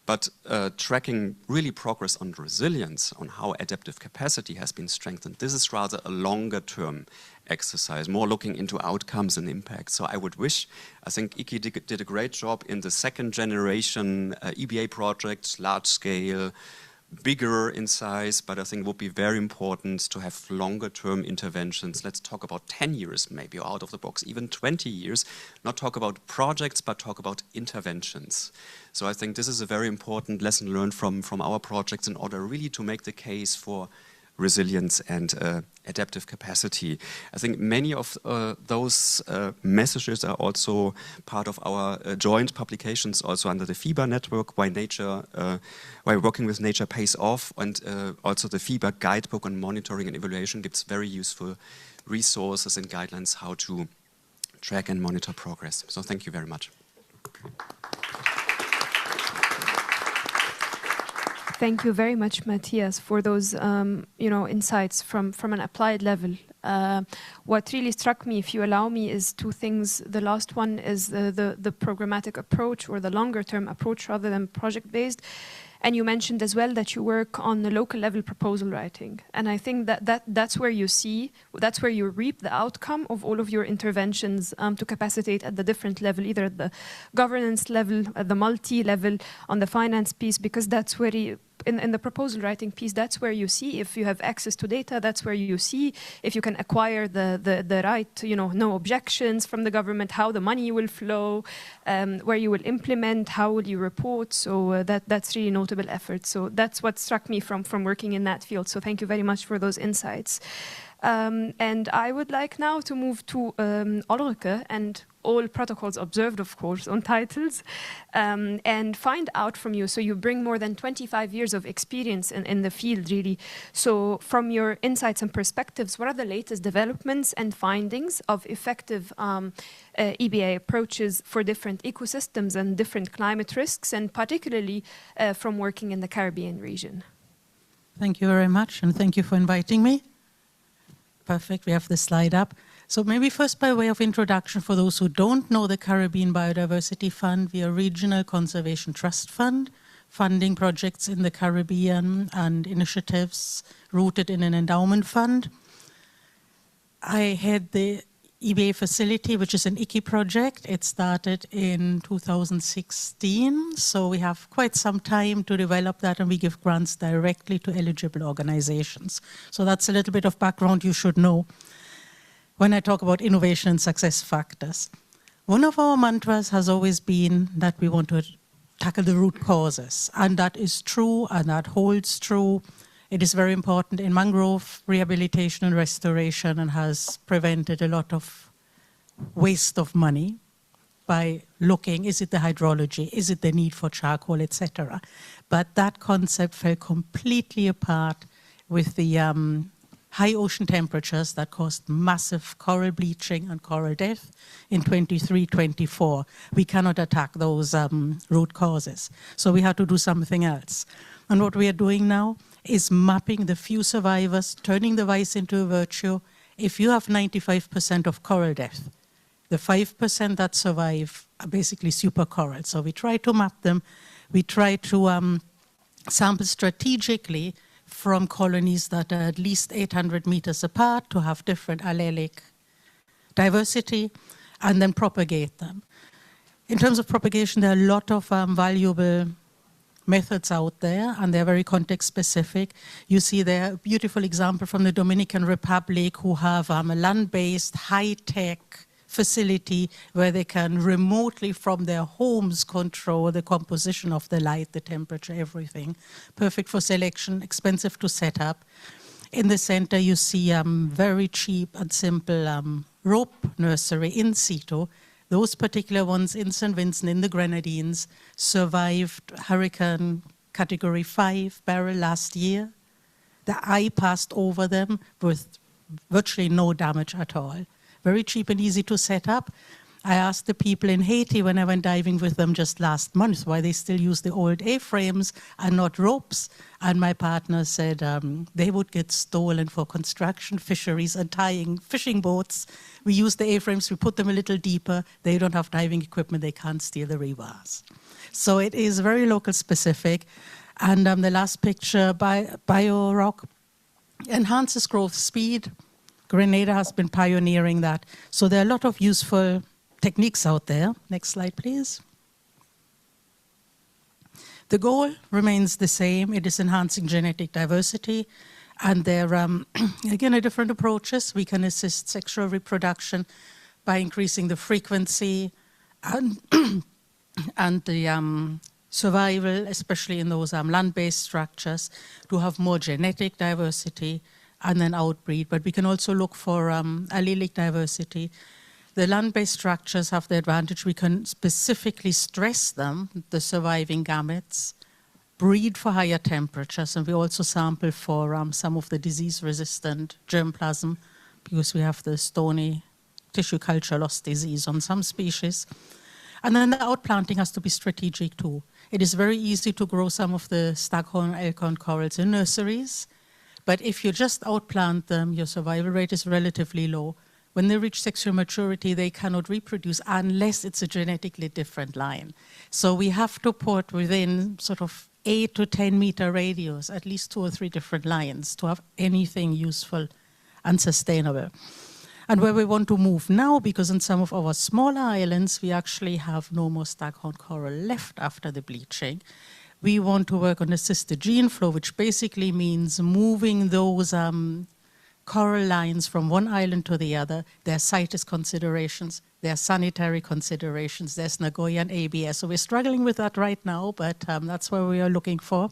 S11: But tracking really progress on resilience, on how adaptive capacity has been strengthened, this is rather a longer-term exercise, more looking into outcomes and impact. So I think Iki did a great job in the second generation EBA projects, large scale, bigger in size, but I think it would be very important to have longer term interventions. Let's talk about 10 years maybe, or out of the box, even 20 years, not talk about projects, but talk about interventions. So I think this is a very important lesson learned from our projects in order really to make the case for resilience and adaptive capacity. I think many of those messages are also part of our joint publications also under the FEBA network, why working with nature pays off, and also the FEBA guidebook on monitoring and evaluation gives very useful resources and guidelines how to track and monitor progress. So thank you very much.
S13: Thank you very much, Matthias, for those insights from an applied level. What really struck me, if you allow me, is two things. The last one is the programmatic approach, or the longer-term approach rather than project-based. And you mentioned as well that you work on the local level proposal writing. And I think that's where you reap the outcome of all of your interventions to capacitate at the different level, either at the governance level, at the multi-level, on the finance piece, because that's where in the proposal writing piece, that's where you see if you have access to data, that's where you see if you can acquire the right, no objections from the government, how the money will flow, where you will implement, how will you report. So that's really notable effort. So that's what struck me from working in that field. So thank you very much for those insights. And I would like now to move to Ulrike and all protocols observed, of course, on titles, and find out from you. So you bring more than 25 years of experience in the field, really. So from your insights and perspectives, what are the latest developments and findings of effective EBA approaches for different ecosystems and different climate risks, and particularly from working in the Caribbean region?
S16: Thank you very much, and thank you for inviting me. Perfect, we have the slide up. So maybe first by way of introduction, for those who don't know the Caribbean Biodiversity Fund, we are a regional conservation trust fund, funding projects in the Caribbean and initiatives rooted in an endowment fund. I had the EBA facility, which is an ICI project. It started in 2016, so we have quite some time to develop that, and we give grants directly to eligible organizations. So that's a little bit of background you should know when I talk about innovation and success factors. One of our mantras has always been that we want to tackle the root causes, and that is true, and that holds true. It is very important in mangrove rehabilitation and restoration, and has prevented a lot of waste of money by looking, is it the hydrology, is it the need for charcoal, etc. But that concept fell completely apart with the high ocean temperatures that caused massive coral bleaching and coral death in 23-24. We cannot attack those root causes. So we had to do something else. And what we are doing now is mapping the few survivors, turning the vice into a virtue. If you have 95% of coral death, the 5% that survive are basically super coral. So we try to map them. We try to sample strategically from colonies that are at least 800 meters apart to have different allelic diversity, and then propagate them. In terms of propagation, there are a lot of valuable methods out there, and they're very context specific. You see there a beautiful example from the Dominican Republic, who have a land-based high-tech facility where they can remotely from their homes control the composition of the light, the temperature, everything. Perfect for selection, expensive to set up. In the center you see very cheap and simple rope nursery in situ. Those particular ones in St. Vincent in the Grenadines survived Hurricane Category 5 barrel last year. The eye passed over them with virtually no damage at all. Very cheap and easy to set up. I asked the people in Haiti when I went diving with them just last month why they still use the old A-frames and not ropes. And my partner said they would get stolen for construction, fisheries, and tying fishing boats. We use the A-frames, we put them a little deeper. They don't have diving equipment, they can't steer the rebars. So it is very local specific. And the last picture, BioRock enhances growth speed. Grenada has been pioneering that. So there are a lot of useful techniques out there. Next slide, please. The goal remains the same. It is enhancing genetic diversity. And there are, again, different approaches. We can assist sexual reproduction by increasing the frequency and, and the survival, especially in those land-based structures, to have more genetic diversity and then outbreed. But we can also look for allelic diversity. The land-based structures have the advantage we can specifically stress them, the surviving gametes, breed for higher temperatures, and we also sample for some of the disease-resistant germplasm because we have the stony tissue culture loss disease on some species. And then the outplanting has to be strategic too. It is very easy to grow some of the staghorn elkhorn corals in nurseries, but if you just outplant them, your survival rate is relatively low. When they reach sexual maturity, they cannot reproduce unless it's a genetically different line. So we have to put within sort of 8 to 10 meter radius, at least 2 or 3 different lines to have anything useful and sustainable. And where we want to move now, because in some of our smaller islands, we actually have no more staghorn coral left after the bleaching. We want to work on assisted gene flow, which basically means moving those coral lines from one island to the other. There are CITES considerations, there are sanitary considerations, there's Nagoya and ABS. So we're struggling with that right now, but that's where we are looking for.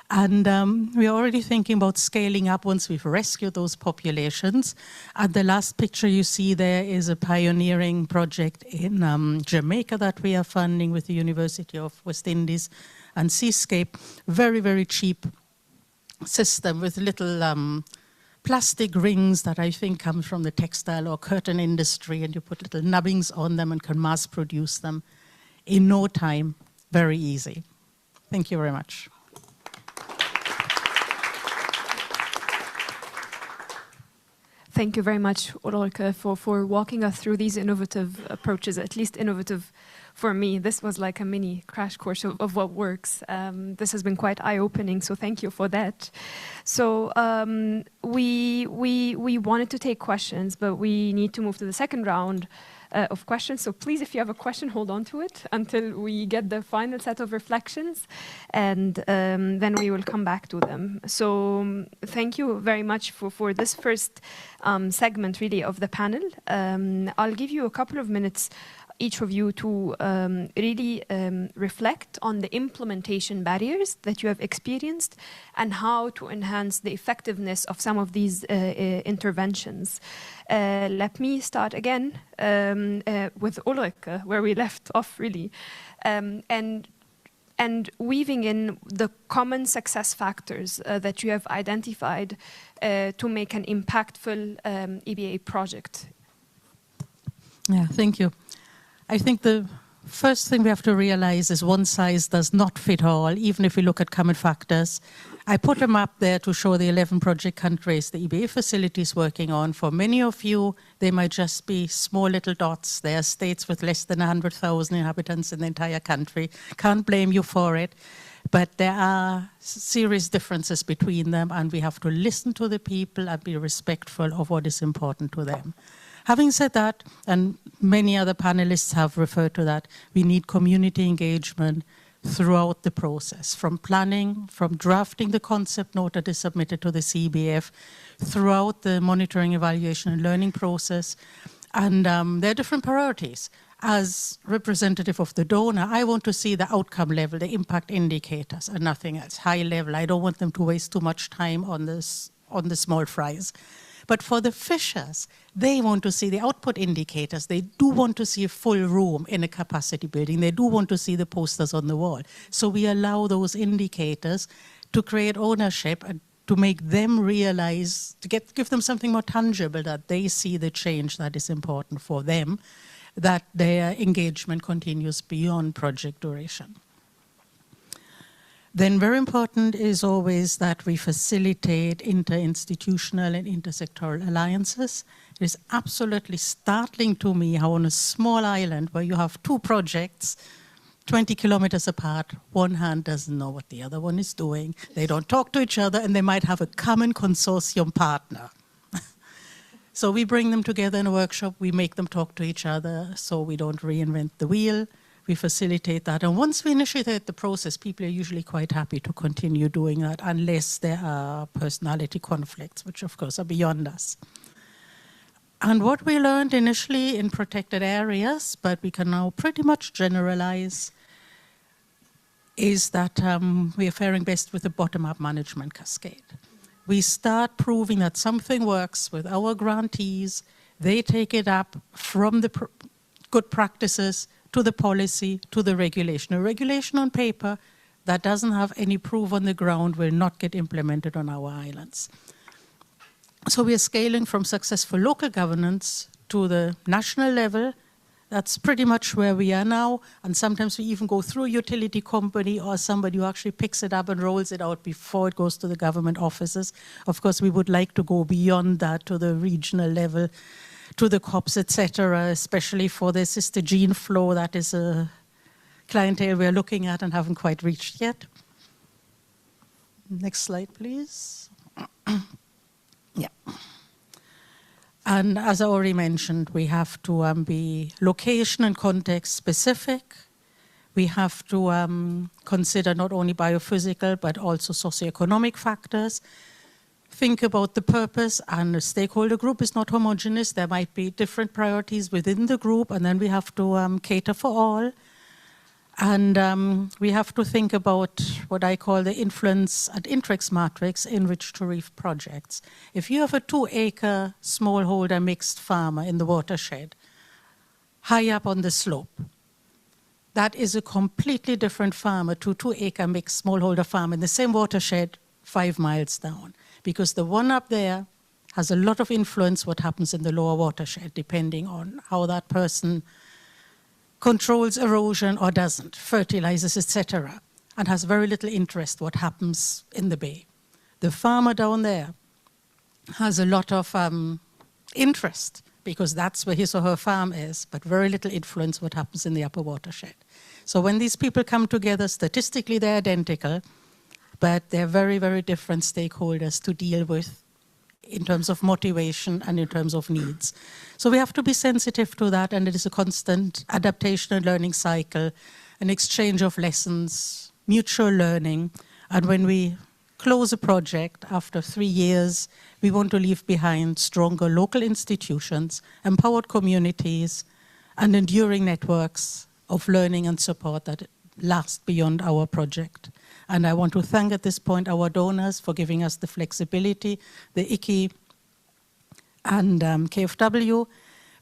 S16: And we're already thinking about scaling up once we've rescued those populations. And the last picture you see there is a pioneering project in Jamaica that we are funding with the University of West Indies and Seascape. Very, very cheap system with little plastic rings that I think come from the textile or curtain industry, and you put little nubbings on them and can mass produce them in no time. Very easy. Thank you very much.
S13: Thank you very much, Ulrike, for walking us through these innovative approaches, at least innovative for me. This was like a mini crash course of what works. This has been quite eye-opening, so thank you for that. So we wanted to take questions, but we need to move to the second round of questions. So please, if you have a question, hold on to it until we get the final set of reflections, and then we will come back to them. So thank you very much for this first segment, really, of the panel. I'll give you a couple of minutes, each of you, to really reflect on the implementation barriers that you have experienced and how to enhance the effectiveness of some of these interventions. Let me start again with Ulrike, where we left off, really, and weaving in the common success factors that you have identified to make an impactful EBA project.
S16: Yeah, thank you. I think the first thing we have to realize is one size does not fit all, even if we look at common factors. I put a map there to show the 11 project countries the EBA facility is working on. For many of you, they might just be small little dots. There are states with less than 100,000 inhabitants in the entire country. Can't blame you for it. But there are serious differences between them, and we have to listen to the people and be respectful of what is important to them. Having said that, and many other panelists have referred to that, we need community engagement throughout the process, from planning, from drafting the concept note that is submitted to the CBF, throughout the monitoring, evaluation, and learning process. And there are different priorities. As representative of the donor, I want to see the outcome level, the impact indicators, and nothing else. High level, I don't want them to waste too much time on the small fries. But for the fishers, they want to see the output indicators. They do want to see a full room in a capacity building. They do want to see the posters on the wall. So we allow those indicators to create ownership and to make them realize, to give them something more tangible, that they see the change that is important for them. that their engagement continues beyond project duration. Then very important is always that we facilitate interinstitutional and intersectoral alliances. It is absolutely startling to me how on a small island where you have two projects 20 kilometers apart, one hand doesn't know what the other one is doing. They don't talk to each other, and they might have a common consortium partner. So we bring them together in a workshop, we make them talk to each other so we don't reinvent the wheel. We facilitate that. And once we initiate the process, people are usually quite happy to continue doing that unless there are personality conflicts, which of course are beyond us. And what we learned initially in protected areas, but we can now pretty much generalize, is that we are faring best with the bottom-up management cascade. We start proving that something works with our grantees. They take it up from the good practices to the policy, to the regulation. A regulation on paper that doesn't have any proof on the ground will not get implemented on our islands. So we are scaling from successful local governance to the national level. That's pretty much where we are now. And sometimes we even go through a utility company or somebody who actually picks it up and rolls it out before it goes to the government offices. Of course, we would like to go beyond that to the regional level, to the COPs, etc., especially for the sister gene flow. That is a clientele we're looking at and haven't quite reached yet. Next slide, please. Yeah. And as I already mentioned, we have to be location and context specific. We have to consider not only biophysical, but also socioeconomic factors. Think about the purpose, and the stakeholder group is not homogeneous. There might be different priorities within the group, and then we have to cater for all. And we have to think about what I call the influence and interest matrix in rich to reef projects. If you have a 2-acre smallholder mixed farmer in the watershed, high up on the slope, that is a completely different farmer to 2-acre mixed smallholder farm in the same watershed 5 miles down. Because the one up there has a lot of influence what happens in the lower watershed, depending on how that person controls erosion or doesn't, fertilizes, etc., and has very little interest what happens in the bay. The farmer down there has a lot of interest because that's where his or her farm is, but very little influence what happens in the upper watershed. So when these people come together, statistically they're identical, but they're very, very different stakeholders to deal with in terms of motivation and in terms of needs. So we have to be sensitive to that, and it is a constant adaptation and learning cycle, an exchange of lessons, mutual learning. And when we close a project after 3 years, we want to leave behind stronger local institutions, empowered communities, and enduring networks of learning and support that last beyond our project. And I want to thank at this point our donors for giving us the flexibility, the ICI and KFW,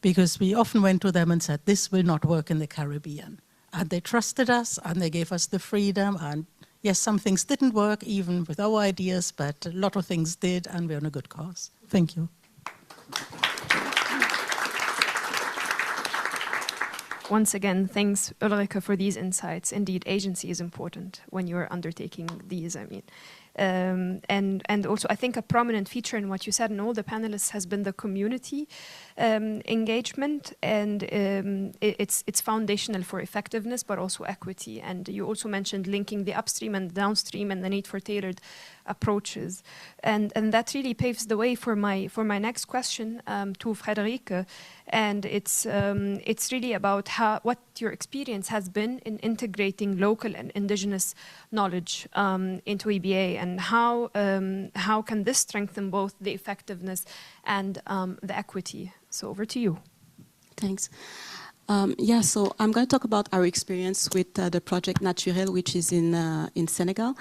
S16: because we often went to them and said, this will not work in the Caribbean. And they trusted us and they gave us the freedom. And yes, some things didn't work even with our ideas, but a lot of things did, and we're on a good cause. Thank you.
S13: Once again, thanks, Ulrike, for these insights. Indeed, agency is important when you're undertaking these, and also, I think a prominent feature in what you said and all the panelists has been the community engagement, and it's foundational for effectiveness, but also equity. And you also mentioned linking the upstream and downstream and the need for tailored approaches, and that really paves the way for my next question to Friederike. And it's really about what your experience has been in integrating local and indigenous knowledge into EBA, and how can this strengthen both the effectiveness and the equity. So over to you.
S15: Thanks. Yeah, so I'm going to talk about our experience with the project Naturel, which is in Senegal.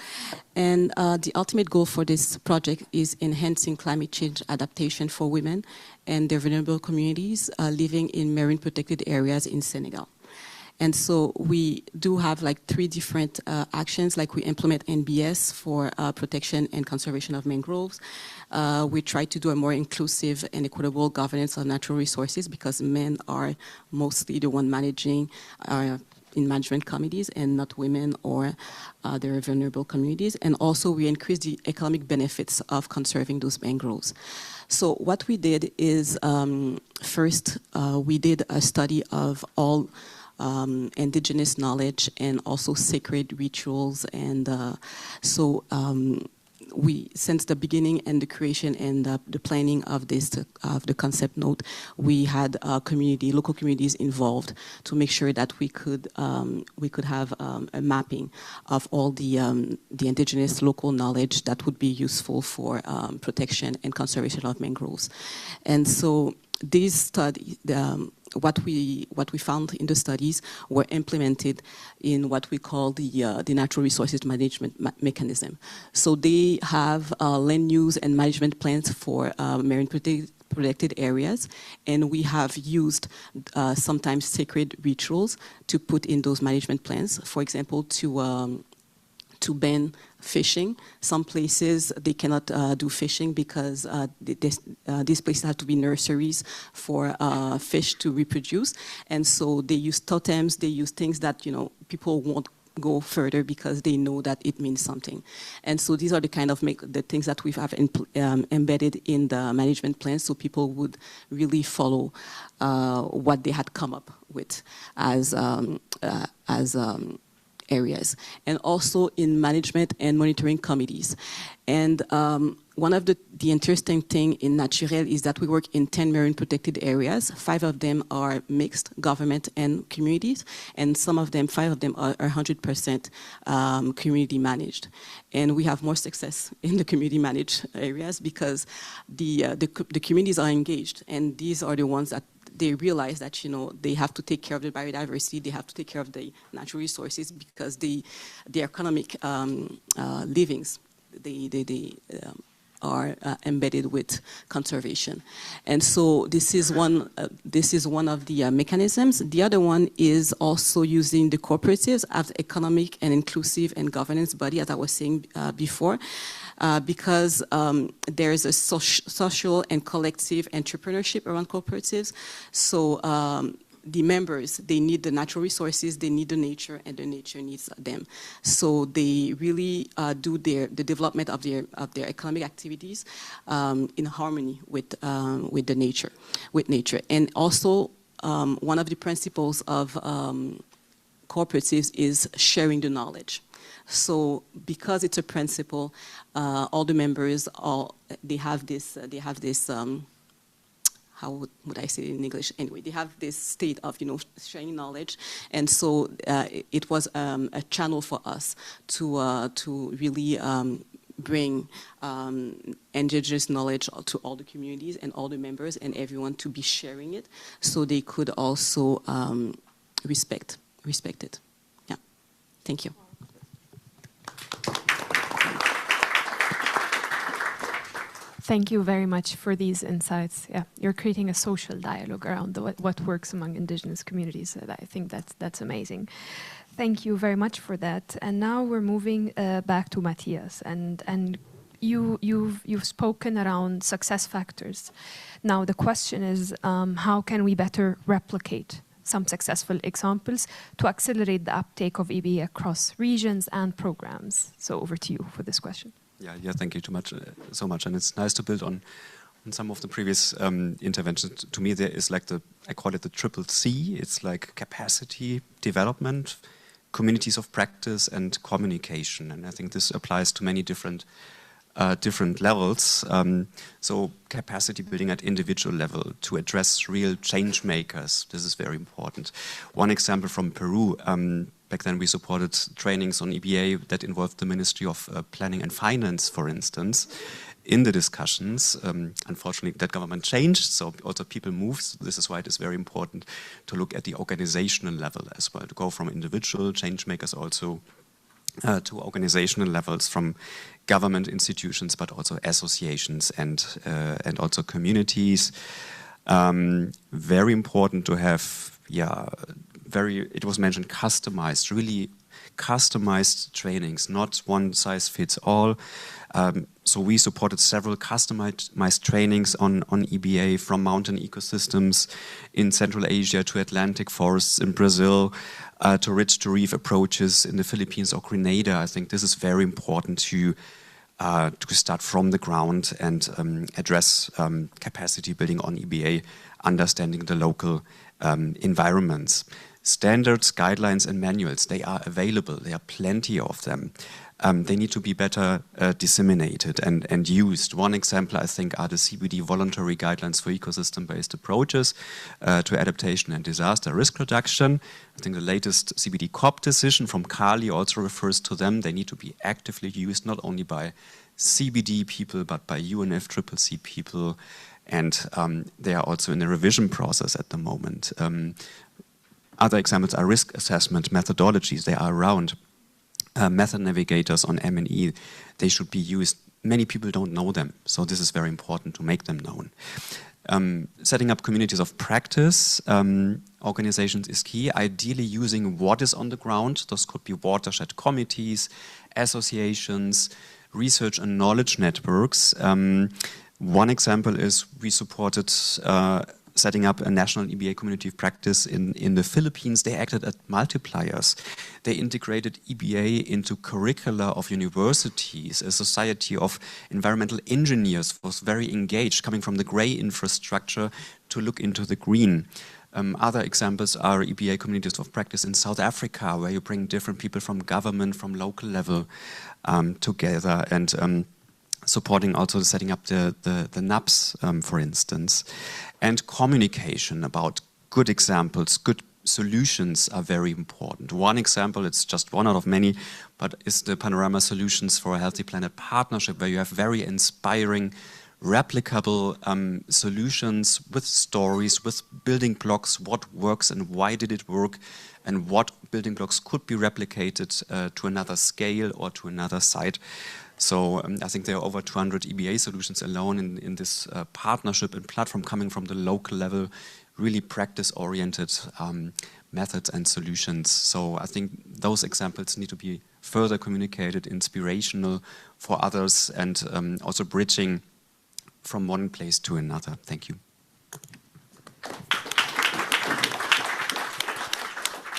S15: And the ultimate goal for this project is enhancing climate change adaptation for women and their vulnerable communities living in marine protected areas in Senegal. And so we do have like 3 different actions, like we implement NBS for protection and conservation of mangroves. We try to do a more inclusive and equitable governance of natural resources because men are mostly the one managing in management committees and not women or their vulnerable communities. And also we increase the economic benefits of conserving those mangroves. So what we did is first we did a study of all indigenous knowledge and also sacred rituals, and we, since the beginning and the creation and the planning of the concept note, we had local communities involved to make sure that we could have a mapping of all the indigenous local knowledge that would be useful for protection and conservation of mangroves. And so these studies, what we found in the studies were implemented in what we call the natural resources management mechanism. So they have land use and management plans for marine protected areas, and we have used sometimes sacred rituals to put in those management plans. For example, to ban fishing. Some places they cannot do fishing because these places have to be nurseries for fish to reproduce, and so they use totems. They use things that people won't go further because they know that it means something. And so these are the kind of the things that we have embedded in the management plan, so people would really follow what they had come up with as areas, and also in management and monitoring committees. And one of the interesting thing in Naturel is that we work in 10 marine protected areas. 5 of them are mixed, government and communities, and 5 of them are 100% community managed. And we have more success in the community managed areas because the communities are engaged, and these are the ones that they realize that they have to take care of the biodiversity, they have to take care of the natural resources because the economic livings they are embedded with conservation. And so this is one of the mechanisms. The other one is also using the cooperatives as economic and inclusive and governance body, as I was saying before. Because there is a social and collective entrepreneurship around cooperatives. So the members, they need the natural resources, they need the nature, and the nature needs them. So they really do the development of their economic activities in harmony with the nature, And also one of the principles of cooperatives is sharing the knowledge. So because it's a principle, all the members, they have this how would I say it in English? Anyway, they have this state of, sharing knowledge. And so it was a channel for us to really bring indigenous knowledge to all the communities and all the members and everyone to be sharing it so they could also respect it. Yeah, thank you.
S13: Thank you very much for these insights. Yeah, you're creating a social dialogue around what works among indigenous communities. I think that's amazing. Thank you very much for that. And now we're moving back to Matthias. And you've spoken around success factors. Now the question is, how can we better replicate some successful examples to accelerate the uptake of EBA across regions and programs? So over to you for this question.
S11: Yeah, thank you so much. And it's nice to build on some of the previous interventions. To me, there is I call it the triple C. It's like capacity development, communities of practice, and communication. And I think this applies to many different levels. So capacity building at individual level to address real change makers. This is very important. One example from Peru. Back then we supported trainings on EBA that involved the Ministry of Planning and Finance, for instance, in the discussions. Unfortunately, that government changed, so also people moved. So this is why it is very important to look at the organizational level as well, to go from individual change makers also to organizational levels, from government institutions, but also associations and also communities. Very important to have it was mentioned, customized, really customized trainings, not one size fits all. So we supported several customized trainings on EBA, from mountain ecosystems in Central Asia to Atlantic forests in Brazil, to ridge to reef approaches in the Philippines or Grenada. I think this is very important to start from the ground and address capacity building on EBA, understanding the local environments. Standards, guidelines, and manuals, they are available. There are plenty of them. They need to be better disseminated and used. One example, I think, are the CBD voluntary guidelines for ecosystem-based approaches to adaptation and disaster risk reduction. I think the latest CBD COP decision from Cali also refers to them. They need to be actively used, not only by CBD people, but by UNFCCC people. And they are also in the revision process at the moment. Other examples are risk assessment methodologies. They are around. Method navigators on M&E, they should be used. Many people don't know them, so this is very important to make them known. Setting up communities of practice organizations is key, ideally using what is on the ground. Those could be watershed committees, associations, research and knowledge networks. One example is we supported setting up a national EBA community of practice in the Philippines. They acted as multipliers. They integrated EBA into curricula of universities. A society of environmental engineers was very engaged, coming from the grey infrastructure to look into the green. Other examples are EBA communities of practice in South Africa, where you bring different people from government, from local level together, and supporting also setting up the NAPs, for instance. And communication about good examples, good solutions are very important. One example, it's just one out of many, but is the Panorama Solutions for a Healthy Planet partnership, where you have very inspiring, replicable solutions with stories, with building blocks, what works and why did it work, and what building blocks could be replicated to another scale or to another site. So I think there are over 200 EBA solutions alone in this partnership and platform coming from the local level, really practice-oriented methods and solutions. So I think those examples need to be further communicated, inspirational for others, and also bridging from one place to another. Thank you.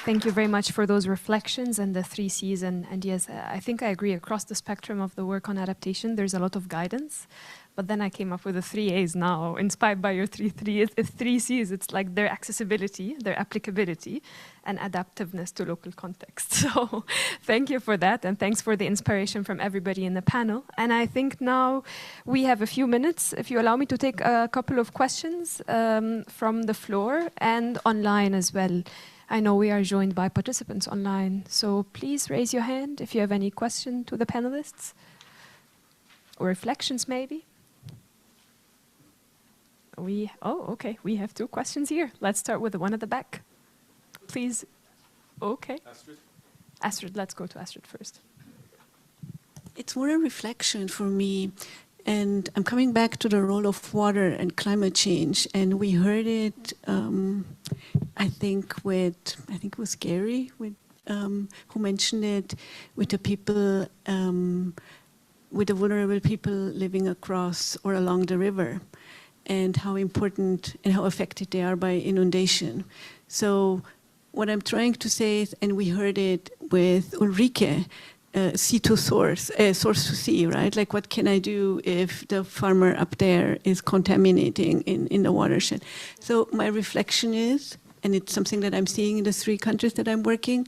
S13: Thank you very much for those reflections and the 3 C's. And yes, I think I agree across the spectrum of the work on adaptation, there's a lot of guidance. But then I came up with the 3 A's now, inspired by your 3 C's. It's like their accessibility, their applicability, and adaptiveness to local context. So thank you for that, and thanks for the inspiration from everybody in the panel. And I think now we have a few minutes, if you allow me to take a couple of questions from the floor and online as well. I know we are joined by participants online, so please raise your hand if you have any question to the panelists, or reflections maybe. Okay, we have 2 questions here. Let's start with the one at the back. Please, okay. Astrid, let's go to Astrid first.
S12: It's more a reflection for me. And I'm coming back to the role of water and climate change. And we heard it, I think it was Gary who mentioned it, with the people, with the vulnerable people living across or along the river, and how important and how affected they are by inundation. So what I'm trying to say is, and we heard it with Ulrike, sea to source, source to sea, right? Like, what can I do if the farmer up there is contaminating in the watershed? So my reflection is, and it's something that I'm seeing in the 3 countries that I'm working,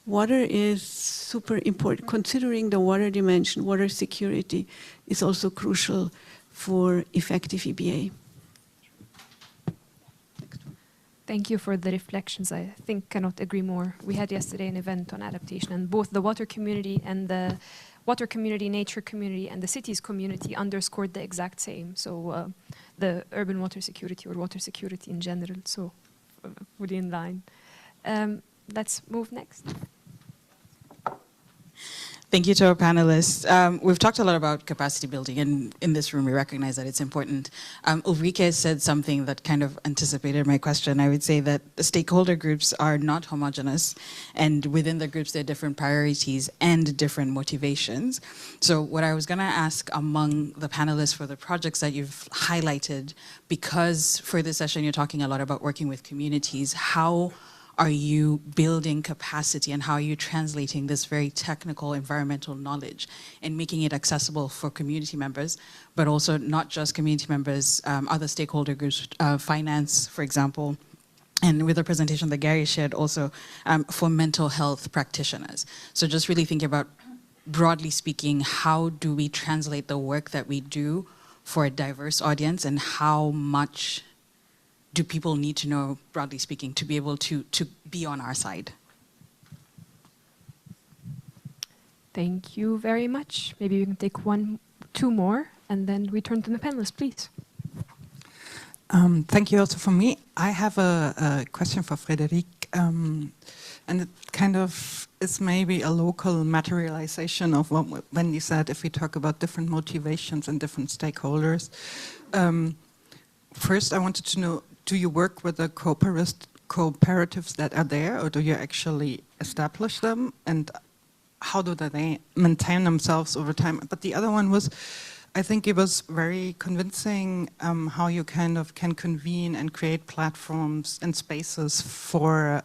S12: water is super important. Considering the water dimension, water security is also crucial for effective EBA.
S13: Thank you for the reflections. I think cannot agree more. We had yesterday an event on adaptation, and both the water community and the water community, nature community, and the cities community underscored the exact same. So the urban water security, or water security in general, so fully in line. Let's move next.
S17: Thank you to our panelists. We've talked a lot about capacity building, and in this room we recognize that it's important. Ulrike said something that kind of anticipated my question. I would say that the stakeholder groups are not homogeneous, and within the groups there are different priorities and different motivations. So what I was going to ask among the panelists for the projects that you've highlighted, because for this session you're talking a lot about working with communities, how are you building capacity and how are you translating this very technical environmental knowledge and making it accessible for community members, but also not just community members, other stakeholder groups, finance, for example, and with the presentation that Gary shared also for mental health practitioners. So just really thinking about, broadly speaking, how do we translate the work that we do for a diverse audience, and how much do people need to know, broadly speaking, to be able to be on our side?
S13: Thank you very much. Maybe we can take two more, and then we turn to the panelists, please.
S10: Thank you also from me. I have a question for Frédéric, and it kind of is maybe a local materialization of what Wendy said, if we talk about different motivations and different stakeholders. First, I wanted to know, do you work with the cooperatives that are there, or do you actually establish them? And how do they maintain themselves over time? But the other one was, I think it was very convincing how you kind of can convene and create platforms and spaces for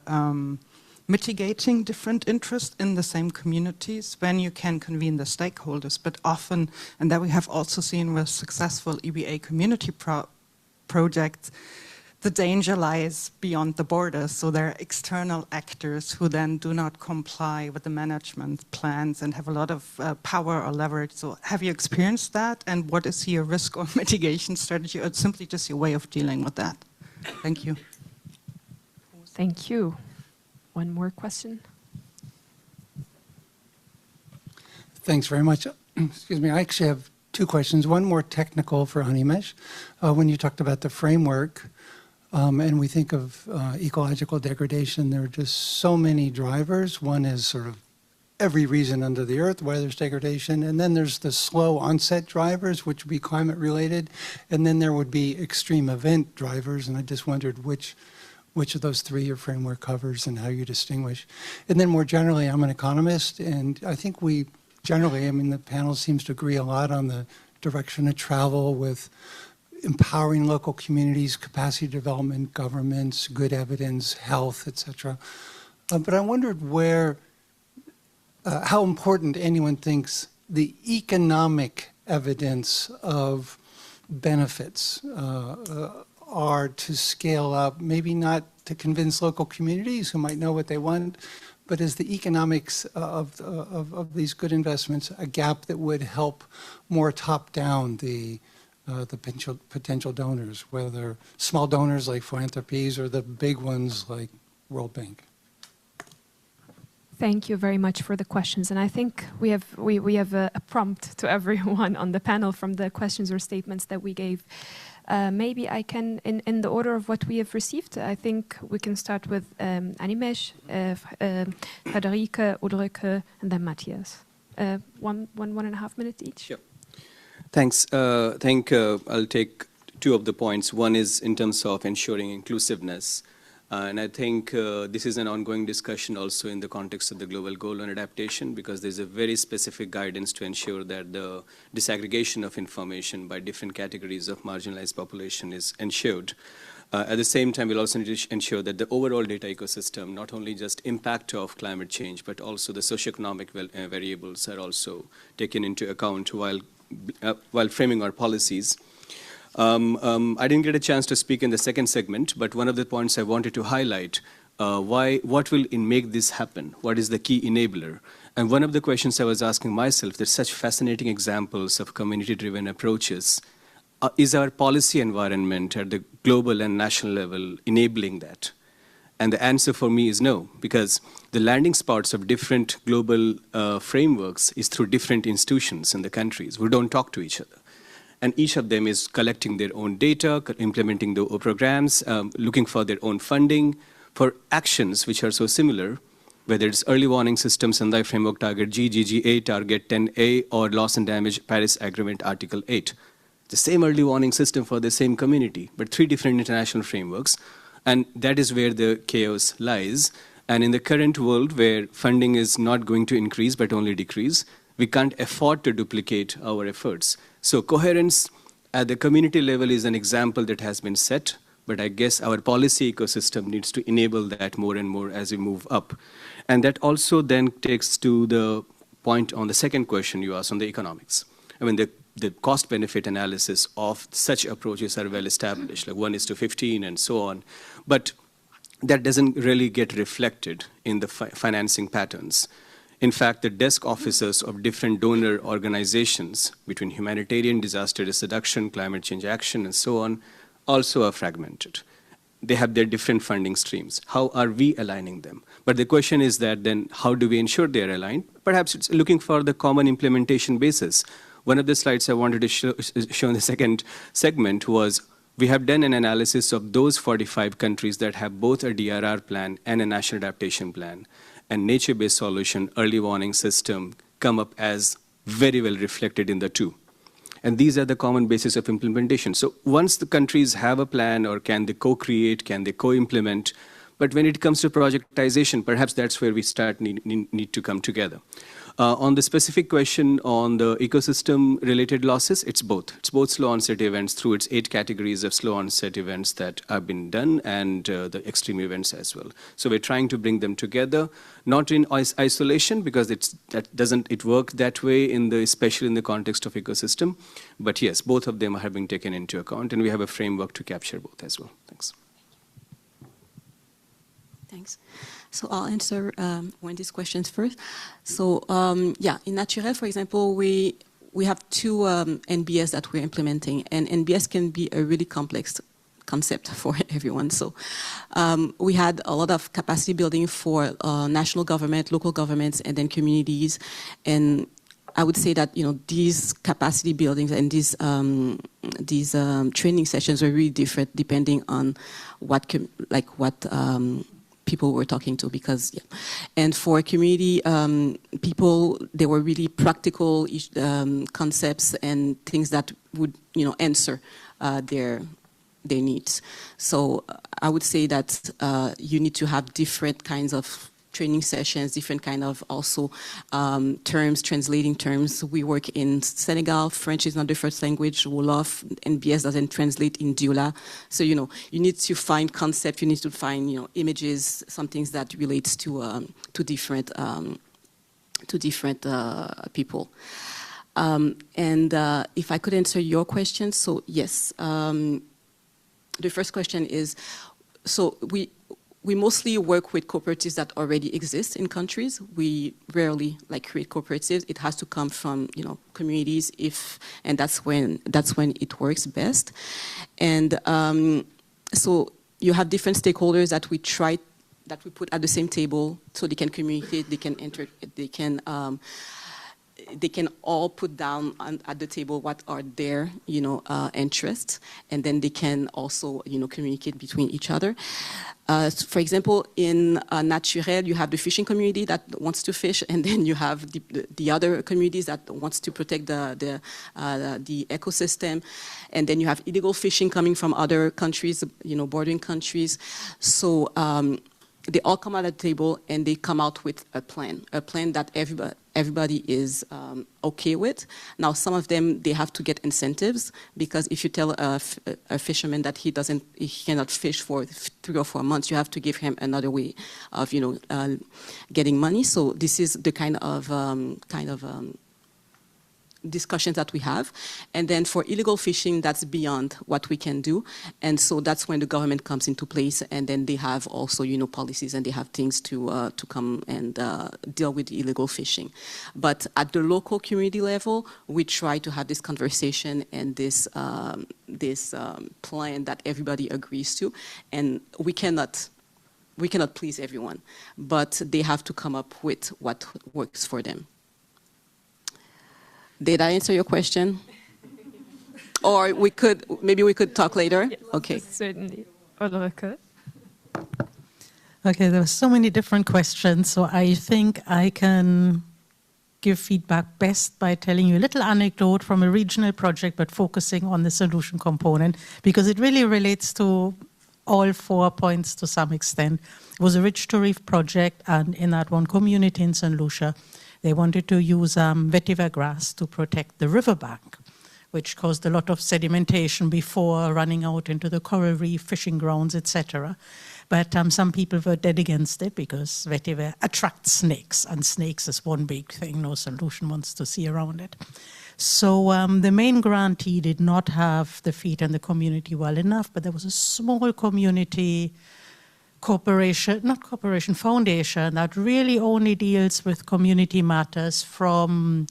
S10: mitigating different interests in the same communities when you can convene the stakeholders. But often, and that we have also seen with successful EBA community projects, the danger lies beyond the borders. So there are external actors who then do not comply with the management plans and have a lot of power or leverage. So have you experienced that? And what is your risk or mitigation strategy, or simply just your way of dealing with that? Thank you.
S13: Thank you. One more question.
S18: Thanks very much. Excuse me, I actually have two questions. One more technical for Animesh. When you talked about the framework, and we think of ecological degradation, there are just so many drivers. One is sort of every reason under the earth why there's degradation, and then there's the slow onset drivers, which would be climate related, and then there would be extreme event drivers, and I just wondered which of those three your framework covers and how you distinguish. And then more generally, I'm an economist, and I think we generally, I mean, the panel seems to agree a lot on the direction of travel with empowering local communities, capacity development, governments, good evidence, health, etc. But I wondered how important anyone thinks the economic evidence of benefits are to scale up, maybe not to convince local communities who might know what they want, but is the economics of these good investments a gap that would help more top-down the potential donors, whether small donors like philanthropies or the big ones like World Bank?
S13: Thank you very much for the questions. And I think we have a prompt to everyone on the panel from the questions or statements that we gave. Maybe I can, in the order of what we have received, I think we can start with Animesh, Frédéric, Ulrike, and then Matthias. 1.5 minutes each.
S14: Sure. Thanks. I'll take two of the points. One is in terms of ensuring inclusiveness. And I think this is an ongoing discussion also in the context of the global goal on adaptation, because there's a very specific guidance to ensure that the disaggregation of information by different categories of marginalized population is ensured. At the same time, we'll also need to ensure that the overall data ecosystem, not only just impact of climate change, but also the socioeconomic variables are also taken into account while framing our policies. I didn't get a chance to speak in the second segment, but one of the points I wanted to highlight, what will make this happen? What is the key enabler? And one of the questions I was asking myself, there's such fascinating examples of community-driven approaches. Is our policy environment at the global and national level enabling that? And the answer for me is no, because the landing spots of different global frameworks is through different institutions in the countries who don't talk to each other. And each of them is collecting their own data, implementing their own programs, looking for their own funding for actions which are so similar, whether it's early warning system, Sendai Framework Target G, GGA Target 10A, or loss and damage Paris Agreement Article 8. The same early warning system for the same community, but 3 different international frameworks. And that is where the chaos lies. And in the current world where funding is not going to increase but only decrease, we can't afford to duplicate our efforts. So coherence at the community level is an example that has been set, but I guess our policy ecosystem needs to enable that more and more as we move up. And that also then takes to the point on the second question you asked on the economics. I mean, the cost-benefit analysis of such approaches are well established, like 1:15 and so on. But that doesn't really get reflected in the financing patterns. In fact, the desk officers of different donor organizations between humanitarian, disaster risk reduction, climate change action, and so on, also are fragmented. They have their different funding streams. How are we aligning them? But the question is that then how do we ensure they're aligned? Perhaps it's looking for the common implementation basis. One of the slides I wanted to show in the second segment was we have done an analysis of those 45 countries that have both a DRR plan and a national adaptation plan. And nature-based solution, early warning system come up as very well reflected in the two. And these are the common basis of implementation. So once the countries have a plan, or can they co-create, can they co-implement, but when it comes to projectization, perhaps that's where we start need to come together. On the specific question on the ecosystem-related losses, it's both. It's both slow onset events through its 8 categories of slow onset events that have been done, and the extreme events as well. So we're trying to bring them together, not in isolation, because it work that way, especially in the context of ecosystem. But yes, both of them have been taken into account, and we have a framework to capture both as well. Thanks.
S15: Thanks. So I'll answer one of these questions first. So yeah, in Naturel, for example, we have 2 NBS that we're implementing, and NBS can be a really complex concept for everyone. So we had a lot of capacity building for national government, local governments, and then communities. And I would say that these capacity buildings and these training sessions were really different depending on what people were talking to, because and for community people, they were really practical concepts and things that would answer their needs. So I would say that you need to have different kinds of training sessions, different kind of also terms, translating terms. We work in Senegal, French is not the first language, Wolof, NBS doesn't translate in Diola. So, you need to find concept, you need to find, images, some things that relates to different people. And if I could answer your question, so yes, the first question is, so we mostly work with cooperatives that already exist in countries. We rarely create cooperatives. It has to come from communities, and that's when it works best. And so you have different stakeholders that we put at the same table so they can communicate, they can all put down at the table what are their interests, and then they can also communicate between each other. For example, in Naturel, you have the fishing community that wants to fish, and then you have the other communities that wants to protect the ecosystem, and then you have illegal fishing coming from other countries, bordering countries. So they all come at the table and they come out with a plan that everybody is okay with. Now, some of them, they have to get incentives, because if you tell a fisherman that he cannot fish for 3 or 4 months, you have to give him another way of, getting money. So this is the kind of discussions that we have. And then for illegal fishing, that's beyond what we can do. And so that's when the government comes into place, and then they have also, policies, and they have things to come and deal with illegal fishing. But at the local community level, we try to have this conversation and this plan that everybody agrees to. And we cannot please everyone, but they have to come up with what works for them. Did I answer your question? Or maybe we could talk later?
S13: Yes,
S15: okay.
S13: Certainly. Ulrike.
S16: Okay, there were so many different questions, so I think I can give feedback best by telling you a little anecdote from a regional project, but focusing on the solution component, because it really relates to all 4 points to some extent. It was a Ridge to Reef project, and in that one community in St. Lucia, they wanted to use vetiver grass to protect the riverbank, which caused a lot of sedimentation before running out into the coral reef, fishing grounds, etc. But some people were dead against it because vetiver attracts snakes, and snakes is one big thing no solution wants to see around it. So the main grantee did not have the feet in the community well enough, but there was a small community foundation that really only deals with community matters, from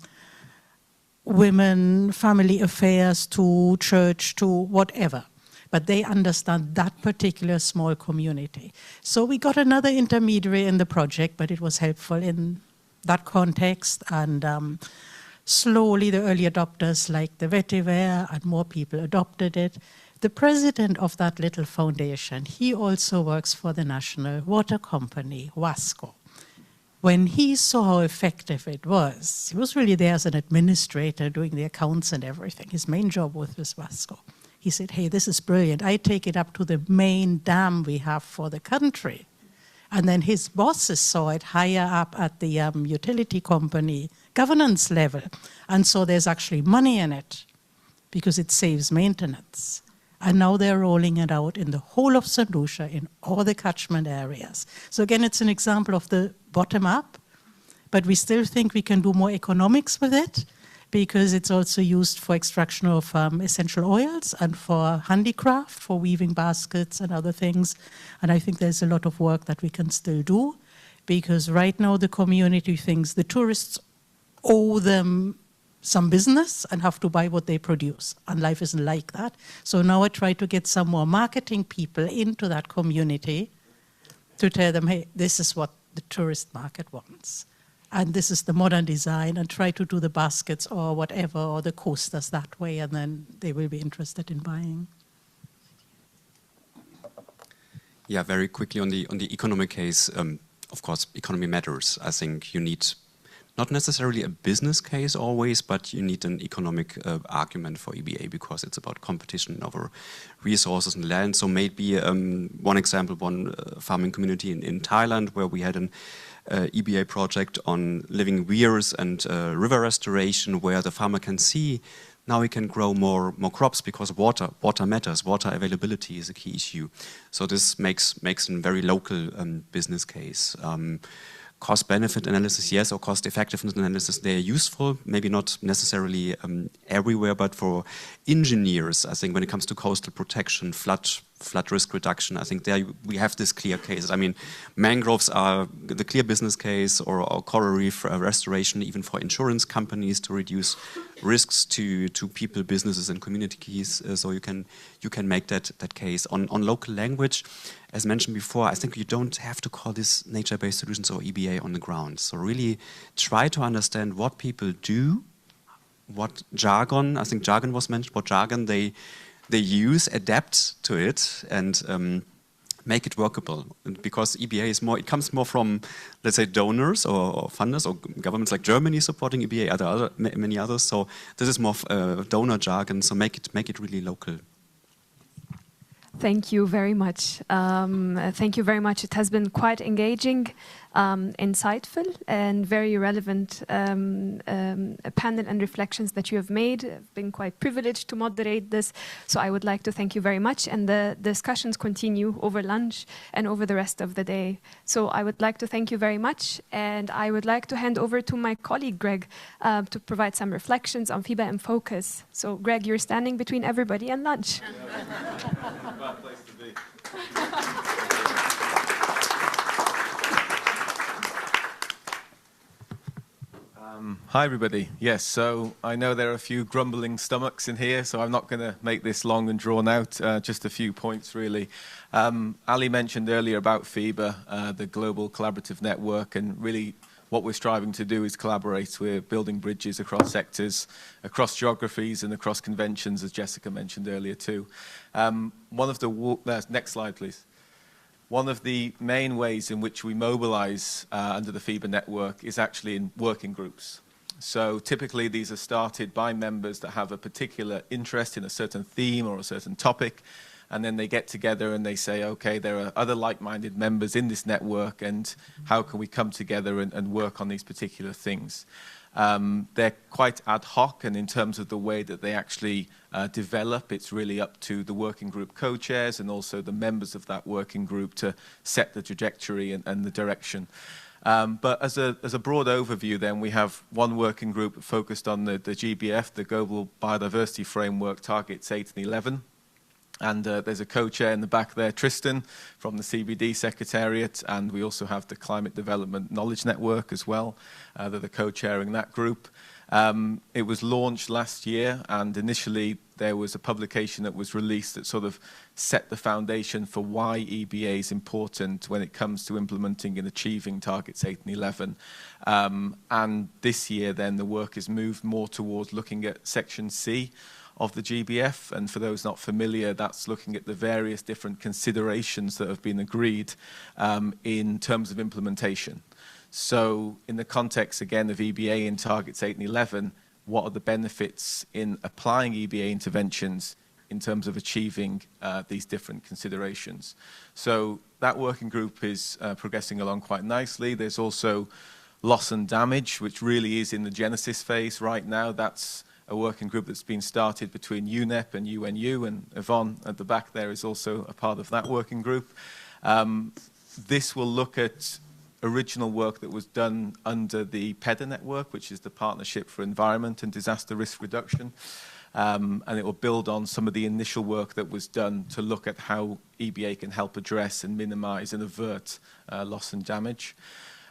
S16: women, family affairs, to church, to whatever. But they understand that particular small community. So we got another intermediary in the project, but it was helpful in that context. And slowly the early adopters liked the vetiver, and more people adopted it. The president of that little foundation, he also works for the national water company, WASCO. When he saw how effective it was, he was really there as an administrator doing the accounts and everything. His main job was with WASCO. He said, hey, this is brilliant. I take it up to the main dam we have for the country. And then his bosses saw it higher up at the utility company governance level. And so there's actually money in it because it saves maintenance. And now they're rolling it out in the whole of St. Lucia, in all the catchment areas. So again, it's an example of the bottom up, but we still think we can do more economics with it, because it's also used for extraction of essential oils and for handicraft, for weaving baskets and other things. And I think there's a lot of work that we can still do, because right now the community thinks the tourists owe them some business and have to buy what they produce. And life isn't like that. So now I try to get some more marketing people into that community to tell them, hey, this is what the tourist market wants. And this is the modern design, and try to do the baskets or whatever, or the coasters that way, and then they will be interested in buying.
S11: Yeah, very quickly on the economic case, of course, economy matters. I think you need not necessarily a business case always, but you need an economic argument for EBA, because it's about competition over resources and land. So maybe one example, one farming community in Thailand, where we had an EBA project on living weirs and river restoration, where the farmer can see now he can grow more crops, because water matters. Water availability is a key issue. So this makes a very local business case. Cost-benefit analysis, yes, or cost-effectiveness analysis, they are useful, maybe not necessarily everywhere, but for engineers, I think when it comes to coastal protection, flood risk reduction, I think there we have this clear case. I mean, mangroves are the clear business case, or coral reef restoration, even for insurance companies to reduce risks to people, businesses, and communities. So you can make that case. On local language, as mentioned before, I think you don't have to call this nature-based solutions or EBA on the ground. So really try to understand what people do, what jargon, I think jargon was mentioned, what jargon they use, adapt to it, and make it workable. And because EBA is more, it comes more from, let's say, donors or funders or governments like Germany supporting EBA, many others. So this is more donor jargon. So make it really local.
S13: Thank you very much. Thank you very much. It has been quite engaging, insightful, and very relevant panel and reflections that you have made. I've been quite privileged to moderate this, so I would like to thank you very much. And the discussions continue over lunch and over the rest of the day. So I would like to thank you very much, and I would like to hand over to my colleague Greg to provide some reflections on FEBA in focus. So Greg, you're standing between everybody and lunch.
S8: Bad place to be. Hi everybody. Yes, so I know there are a few grumbling stomachs in here, so I'm not going to make this long and drawn out, just a few points really. Ali mentioned earlier about FEBA, the Global Collaborative Network, and really what we're striving to do is collaborate. We're building bridges across sectors, across geographies, and across conventions, as Jessica mentioned earlier too. One of the next slide, please.
S19: one of the main ways in which we mobilize under the FEBA network is actually in working groups. So typically these are started by members that have a particular interest in a certain theme or a certain topic, and then they get together and they say, okay, there are other like-minded members in this network, and how can we come together and work on these particular things? They're quite ad hoc, and in terms of the way that they actually develop, it's really up to the working group co-chairs and also the members of that working group to set the trajectory and the direction. But as a broad overview then, we have one working group focused on the GBF, the Global Biodiversity Framework Targets 8 and 11. And there's a co-chair in the back there, Tristan, from the CBD Secretariat, and we also have the Climate Development Knowledge Network as well, that are co-chairing that group. It was launched last year, and initially there was a publication that was released that sort of set the foundation for why EBA is important when it comes to implementing and achieving targets 8 and 11. And this year then the work has moved more towards looking at section C of the GBF, and for those not familiar, that's looking at the various different considerations that have been agreed in terms of implementation. So in the context, again, of EBA in targets 8 and 11, what are the benefits in applying EBA interventions in terms of achieving these different considerations? So that working group is progressing along quite nicely. There's also loss and damage, which really is in the genesis phase right now. That's a working group that's been started between UNEP and UNU, and Yvonne at the back there is also a part of that working group. This will look at original work that was done under the PEDA network, which is the Partnership for Environment and Disaster Risk Reduction, and it will build on some of the initial work that was done to look at how EBA can help address and minimize and avert loss and damage.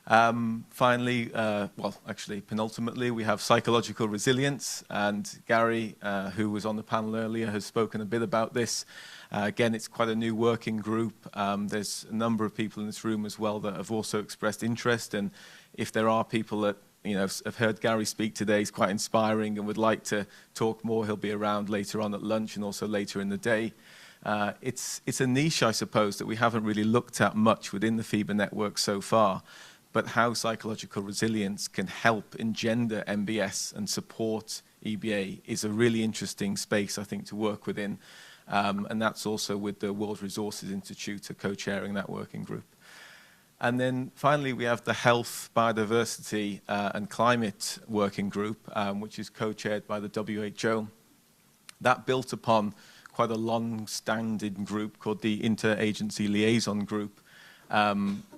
S19: Finally, well, actually, penultimately, we have psychological resilience, and Gary, who was on the panel earlier, has spoken a bit about this. Again, it's quite a new working group. There's a number of people in this room as well that have also expressed interest, and if there are people that have heard Gary speak today, he's quite inspiring and would like to talk more, he'll be around later on at lunch and also later in the day. It's a niche, I suppose, that we haven't really looked at much within the FEBA network so far, but how psychological resilience can help engender MBS and support EBA is a really interesting space, I think, to work within. And that's also with the World Resources Institute co-chairing that working group. And then finally, we have the Health, Biodiversity and Climate Working Group, which is co-chaired by the WHO. That built upon quite a long-standing group called the Interagency Liaison Group,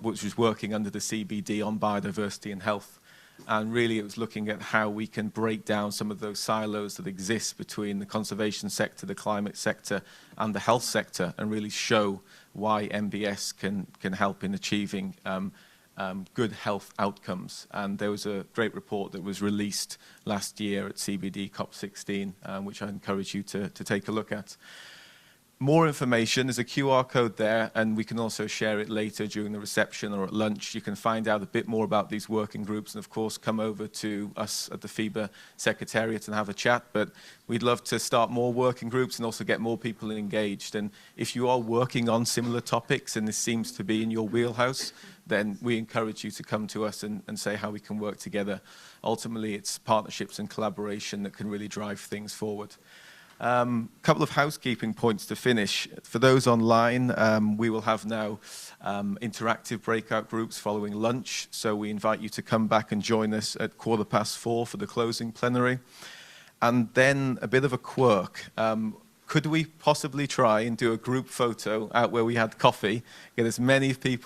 S19: which was working under the CBD on biodiversity and health. And really it was looking at how we can break down some of those silos that exist between the conservation sector, the climate sector, and the health sector, and really show why MBS can help in achieving good health outcomes. And there was a great report that was released last year at CBD COP30, which I encourage you to take a look at. More information, there's a QR code there, and we can also share it later during the reception or at lunch. You can find out a bit more about these working groups, and of course come over to us at the FEBA Secretariat and have a chat. But we'd love to start more working groups and also get more people engaged. And if you are working on similar topics and this seems to be in your wheelhouse, then we encourage you to come to us and say how we can work together. Ultimately, it's partnerships and collaboration that can really drive things forward. Couple of housekeeping points to finish. For those online, we will have now interactive breakout groups following lunch, so we invite you to come back and join us at 4:15 for the closing plenary. And then a bit of a quirk. Could we possibly try and do a group photo out where we had coffee, get as many people